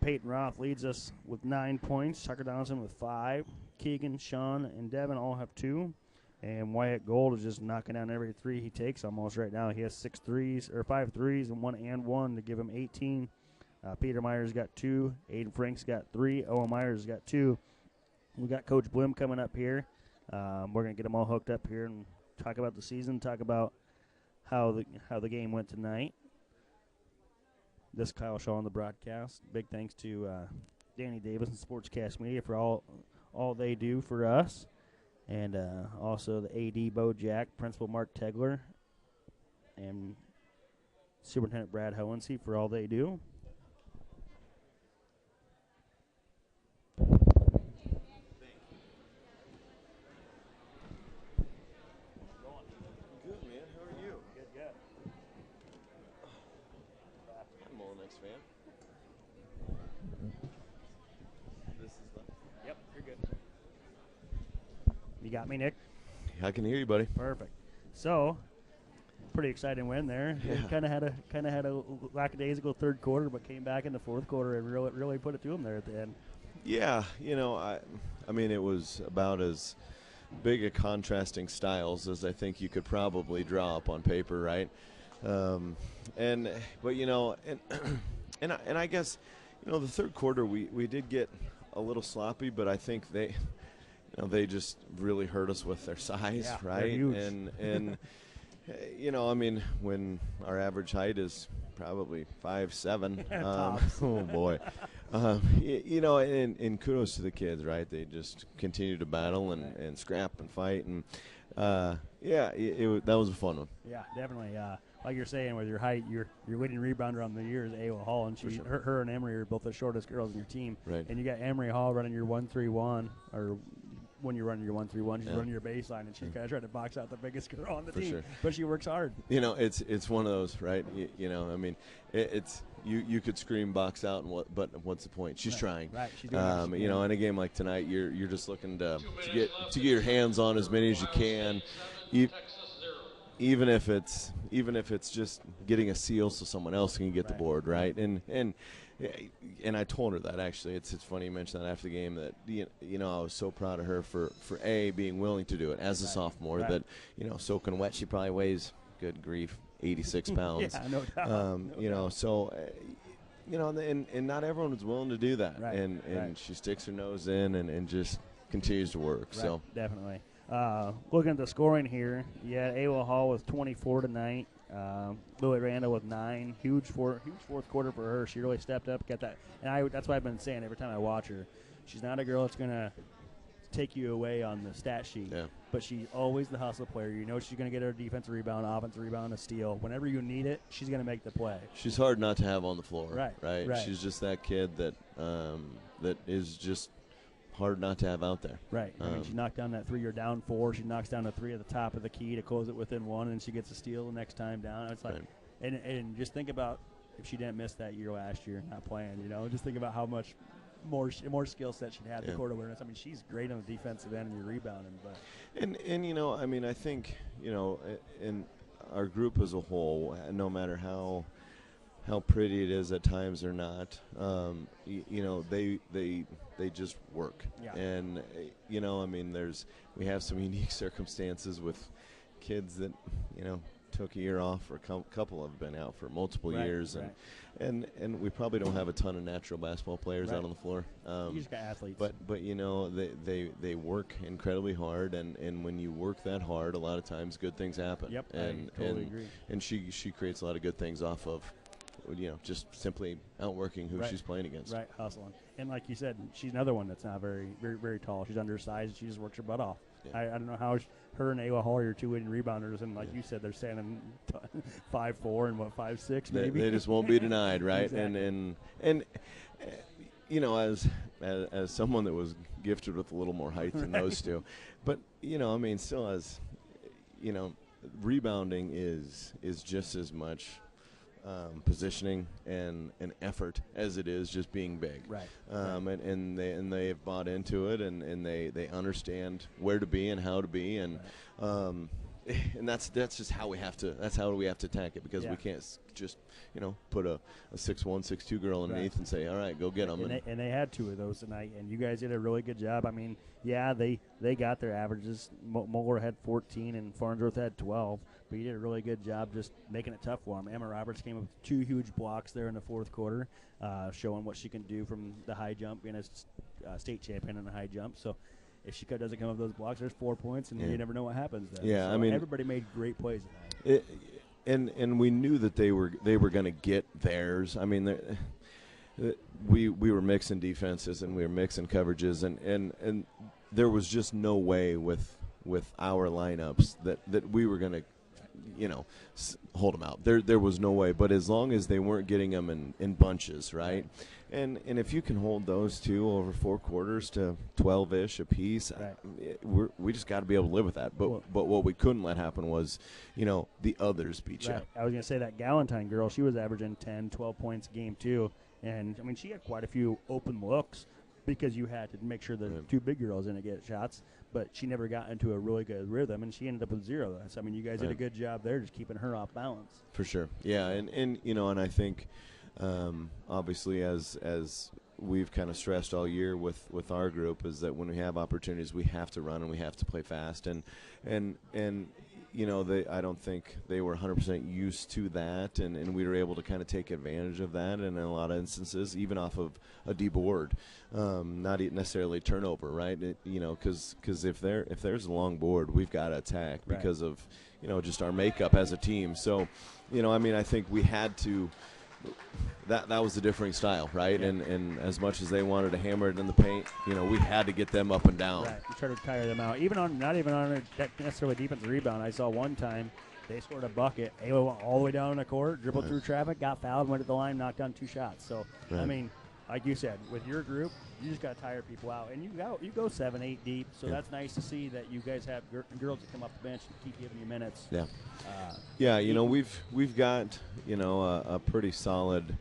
Peyton Roth leads us with 9 points. Tucker Donaldson with 5. Keegan, Sean, and Devin all have 2. And Wyatt Gold is just knocking down every three he takes almost right now. He has 6 threes, or 5 threes, and one to give him 18. Peter Myers got 2. Aiden Franks got 3. Owen Myers got 2. We got Coach Bloom coming up here. We're going to get them all hooked up here and talk about the season, talk about how the game went tonight. This Kyle Shaw on the broadcast. Big thanks to Danny Davis and Sportscast Media for all they do for us. And also the AD Bo Jack, Principal Mark Tegler, and Superintendent Brad Hohensee for all they do. Good, man. How are you? Good. I'm Molinex fan. This is the... Yep, you're good. You got me, Nick? I can hear you, buddy. Perfect. So, pretty exciting win there. Yeah. Kind of had a lackadaisical third quarter, but came back in the fourth quarter and really put it to them there at the end. Yeah, I mean, it was about as big a contrasting styles as I think you could probably draw up on paper, right? But I guess, the third quarter we did get a little sloppy, but I think they just really hurt us with their size, Yeah, right? they're huge. And I mean, when our average height is probably 5'7", oh boy, and kudos to the kids, right? They just continue to battle and scrap and fight, and that was a fun one. Yeah, definitely. Like you're saying, with your height, your leading rebounder on the year is Ayla Hall, and her and Emery are both the shortest girls in your team. Right. And you got Emery Hall running your 1-3-1, or when you're running your 1-3-1, she's Yeah. running your baseline, and she's kind of trying to box out the biggest girl on the For team. sure. But she works hard. It's one of those, right? I mean, it's you could scream box out, but what's the point? She's trying. Right. She's doing what she can. In a game like tonight, you're just looking to get your hands on as many as you can, even if it's just getting a seal so someone else can get the board, right? And I told her that, actually. It's funny you mentioned that after the game, that I was so proud of her for being willing to do it as a sophomore. That soaking wet, she probably weighs, good grief, 86 pounds. Yeah, no doubt. So and not everyone is willing to do that. Right, And she sticks her nose in and just continues to work. Right, So definitely. Looking at the scoring here, Ayla Hall with 24 tonight. Lily Randall with 9. Huge fourth quarter for her. She really stepped up, got that. And that's why I've been saying every time I watch her, she's not a girl that's going to take you away on the stat sheet. Yeah. But she's always the hustle player. You know she's going to get her defensive rebound, offensive rebound, a steal. Whenever you need it, she's going to make the play. she's hard not to have on the floor. Right. She's just that kid that is just hard not to have out there. Right. I mean, she knocked down that 3. You're down 4. She knocks down a 3 at the top of the key to close it within 1, and she gets a steal the next time down. It's like, and just think about if she didn't miss that year last year, not playing. Just think about how much more skill set she'd have, the court awareness. I mean, she's great on the defensive end and your rebounding. But I mean, I think in our group as a whole, no matter how pretty it is at times or not, they just work. Yeah. And I mean, we have some unique circumstances with kids that took a year off, or a couple have been out for multiple years, and we probably don't have a ton of natural basketball players out on the floor. You just got athletes. But they work incredibly hard, and when you work that hard, a lot of times good things happen. Yep, And I totally agree. And she creates a lot of good things off of just simply outworking who she's playing against. Right, hustling. And like you said, she's another one that's not very, very, very tall. She's undersized. She just works her butt off. Yeah. I don't know how her and Ayla Hall are your 2 leading rebounders, and like you said, they're standing 5'4" and 5'6" maybe. They just won't be denied, right? Exactly. And as someone that was gifted with a little more height than those two, but I mean, still, as rebounding is just as much positioning and an effort as it is just being big. Right. And they have bought into it, and they understand where to be and how to be, and and that's just how we have to attack it, because we can't just put a 6'1", 6'2" girl underneath and say, all right, go get them. And they had 2 of those tonight, and you guys did a really good job. I mean, they got their averages. Moeller had 14 and Farnsworth had 12, but you did a really good job just making it tough for them. Emma Roberts came up with 2 huge blocks there in the fourth quarter, showing what she can do from the high jump, being a state champion in the high jump. So if she doesn't come up with those blocks, there's 4 points, and you never know what happens then. Yeah, so I mean, everybody made great plays tonight. And we knew that they were going to get theirs. I mean, we were mixing defenses and we were mixing coverages, and there was just no way with our lineups that we were going to hold them out. There was no way. But as long as they weren't getting them in bunches, right? And if you can hold those 2 over 4 quarters to 12-ish apiece, we just got to be able to live with that. But what we couldn't let happen was, the others beat you. I was going to say that Galentine girl, she was averaging 10, 12 points a game too. And, I mean, she had quite a few open looks because you had to make sure the 2 big girls didn't get shots. But she never got into a really good rhythm, and she ended up with 0. So, I mean, you guys did a good job there just keeping her off balance. For sure. Yeah, and I think – obviously, as we've kind of stressed all year with our group, is that when we have opportunities, we have to run and we have to play fast. And I don't think they were 100% used to that, and we were able to kind of take advantage of that in a lot of instances, even off of a D-board, not necessarily turnover, right? Because if there's a long board, we've got to attack because of just our makeup as a team. So, I think we had to. That was a differing style, right? Yeah. And as much as they wanted to hammer it in the paint, we had to get them up and down. Right, we tried to tire them out. Not even on a necessarily defensive rebound. I saw one time they scored a bucket. Ayla went all the way down in the court, dribbled through traffic, got fouled, went to the line, knocked down 2 shots. So, I mean, like you said, with your group, you just got to tire people out. And you go 7, 8 deep, so that's nice to see that you guys have girls that come off the bench and keep giving you minutes. Yeah. We've got, a pretty solid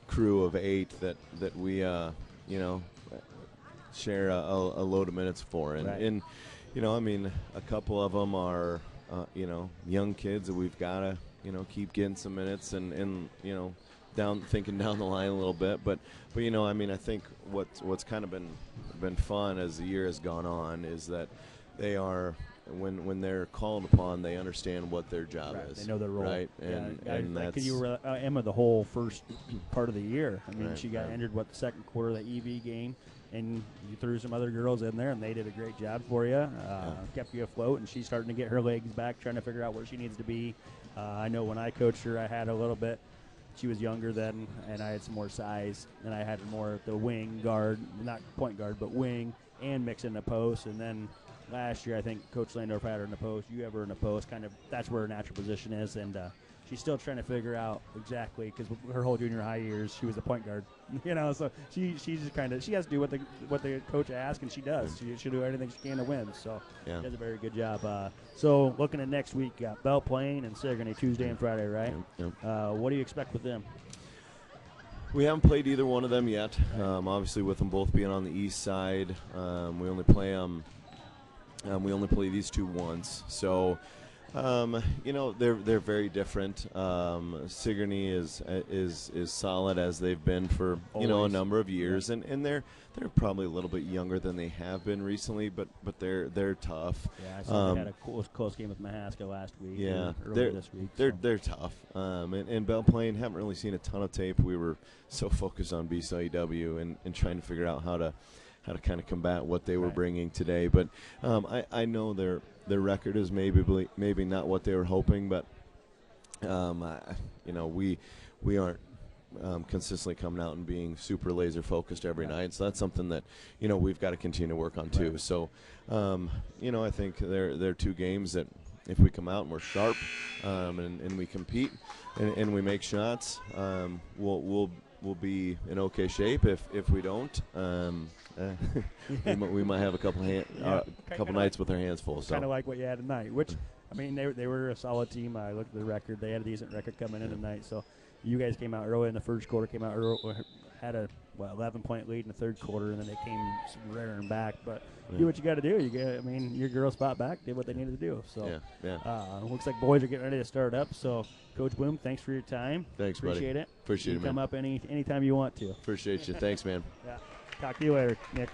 crew of 8 that we, share a load of minutes for. And a couple of them are, young kids that we've got to, keep getting some minutes and thinking down the line a little bit, but I think what's kind of been fun as the year has gone on is that they are when they're called upon, they understand what their job is. They know their role, right? And that's you were Emma the whole first part of the year. I mean, she got injured the second quarter of the EV game, and you threw some other girls in there, and they did a great job for you. Kept you afloat, and she's starting to get her legs back, trying to figure out where she needs to be. I know when I coached her, I had a little bit. She was younger then, and I had some more size, and I had more at the wing guard, not point guard, but wing, and mix in the post. And then last year, I think Coach Landorf had her in the post. You have her in the post. Kind of that's where her natural position is, and she's still trying to figure out exactly, because her whole junior high years, she was a point guard. So she's just she has to do what the coach asks, and she does. She'll do anything she can to win. So she does a very good job. So looking at next week, Belle Plaine and Sigourney Tuesday and Friday, right? Yep. What do you expect with them? We haven't played either one of them yet. Obviously, with them both being on the east side, we only play them. We only play these 2 once. So. They're very different. Sigourney is solid as they've been for a number of years, and they're probably a little bit younger than they have been recently, but they're tough. Yeah, I saw they had a close game with Mahaska last week. Yeah, earlier this week. They're tough. And Belle Plaine, haven't really seen a ton of tape. We were so focused on BCLUW and trying to figure out how to kind of combat what they were bringing today. But I know their record is maybe not what they were hoping, but we aren't consistently coming out and being super laser focused every night. So that's something that we've got to continue to work on too. So I think they're 2 games that if we come out and we're sharp and we compete and we make shots, we'll be in okay shape. If we don't, we might have a couple nights with our hands full. So kind of like what you had tonight, which I mean they were a solid team. I looked at the record; they had a decent record coming in tonight. So you guys came out early in the first quarter. Came out early, had a 11-point lead in the third quarter, and then they came rearing back. But do what you got to do. Your girls fought back, did what they needed to do. So looks like boys are getting ready to start up. So, Coach Bloom, thanks for your time. Thanks, Appreciate buddy. it. Appreciate it, man. Come up anytime you want to. Appreciate you. Thanks, man. Yeah. Talk to you later, Nick.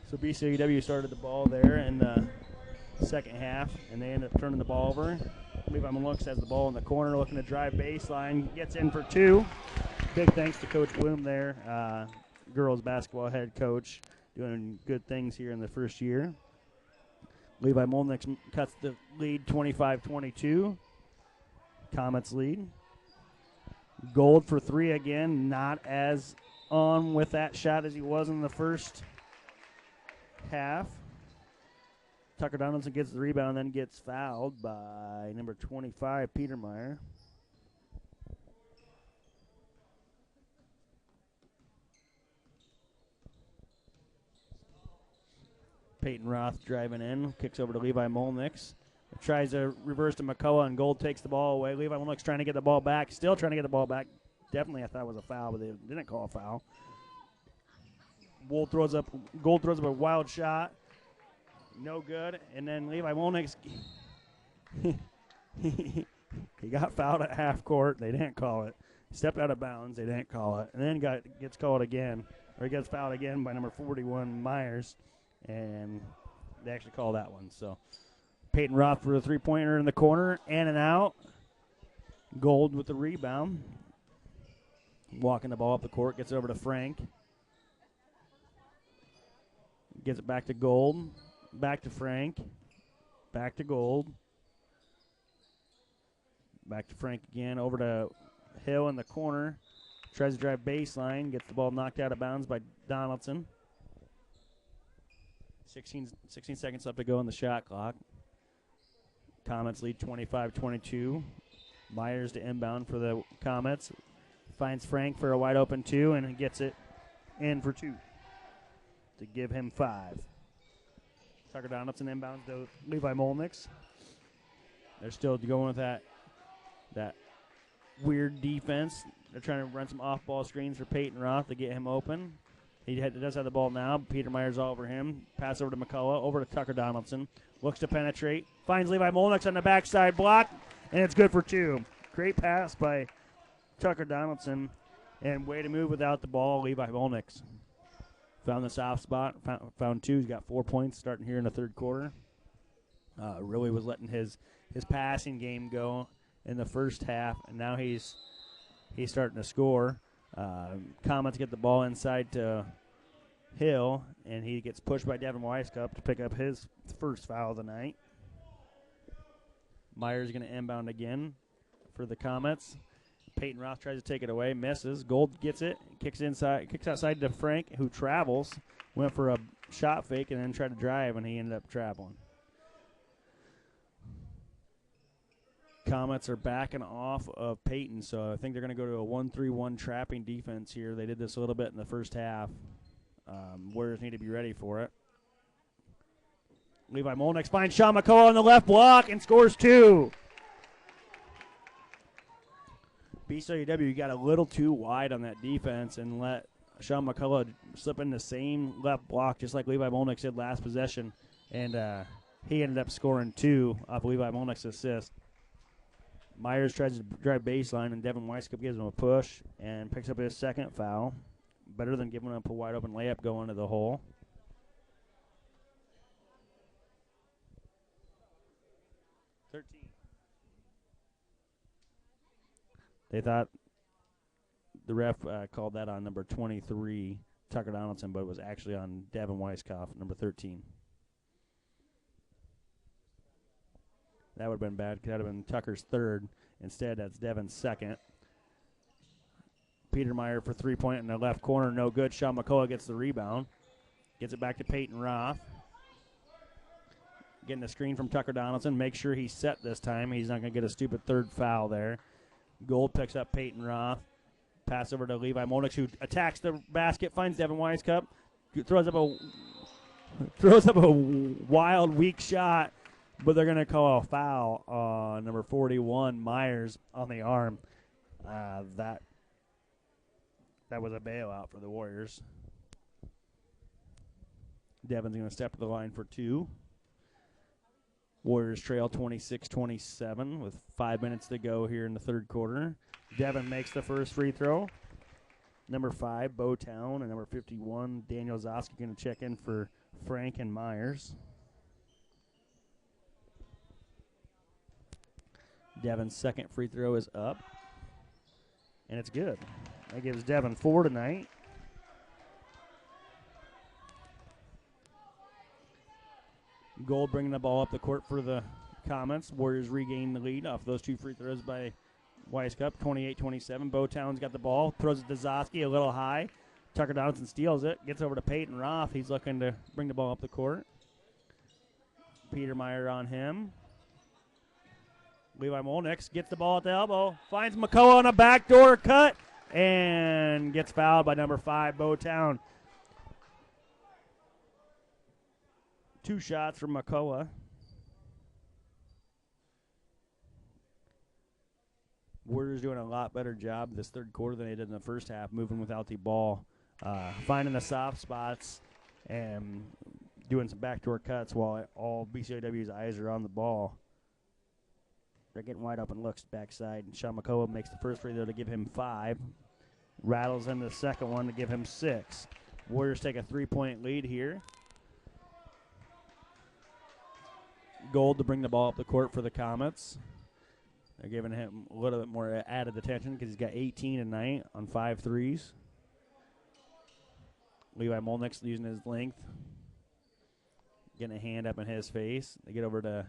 So BCLUW started the ball there in the second half, and they ended up turning the ball over. Levi Malooks has the ball in the corner, looking to drive baseline, gets in for 2. Big thanks to Coach Bloom there, girls basketball head coach, doing good things here in the first year. Levi Molnick cuts the lead 25-22. Comets lead. Gold for 3 again, not as on with that shot as he was in the first half. Tucker Donaldson gets the rebound, then gets fouled by number 25, Peter Meyer. Peyton Roth driving in, kicks over to Levi Molnix. Tries to reverse to McCullough, and Gold takes the ball away. Levi Molnix trying to get the ball back, still trying to get the ball back. Definitely I thought it was a foul, but they didn't call a foul. Gold throws up a wild shot. No good. And then Levi Molnix, he got fouled at half court. They didn't call it. Stepped out of bounds. They didn't call it. And then gets called again, or he gets fouled again by number 41, Myers. And they actually call that one. So Peyton Roth for a three-pointer in the corner. In and out. Gold with the rebound. Walking the ball up the court. Gets it over to Frank. Gets it back to Gold. Back to Frank. Back to Gold. Back to Frank again. Over to Hill in the corner. Tries to drive baseline. Gets the ball knocked out of bounds by Donaldson. 16 seconds left to go on the shot clock. Comets lead 25-22. Myers to inbound for the Comets. Finds Frank for a wide open 2, and he gets it in for 2 to give him 5. Tucker Donaldson inbounds to Levi Molnix. They're still going with that weird defense. They're trying to run some off-ball screens for Peyton Roth to get him open. He does have the ball now. Peter Myers all over him. Pass over to McCullough, over to Tucker Donaldson. Looks to penetrate. Finds Levi Molnix on the backside block, and it's good for 2. Great pass by Tucker Donaldson, and way to move without the ball, Levi Molnix. Found the soft spot, found 2. He's got 4 points starting here in the third quarter. Really was letting his passing game go in the first half, and now he's starting to score. Comets get the ball inside to Hill, and he gets pushed by Devin Weiskup to pick up his first foul of the night. Myers going to inbound again for the Comets. Peyton Roth tries to take it away, misses. Gold gets it, kicks outside to Frank, who travels. Went for a shot fake and then tried to drive, and he ended up traveling. Comets are backing off of Peyton, so I think they're going to go to a 1-3-1 trapping defense here. They did this a little bit in the first half. Warriors need to be ready for it. Levi Molnix finds Sean McCullough on the left block and scores 2. BCLUW got a little too wide on that defense and let Sean McCullough slip in the same left block just like Levi Molnix did last possession, and he ended up scoring 2 off Levi Molnix's assist. Myers tries to drive baseline, and Devin Weiskup gives him a push and picks up his second foul. Better than giving up a wide-open layup going to the hole. They thought the ref called that on number 23, Tucker Donaldson, but it was actually on Devin Weisskopf, number 13. That would have been bad because that would have been Tucker's third. Instead, that's Devin's second. Peter Meyer for three-point in the left corner, no good. Sean McCullough gets the rebound. Gets it back to Peyton Roth. Getting a screen from Tucker Donaldson. Make sure he's set this time. He's not going to get a stupid third foul there. Gold picks up Peyton Roth. Pass over to Levi Molnix, who attacks the basket, finds Devin Weiskup, throws up a wild, weak shot, but they're going to call a foul on number 41, Myers, on the arm. That That was a bailout for the Warriors. Devin's going to step to the line for 2. Warriors trail 26-27 with 5 minutes to go here in the third quarter. Devin makes the first free throw. Number 5, Bo Town, and number 51, Daniel Zoski, going to check in for Frank and Myers. Devin's second free throw is up, and it's good. That gives Devin 4 tonight. Gold bringing the ball up the court for the Comets. Warriors regain the lead off those 2 free throws by Weiskup, 28-27. Bowtown's got the ball, throws it to Zoski a little high. Tucker Donaldson steals it, gets over to Peyton Roth. He's looking to bring the ball up the court. Peter Meyer on him. Levi Molnix gets the ball at the elbow, finds McCullough on a backdoor cut, and gets fouled by number 5, Bowtown. 2 shots from McCullough. Warriors doing a lot better job this third quarter than they did in the first half, moving without the ball, finding the soft spots, and doing some backdoor cuts while all BCLUW's eyes are on the ball. They're getting wide open looks backside, and Sean McCullough makes the first free throw to give him 5. Rattles in the second one to give him 6. Warriors take a 3-point lead here. Gold to bring the ball up the court for the Comets. They're giving him a little bit more added attention because he's got 18 tonight on 5 threes. Levi Molnix using his length, getting a hand up in his face. They get over to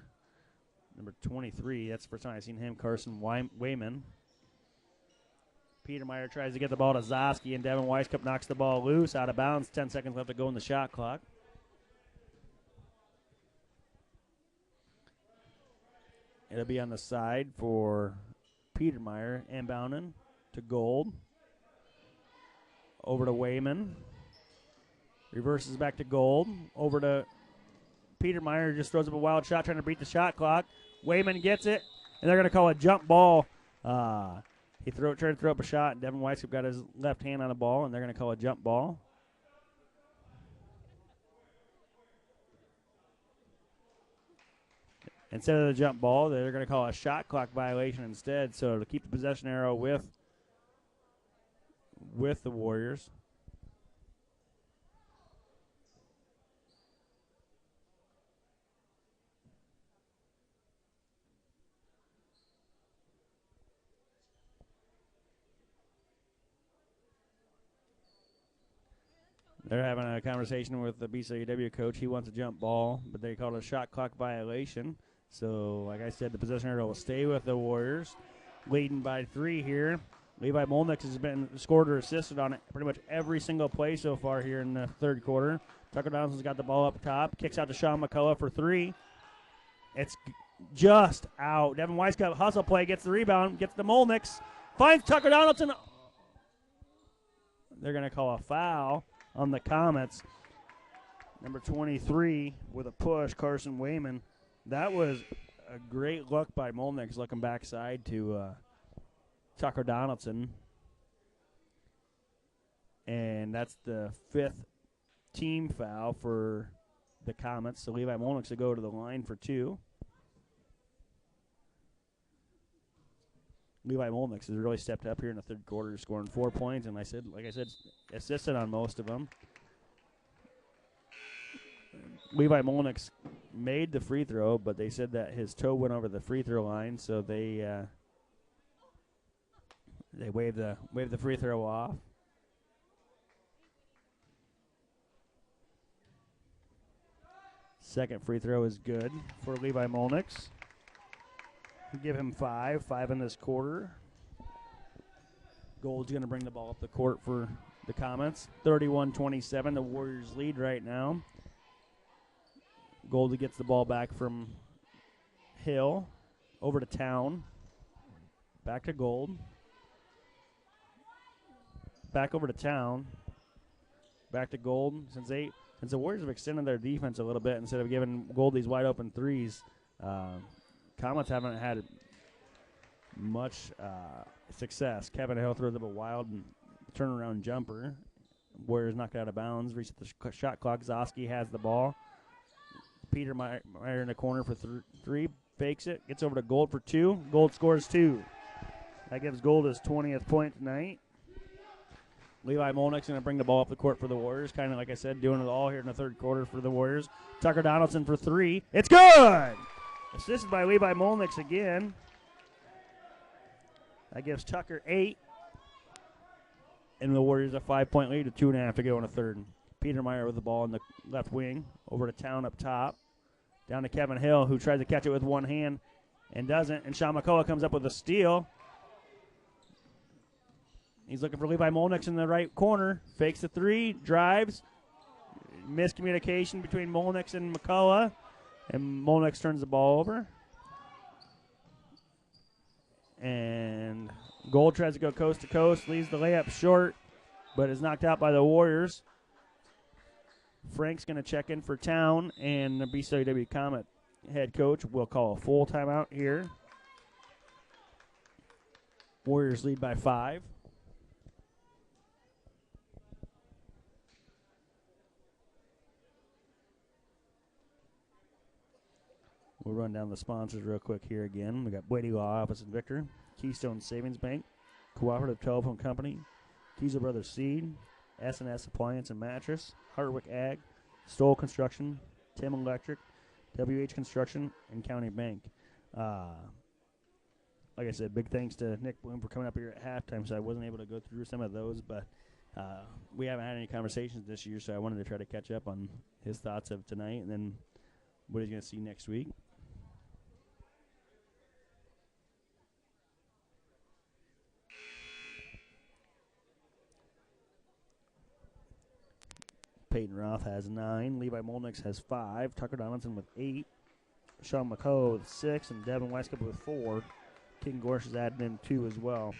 number 23. That's the first time I've seen him, Carson Wayman. Peter Meyer tries to get the ball to Zoski, and Devin Weiskup knocks the ball loose, out of bounds. 10 seconds left to go in the shot clock. It'll be on the side for Peter Meyer, inbounding to Gold. Over to Wayman. Reverses back to Gold. Over to Peter Meyer, just throws up a wild shot trying to beat the shot clock. Wayman gets it, and they're going to call a jump ball. He tried to throw up a shot, and Devin Weiskup got his left hand on the ball, and they're going to call a jump ball. Instead of the jump ball, they're going to call a shot clock violation instead, so to keep the possession arrow with the Warriors. They're having a conversation with the BCLUW coach. He wants a jump ball, but they called it a shot clock violation. So, like I said, the possession arrow will stay with the Warriors. Leading by 3 here. Levi Molnix has been scored or assisted on it pretty much every single play so far here in the third quarter. Tucker Donaldson's got the ball up top. Kicks out to Sean McCullough for 3. It's just out. Devin Weiskup hustle play, gets the rebound, gets the Molnix. Finds Tucker Donaldson. They're going to call a foul on the Comets. Number 23 with a push, Carson Wayman. That was a great look by Molnix, looking backside to Tucker Donaldson. And that's the 5th team foul for the Comets. So Levi Molnix will go to the line for 2. Levi Molnix has really stepped up here in the third quarter, scoring 4 points, and like I said, assisted on most of them. Levi Molnix made the free throw, but they said that his toe went over the free throw line, so they waved the free throw off. Second free throw is good for Levi Molnix. Give him 5 in this quarter. Gold's going to bring the ball up the court for the Comets. 31-27, the Warriors lead right now. Goldie gets the ball back from Hill. Over to Town. Back to Gold. Back over to Town. Back to Gold. Since the Warriors have extended their defense a little bit, instead of giving Gold these wide open threes, Comets haven't had much success. Kevin Hill throws up a wild turnaround jumper. Warriors knocked it out of bounds, reached the shot clock. Zoski has the ball. Peter Meyer in the corner for three, fakes it, gets over to Gold for 2. Gold scores 2. That gives Gold his 20th point tonight. Levi Molnick's going to bring the ball up the court for the Warriors, kind of like I said, doing it all here in the third quarter for the Warriors. Tucker Donaldson for 3. It's good! Assisted by Levi Molnick's again. That gives Tucker 8. And the Warriors a 5-point lead with 2.5 to go in the third. Peter Meyer with the ball in the left wing. Over to Town up top. Down to Kevin Hill, who tries to catch it with one hand and doesn't. And Sean McCullough comes up with a steal. He's looking for Levi Molnick in the right corner. Fakes the 3, drives. Miscommunication between Molnick and McCullough. And Molnick turns the ball over. And Gold tries to go coast to coast, leaves the layup short, but is knocked out by the Warriors. Frank's going to check in for Town, and the BCLUW Comet head coach will call a full timeout here. Warriors lead by 5. We'll run down the sponsors real quick here again. We got Brady Law Office in Victor, Keystone Savings Bank, Cooperative Telephone Company, Kiesel Brothers Seed, S&S Appliance and Mattress, Hardwick Ag, Stoll Construction, Tim Electric, WH Construction, and County Bank. Like I said, big thanks to Nick Bloom for coming up here at halftime, so I wasn't able to go through some of those, but we haven't had any conversations this year, so I wanted to try to catch up on his thoughts of tonight and then what he's going to see next week. Peyton Roth has 9. Levi Molnick has 5. Tucker Donaldson with 8. Sean McCullough with 6. And Devin Weiskup with 4. King Gorsh has added in 2 as well.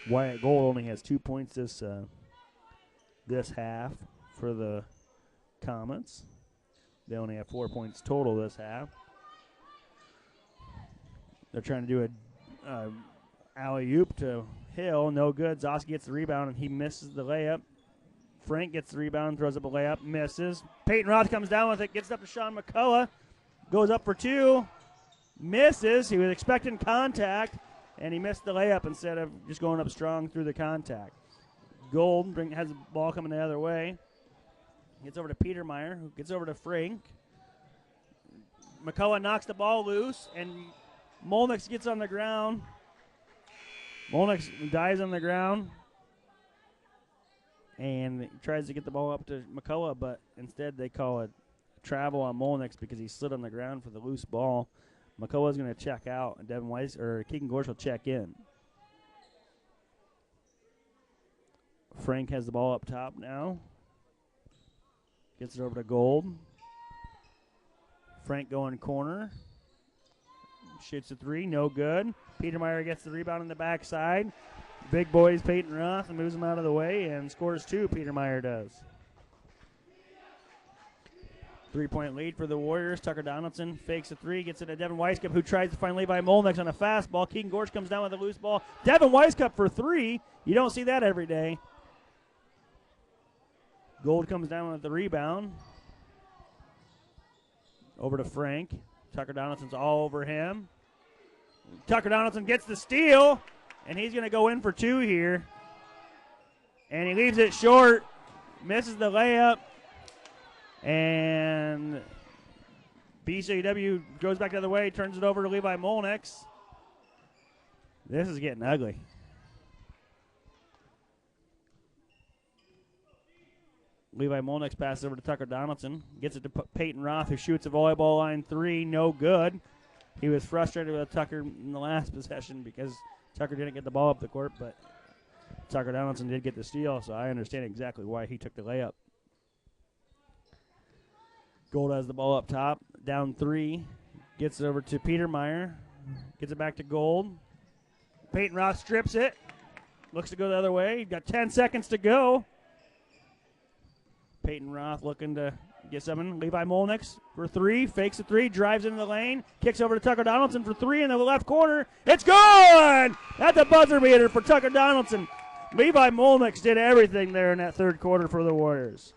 Wyatt Gold only has 2 points this half for the Comets. They only have 4 points total this half. They're trying to do a alley-oop to Hill. No good. Zoski gets the rebound, and he misses the layup. Frank gets the rebound, throws up a layup, misses. Peyton Roth comes down with it, gets it up to Sean McCullough. Goes up for 2, misses. He was expecting contact, and he missed the layup instead of just going up strong through the contact. Gold has the ball coming the other way. Gets over to Peter Meyer, who gets over to Frank. McCullough knocks the ball loose, and Molnick gets on the ground. Molnick dies on the ground and tries to get the ball up to McCullough, but instead they call it travel on Molnick because he slid on the ground for the loose ball. McCullough's going to check out, and Keegan Gorsh will check in. Frank has the ball up top now. Gets it over to Gold. Frank going corner. Shoots a 3, no good. Peter Meyer gets the rebound on the backside. Big boys Peyton Roth and moves him out of the way and scores 2, Peter Meyer does. 3-point lead for the Warriors. Tucker Donaldson fakes a 3, gets it to Devin Weiskup, who tries to find Levi Molnick on a fastball. Keegan Gorsh comes down with a loose ball. Devin Weiskup for 3. You don't see that every day. Gold comes down with the rebound. Over to Frank. Tucker Donaldson's all over him. Tucker Donaldson gets the steal, and he's going to go in for 2 here. And he leaves it short, misses the layup, and BCLUW goes back the other way, turns it over to Levi Molnick. This is getting ugly. Levi Molnick passes over to Tucker Donaldson. Gets it to Peyton Roth, who shoots a volleyball line 3. No good. He was frustrated with Tucker in the last possession because Tucker didn't get the ball up the court, but Tucker Donaldson did get the steal, so I understand exactly why he took the layup. Gold has the ball up top. Down 3. Gets it over to Peter Meyer. Gets it back to Gold. Peyton Roth strips it. Looks to go the other way. Got 10 seconds to go. Peyton Roth looking to get something. Levi Molnick for 3. Fakes a 3. Drives into the lane. Kicks over to Tucker Donaldson for 3 in the left corner. It's good! That's a buzzer beater for Tucker Donaldson. Levi Molnix did everything there in that third quarter for the Warriors.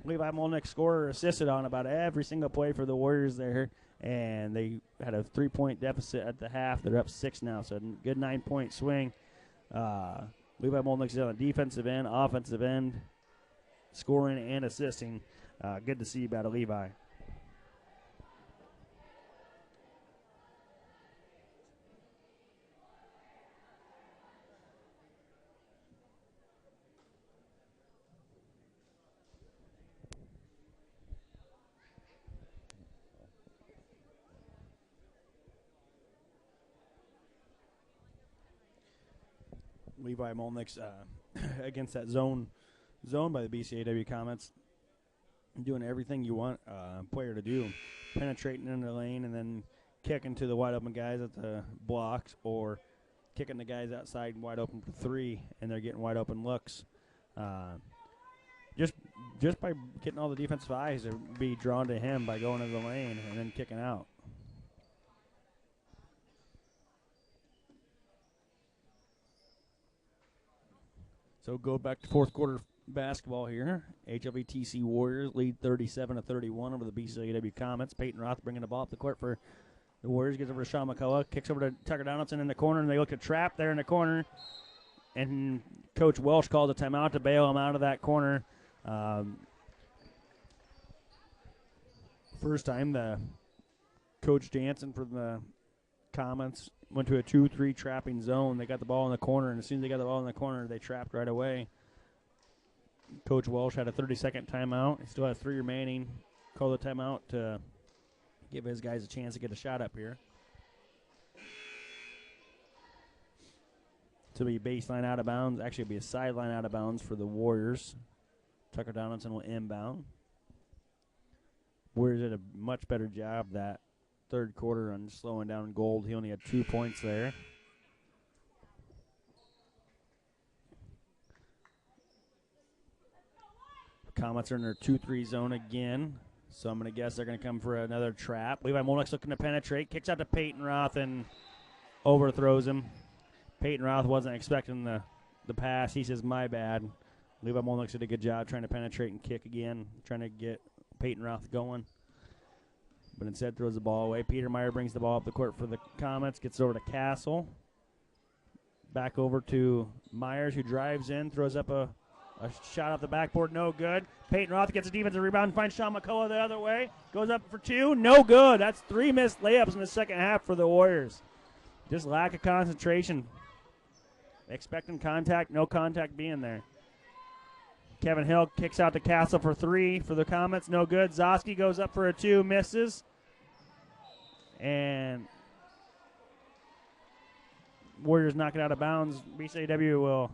Levi Molnix scored or assisted on about every single play for the Warriors there, and they had a 3-point deficit at the half. They're up 6 now, so a good 9-point swing. Levi Molnix is on the defensive end, offensive end, scoring and assisting. Good to see about Levi. Levi Molnix against that zone by the BCLUW Comets, doing everything you want a player to do, penetrating in the lane and then kicking to the wide open guys at the blocks, or kicking the guys outside wide open for 3, and they're getting wide open looks. Just by getting all the defensive eyes to be drawn to him by going to the lane and then kicking out. So go back to fourth quarter basketball here. HLV TC Warriors lead 37-31 over the BCLUW Comets. Peyton Roth bringing the ball up the court for the Warriors. Gets over to Sean McCullough. Kicks over to Tucker Donaldson in the corner, and they look at trap there in the corner. And Coach Welsh called a timeout to bail him out of that corner. First time the Coach Jansen for the Comets went to a 2-3 trapping zone. They got the ball in the corner, and as soon as they got the ball in the corner, they trapped right away. Coach Welsh had a 30-second timeout. He still has 3 remaining. Called the timeout to give his guys a chance to get a shot up here. To be baseline out of bounds. Actually, it'll be a sideline out of bounds for the Warriors. Tucker Donaldson will inbound. Warriors did a much better job that third quarter on slowing down Gold. He only had 2 points there. Comets are in their 2-3 zone again, so I'm going to guess they're going to come for another trap. Levi Molnix looking to penetrate, kicks out to Peyton Roth and overthrows him. Peyton Roth wasn't expecting the pass. He says, my bad. Levi Molnix did a good job trying to penetrate and kick again, trying to get Peyton Roth going. But instead throws the ball away. Peter Meyer brings the ball up the court for the Comets, gets over to Castle. Back over to Myers, who drives in, throws up a shot off the backboard, no good. Peyton Roth gets a defensive rebound and finds Sean McCullough the other way. Goes up for 2, no good. That's 3 missed layups in the second half for the Warriors. Just lack of concentration. Expecting contact, no contact being there. Kevin Hill kicks out to Castle for 3 for the Comets, no good. Zoski goes up for a 2, misses. And Warriors knock it out of bounds. BCLUW will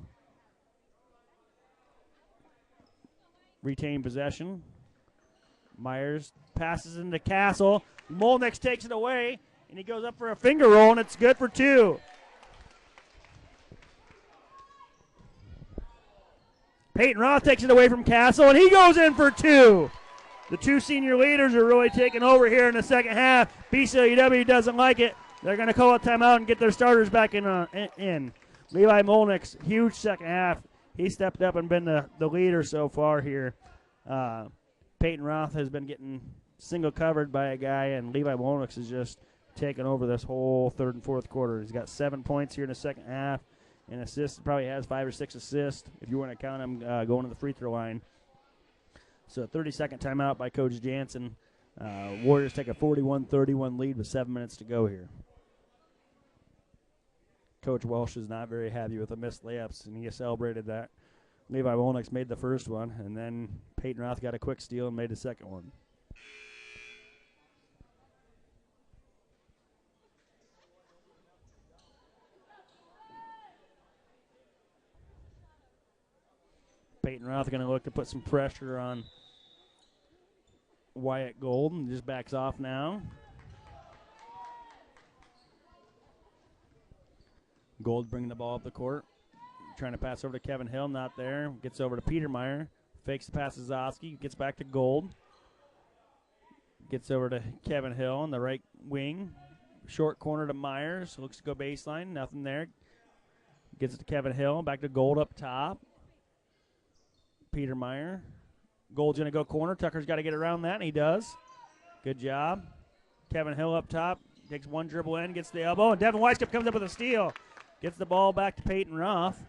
retain possession. Myers passes into Castle. Molnix takes it away, and he goes up for a finger roll, and it's good for 2. Peyton Roth takes it away from Castle, and he goes in for 2. The 2 senior leaders are really taking over here in the second half. BCLUW doesn't like it. They're going to call a timeout and get their starters back in. Levi Molnix, huge second half. He stepped up and been the leader so far here. Peyton Roth has been getting single covered by a guy, and Levi Molnix is just taking over this whole third and fourth quarter. He's got 7 points here in the second half. And assists, probably has 5 or 6 assists if you want to count him going to the free throw line. So a 30-second timeout by Coach Jansen. Warriors take a 41-31 lead with 7 minutes to go here. Coach Welsh is not very happy with the missed layups, and he celebrated that. Levi Molnix made the first one, and then Peyton Roth got a quick steal and made the second one. Peyton Roth going to look to put some pressure on Wyatt Gold, and just backs off now. Gold bringing the ball up the court, trying to pass over to Kevin Hill, not there. Gets over to Peter Meyer, fakes the pass to Zoski, gets back to Gold. Gets over to Kevin Hill on the right wing. Short corner to Myers, looks to go baseline, nothing there. Gets it to Kevin Hill. Back to Gold up top. Peter Meyer. Gold's going to go corner. Tucker's got to get around that, and he does. Good job. Kevin Hill up top. Takes one dribble in, gets the elbow, and Devin Weisskopf comes up with a steal. Gets the ball back to Peyton Roth.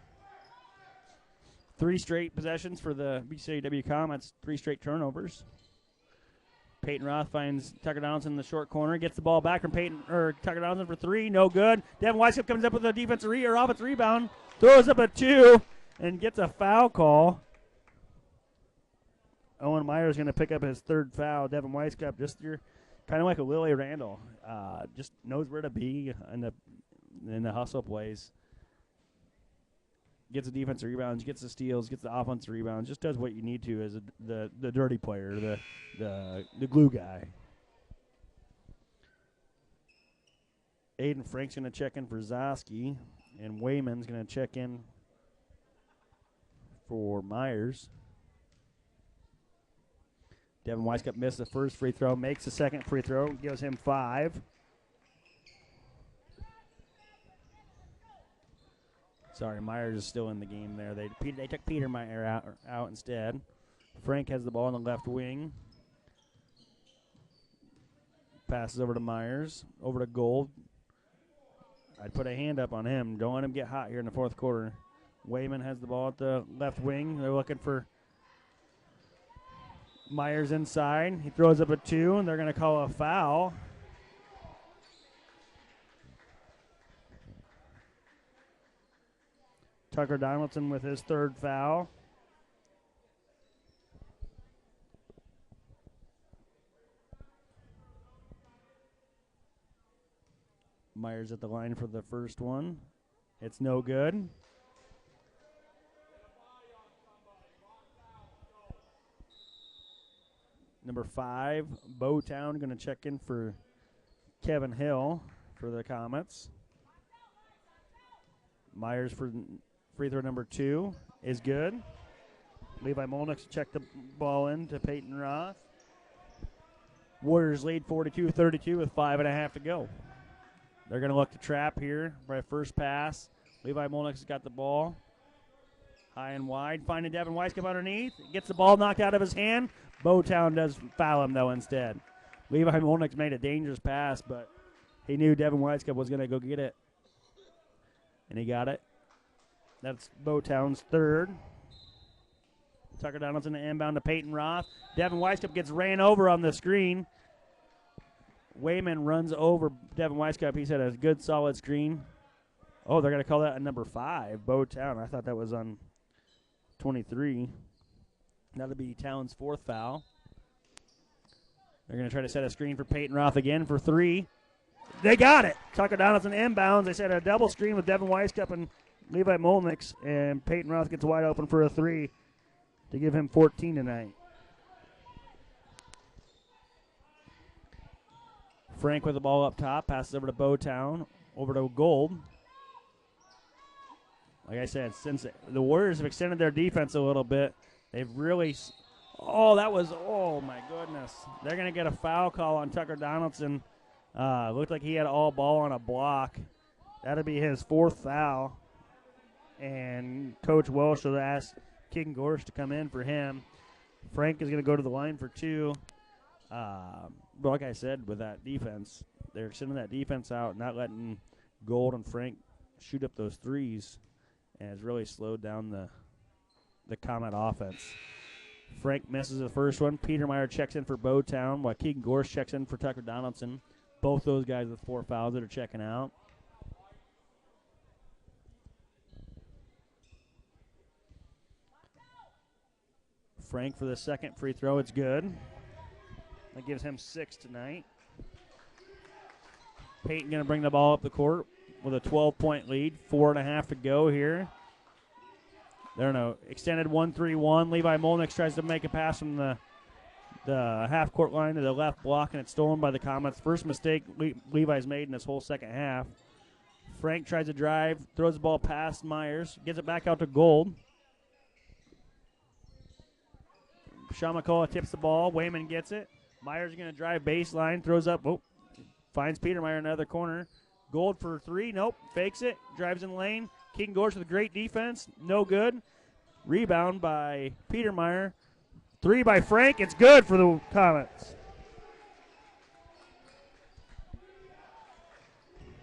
3 straight possessions for the BCLUW Comets. 3 straight turnovers. Peyton Roth finds Tucker Donaldson in the short corner. Gets the ball back from Tucker Donaldson for 3. No good. Devin Weisskopf comes up with a offensive rebound. Throws up a 2 and gets a foul call. Owen Meyer's going to pick up his 3rd foul. Devin Weisskopf, just kind of like a Lily Randall. Just knows where to be in the hustle plays. Gets the defensive rebounds, gets the steals, gets the offensive rebounds. Just does what you need to as the dirty player, the glue guy. Aiden Frank's going to check in for Zosky, and Wayman's going to check in for Myers. Devin Weisskopf missed the first free throw, makes the second free throw, gives him 5. Sorry, Myers is still in the game there. They took Peter Meyer out instead. Frank has the ball on the left wing. Passes over to Myers, over to Gold. I'd put a hand up on him. Don't let him get hot here in the 4th quarter. Wayman has the ball at the left wing. They're looking for Myers inside. He throws up a 2, and they're going to call a foul. Tucker Donaldson with his 3rd foul. Myers at the line for the first one. It's no good. Number 5, Bowtown, going to check in for Kevin Hill for the Comets. Myers for free throw number 2 is good. Levi Molnick check the ball in to Peyton Roth. Warriors lead 42-32 with 5.5 to go. They're going to look to trap here for a first pass. Levi Molnick's got the ball. High and wide. Finding Devin Weisskopf underneath. Gets the ball knocked out of his hand. Bowtown does foul him, though, instead. Levi Molnick made a dangerous pass, but he knew Devin Weisskopf was going to go get it. And he got it. That's Bowtown's 3rd. Tucker Donaldson inbound to Peyton Roth. Devin Weisskopf gets ran over on the screen. Wayman runs over Devin Weisskopf. He's had a good, solid screen. Oh, they're going to call that a number 5, Bowtown. I thought that was on 23. That'll be Town's 4th foul. They're going to try to set a screen for Peyton Roth again for 3. They got it. Tucker Donaldson inbounds. They set a double screen with Devin Weisskopf and Levi Molnick, and Peyton Roth gets wide open for a 3 to give him 14 tonight. Frank with the ball up top, passes over to Bowtown, over to Gold. Like I said, since the Warriors have extended their defense a little bit, they've really – oh, my goodness. They're going to get a foul call on Tucker Donaldson. Looked like he had all ball on a block. That'll be his 4th foul. And Coach Welsh will ask King Gorsh to come in for him. Frank is going to go to the line for 2. But like I said, with that defense, they're sending that defense out, not letting Gold and Frank shoot up those threes, and it's really slowed down the Comet offense. Frank misses the first one. Peter Meyer checks in for Bowtown, while Keegan Gorsh checks in for Tucker Donaldson. Both those guys with 4 fouls that are checking out. Frank for the second free throw. It's good. That gives him 6 tonight. Peyton going to bring the ball up the court with a 12-point lead. 4.5 to go here. There no extended 1-3-1. Levi Molnick tries to make a pass from the half-court line to the left block, and it's stolen by the Comets. First mistake Levi's made in this whole second half. Frank tries to drive, throws the ball past Myers, gets it back out to Gold. Sean McCullough tips the ball. Wayman gets it. Myers going to drive baseline, throws up. Finds Peter Meyer in the other corner. Gold for 3. Nope. Fakes it. Drives in lane. Keegan Gorsh with great defense. No good. Rebound by Petermeyer. 3 by Frank. It's good for the Comets.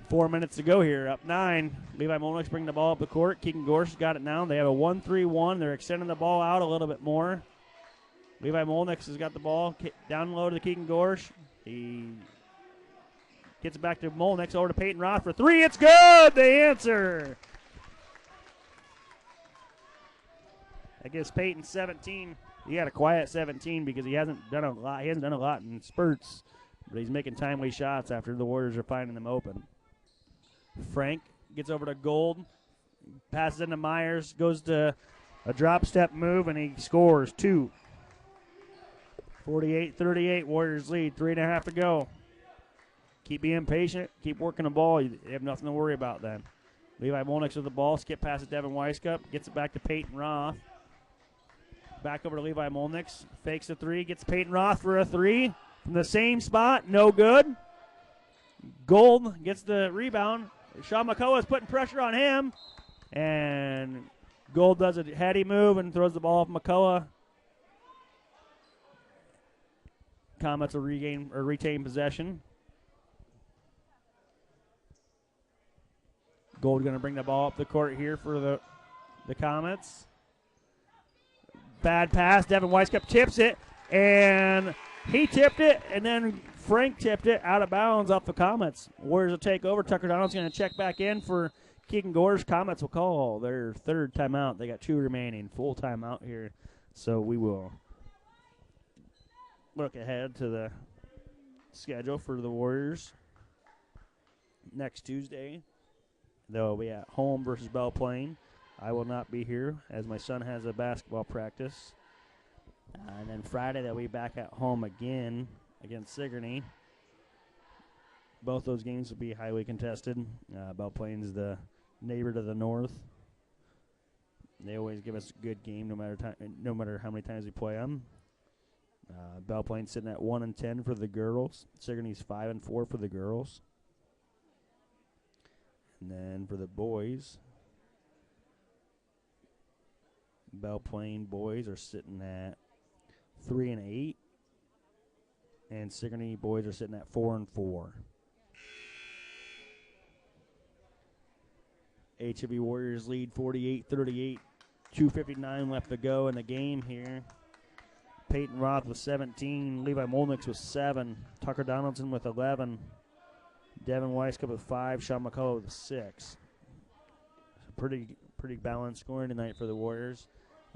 4 minutes to go here. Up 9. Levi Molnick's bring the ball up the court. Keegan Gorsh got it now. They have a 1-3-1. They're extending the ball out a little bit more. Levi Molnick has got the ball down low to Keegan Gorsh. He gets it back to Molnick, over to Peyton Roth for 3. It's good. They answer. That gives Peyton 17. He had a quiet 17 because he hasn't done a lot. He hasn't done a lot in spurts, but he's making timely shots after the Warriors are finding them open. Frank gets over to Gold, passes into Myers, goes to a drop step move, and he scores 2. 48-38, Warriors lead. 3.5 to go. Keep being patient. Keep working the ball. You have nothing to worry about then. Levi Molnick with the ball. Skip past it, Devin Weiskup. Gets it back to Peyton Roth. Back over to Levi Molnick. Fakes a 3. Gets Peyton Roth for a 3. From the same spot. No good. Gold gets the rebound. Sean McCullough is putting pressure on him. And Gold does a heady move and throws the ball off McCullough. Comets will retain possession. Gold going to bring the ball up the court here for the Comets. Bad pass. Devin Weiskup tips it, and he tipped it, and then Frank tipped it out of bounds off the Comets. Warriors will take over. Tucker Donald's going to check back in for Keegan Gorsh. Comets will call their third timeout. They got 2 remaining. Full timeout here. So we will look ahead to the schedule for the Warriors next Tuesday. They'll be at home versus Belle Plaine. I will not be here as my son has a basketball practice. And then Friday they'll be back at home again against Sigourney. Both those games will be highly contested. Belle Plaine's the neighbor to the north. They always give us a good game no matter how many times we play them. Belle Plaine's sitting at 1-10 for the girls. Sigourney's 5-4 for the girls. And then for the boys, Belle Plaine boys are sitting at 3-8, and Sigourney boys are sitting at 4-4. HLV Warriors lead 48-38. 2:59 left to go in the game here. Peyton Roth with 17. Levi Molnick with 7. Tucker Donaldson with 11. Devin Weiskup with 5. Sean McCullough with 6. Pretty balanced scoring tonight for the Warriors.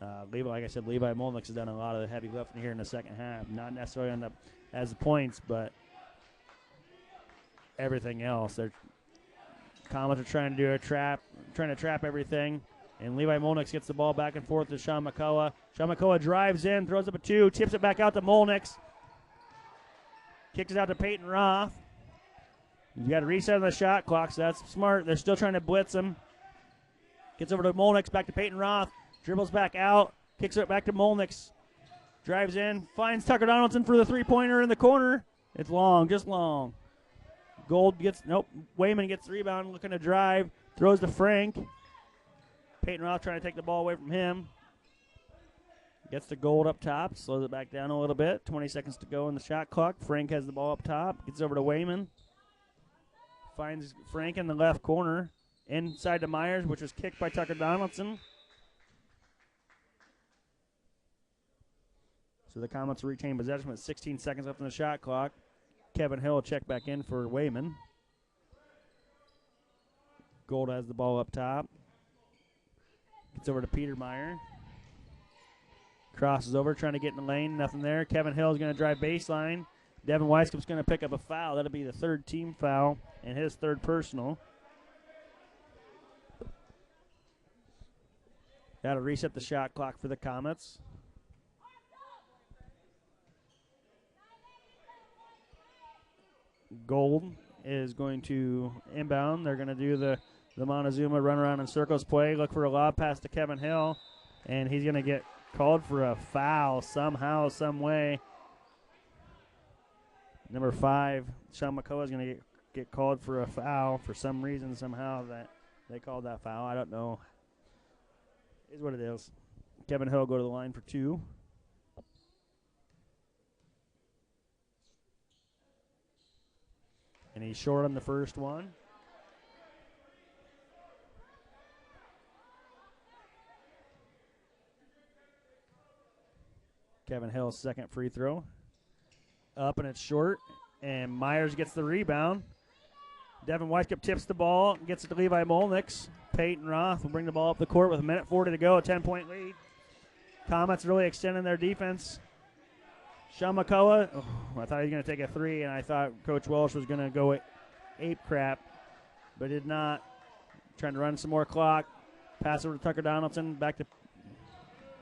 Like I said, Levi Molnick has done a lot of the heavy lifting here in the second half. Not necessarily as the points, but everything else. Comets are trying to do trying to trap everything. And Levi Molnick gets the ball back and forth to Sean McCullough. Sean McCullough drives in, throws up a 2, tips it back out to Molnick. Kicks it out to Peyton Roth. You got to reset on the shot clock, so that's smart. They're still trying to blitz him. Gets over to Molnick, back to Peyton Roth. Dribbles back out, kicks it back to Molnick. Drives in, finds Tucker Donaldson for the 3-pointer in the corner. It's long, just long. Wayman gets the rebound, looking to drive. Throws to Frank. Peyton Roth trying to take the ball away from him. Gets the Gold up top, slows it back down a little bit. 20 seconds to go in the shot clock. Frank has the ball up top, gets over to Wayman. Finds Frank in the left corner. Inside to Myers, which was kicked by Tucker Donaldson. So the Comets retain possession with 16 seconds left in the shot clock. Kevin Hill will check back in for Wayman. Gold has the ball up top. Gets over to Petermeyer. Crosses over, trying to get in the lane. Nothing there. Kevin Hill is going to drive baseline. Devin Weiskop's going to pick up a foul. That'll be the third team foul and his third personal. That'll reset the shot clock for the Comets. Gold is going to inbound. They're going to do the Montezuma run around in circles play. Look for a lob pass to Kevin Hill, and he's going to get called for a foul somehow, some way. Number 5, Sean McCullough is going to get called for a foul for some reason, somehow. That They called that foul. I don't know. Is what it is. Kevin Hill go to the line for 2. And he's short on the first one. Kevin Hill's second free throw. Up and it's short. And Myers gets the rebound. Devin Weiskup tips the ball, gets it to Levi Molnix. Peyton Roth will bring the ball up the court with 1:40 to go, a 10-point lead. Comets really extending their defense. Sean McCullough, I thought he was going to take a 3, and I thought Coach Welsh was going to go ape crap, but did not. Trying to run some more clock. Pass over to Tucker Donaldson. Back to.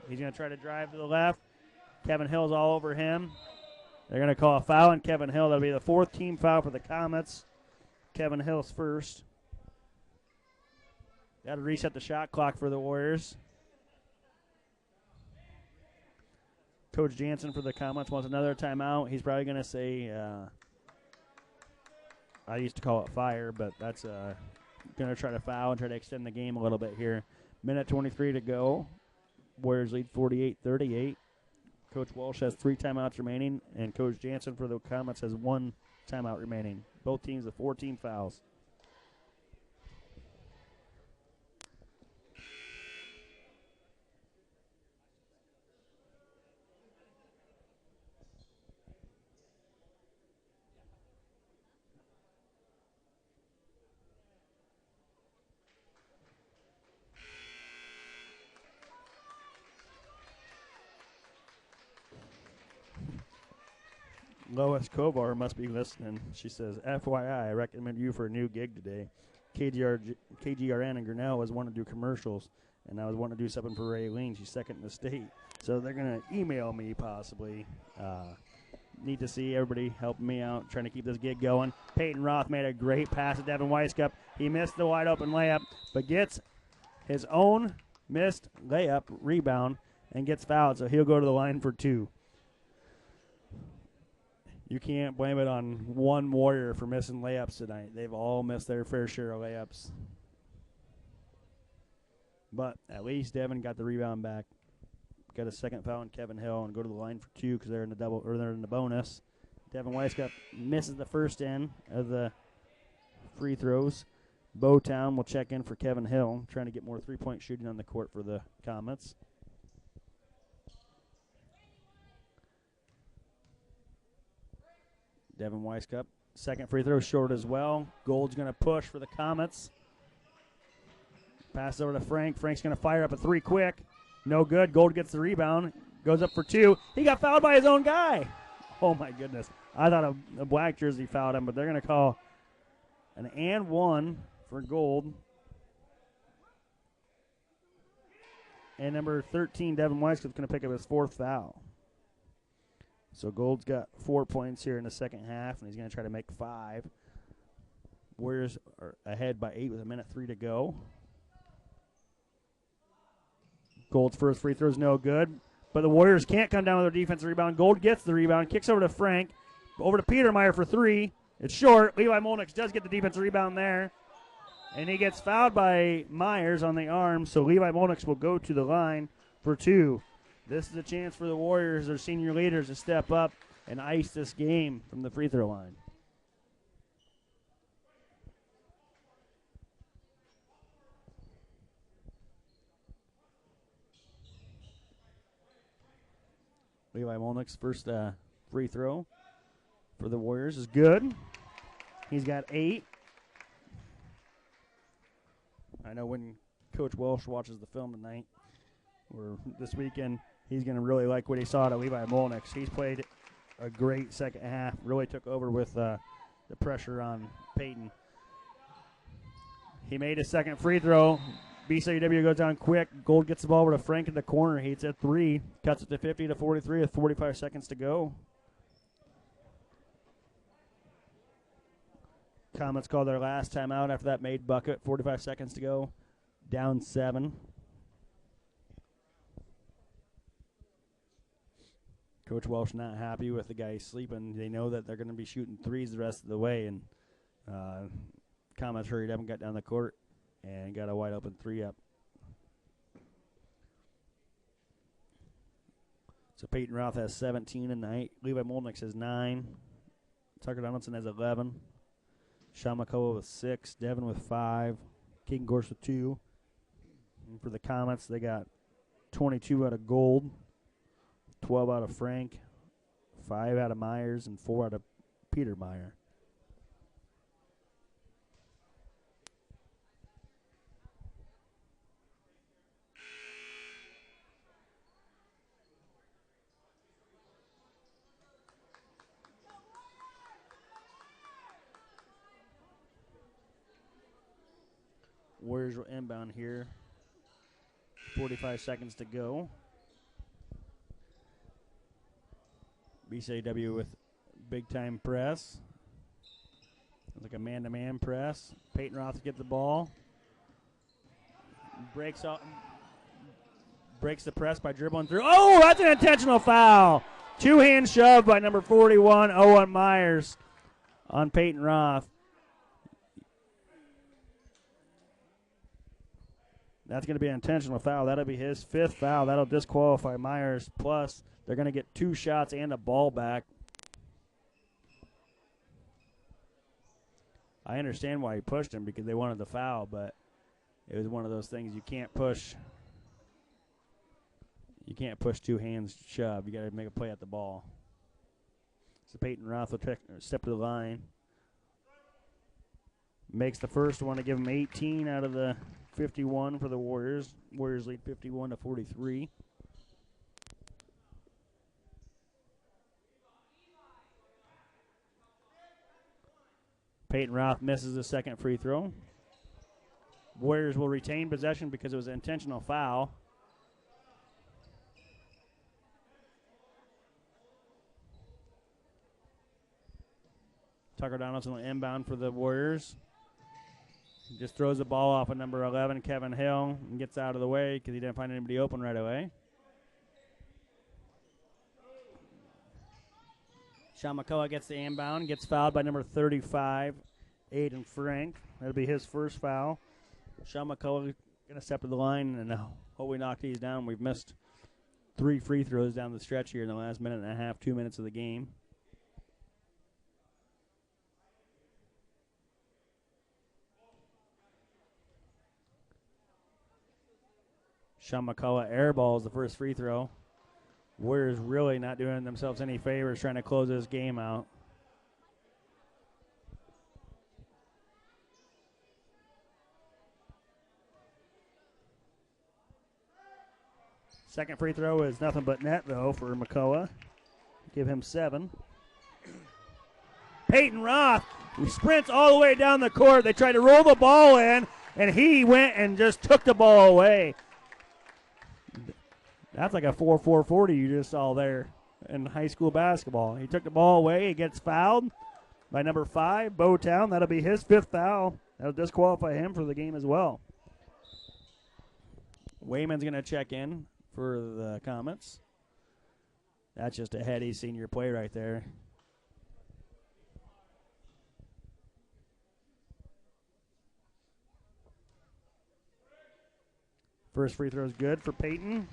He's going to try to drive to the left. Kevin Hill's all over him. They're going to call a foul on Kevin Hill. That'll be the 4th team foul for the Comets. Kevin Hill's first. Got to reset the shot clock for the Warriors. Coach Jansen for the Comets wants another timeout. He's probably going to say, I used to call it fire, but that's going to try to foul and try to extend the game a little bit here. Minute 23 to go. Warriors lead 48-38. Coach Walsh has 3 timeouts remaining, and Coach Jansen for the Comets has 1 timeout remaining. Both teams with 4 team fouls. Lois Kovar must be listening. She says, FYI, I recommend you for a new gig today. KGRN and Grinnell was wanting to do commercials, and I was wanting to do something for Raylene. She's second in the state. So they're going to email me possibly. Need to see everybody helping me out, trying to keep this gig going. Peyton Roth made a great pass to Devin Weiskup. He missed the wide open layup, but gets his own missed layup rebound and gets fouled, so he'll go to the line for 2. You can't blame it on one Warrior for missing layups tonight. They've all missed their fair share of layups. But at least Devin got the rebound back. Got a second foul on Kevin Hill and go to the line for 2 because they're in the double or they're in the bonus. Devin Weiskup misses the first end of the free throws. Bowtown will check in for Kevin Hill, trying to get more 3-point shooting on the court for the Comets. Devin Weiskup, second free throw short as well. Gold's going to push for the Comets. Pass over to Frank. Frank's going to fire up a 3 quick. No good. Gold gets the rebound. Goes up for 2. He got fouled by his own guy. Oh, my goodness. I thought a black jersey fouled him, but they're going to call an and 1 for Gold. And number 13, Devin Weiskop's going to pick up his 4th foul. So Gold's got 4 points here in the second half, and he's going to try to make 5. Warriors are ahead by 8 with 1:03 to go. Gold's first free throw is no good, but the Warriors can't come down with their defensive rebound. Gold gets the rebound, kicks over to Frank, over to Petermeyer for 3. It's short. Levi Molnix does get the defensive rebound there, and he gets fouled by Myers on the arm, so Levi Molnix will go to the line for 2. This is a chance for the Warriors, their senior leaders, to step up and ice this game from the free throw line. Levi Molnix, first free throw for the Warriors is good. He's got 8. I know when Coach Welsh watches the film tonight or this weekend, he's going to really like what he saw to Levi Molnix. He's played a great second half, really took over with the pressure on Peyton. He made his second free throw. BCLUW goes down quick. Gold gets the ball over to Frank in the corner. He hits at 3. Cuts it to 50-43 with 45 seconds to go. Comets call their last timeout after that made bucket. 45 seconds to go. Down 7. Coach Welsh not happy with the guys sleeping. They know that they're going to be shooting threes the rest of the way, and Comets hurried up and got down the court and got a wide open 3 up. So Peyton Roth has 17 tonight. Levi Molnix has 9. Tucker Donaldson has 11. Sean McCullough with 6. Devin with 5. Keegan Gorse with 2. And for the Comets, they got 22 out of Gold, 12 out of Frank, 5 out of Myers, and 4 out of Peter Meyer. Warriors will inbound here. 45 seconds to go. BCLUW with big-time press. Like a man-to-man press. Peyton Roth gets the ball. Breaks the press by dribbling through. Oh, that's an intentional foul. Two-hand shove by number 41, Owen Myers, on Peyton Roth. That's going to be an intentional foul. That'll be his 5th foul. That'll disqualify Myers. Plus, they're going to get 2 shots and a ball back. I understand why he pushed him, because they wanted the foul, but it was one of those things you can't push. You can't push 2 hands shove. You got to make a play at the ball. So Peyton Roth will step to the line. Makes the first one to give him 18 out of the 51 for the Warriors. Warriors lead 51-43. Peyton Roth misses the second free throw. Warriors will retain possession because it was an intentional foul. Tucker Donaldson will inbound for the Warriors. He just throws the ball off of number 11, Kevin Hill, and gets out of the way because he didn't find anybody open right away. Sean McCullough gets the inbound, gets fouled by number 35, Aiden Frank. That'll be his first foul. Sean McCullough going to step to the line and hope we knock these down. We've missed 3 free throws down the stretch here in the last minute and a half, 2 minutes of the game. Sean McCullough airballs the first free throw. Warriors really not doing themselves any favors trying to close this game out. Second free throw is nothing but net, though, for McCullough. Give him 7. Peyton Roth, who sprints all the way down the court. They tried to roll the ball in, and he went and just took the ball away. That's like a 4-4-40 you just saw there in high school basketball. He took the ball away. He gets fouled by number 5, Bowtown. That'll be his 5th foul. That'll disqualify him for the game as well. Wayman's going to check in for the Comets. That's just a heady senior play right there. First free throw is good for Peyton.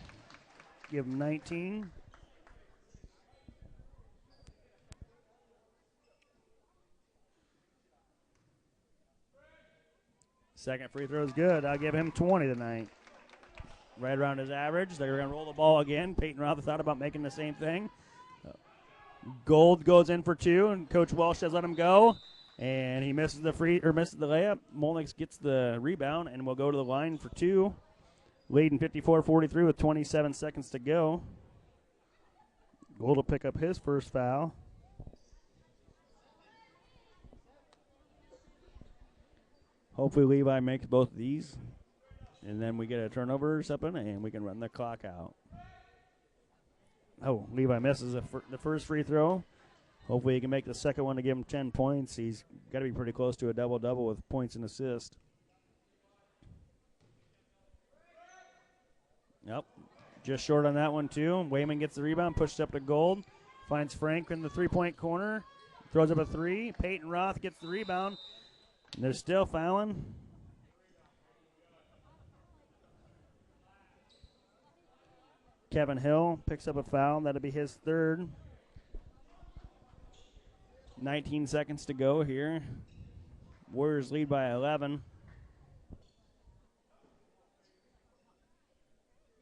Give him 19. Second free throw is good. I'll give him 20 tonight. Right around his average. They're going to roll the ball again. Peyton Roth thought about making the same thing. Gold goes in for 2, and Coach Welsh has let him go. And he misses the layup. Molnix gets the rebound and will go to the line for 2. Leading 54-43 with 27 seconds to go. Gold will pick up his first foul. Hopefully Levi makes both of these. And then we get a turnover or something, and we can run the clock out. Oh, Levi misses the first free throw. Hopefully he can make the second one to give him 10 points. He's got to be pretty close to a double-double with points and assists. Yep, just short on that one, too. Wayman gets the rebound, pushes up to Gold. Finds Frank in the three-point corner. Throws up a 3. Peyton Roth gets the rebound. And they're still fouling. Kevin Hill picks up a foul. That'll be his third. 19 seconds to go here. Warriors lead by 11.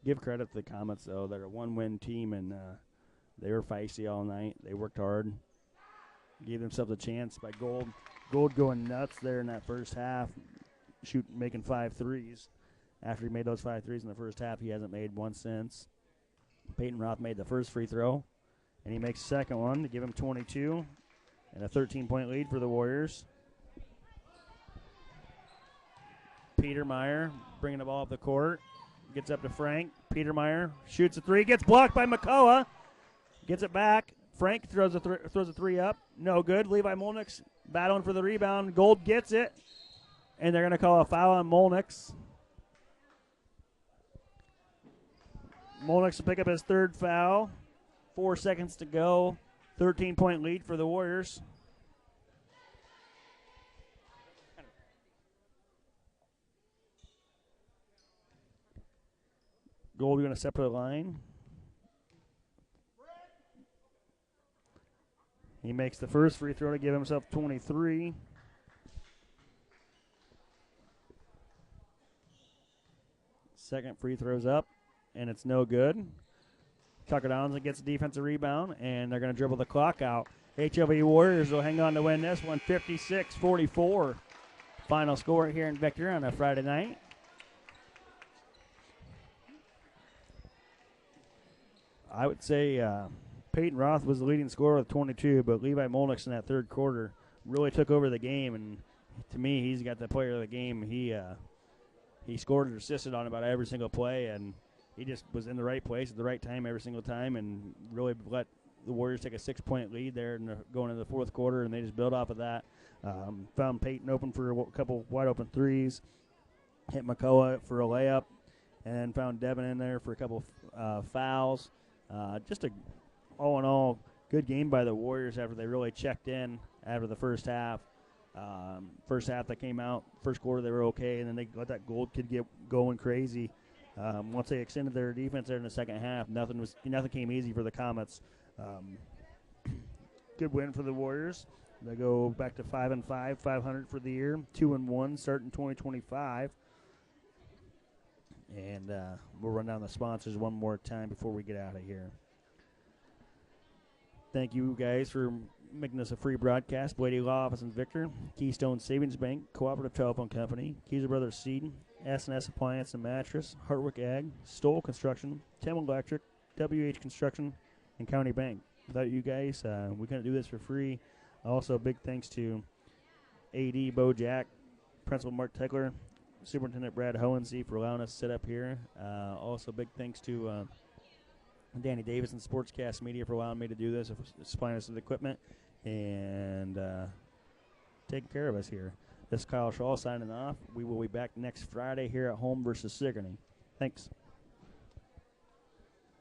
Give credit to the Comets, though. They're a one-win team, and they were feisty all night. They worked hard. Gave themselves a chance by Gold. Gold going nuts there in that first half, making 5 threes. After he made those 5 threes in the first half, he hasn't made one since. Peyton Roth made the first free throw, and he makes the second one to give him 22 and a 13-point lead for the Warriors. Peter Meyer bringing the ball up the court. Gets up to Frank. Peter Meyer shoots a three. Gets blocked by McCullough. Gets it back. Frank throws a three up. No good. Levi Molnick's battling for the rebound. Gold gets it. And they're going to call a foul on Molnick's. Molnick's will pick up his third foul. 4 seconds to go. 13-point lead for the Warriors. Gold going to step to the line. He makes the first free throw to give himself 23. Second free throw's up, and it's no good. Tucker Downs gets a defensive rebound, and they're going to dribble the clock out. HLV Warriors will hang on to win this one, 56-44. Final score here in Victor on a Friday night. I would say Peyton Roth was the leading scorer with 22, but Levi Molnick in that third quarter really took over the game, and to me, he's got the player of the game. He scored and assisted on about every single play, and he just was in the right place at the right time every single time and really let the Warriors take a 6-point lead there going into the fourth quarter, and they just built off of that. Found Peyton open for a couple wide-open threes, hit McCullough for a layup, and then found Devin in there for a couple fouls. Just all in all, good game by the Warriors after they really checked in after the first half. First half that came out, first quarter they were okay, and then they let that Gold kid get going crazy. Once they extended their defense there in the second half, nothing came easy for the Comets. Good win for the Warriors. They go back to 5-5, 500 for the year, 2-1, starting 2025. And we'll run down the sponsors one more time before we get out of here. Thank you guys for making this a free broadcast. Blady Law Office in Victor, Keystone Savings Bank, Cooperative Telephone Company, Keyser Brothers Seed, S&S Appliance and Mattress, Hartwick Ag, Stoll Construction, Tim Electric, WH Construction, and County Bank. Without you guys, we couldn't do this for free. Also, big thanks to AD Bo Jack, Principal Mark Tegler, Superintendent Brad Hohensee for allowing us to sit up here. Also, big thanks to Danny Davis and Sportscast Media for allowing me to do this, supplying us with equipment, and taking care of us here. This is Kyle Shaw signing off. We will be back next Friday here at home versus Sigourney. Thanks.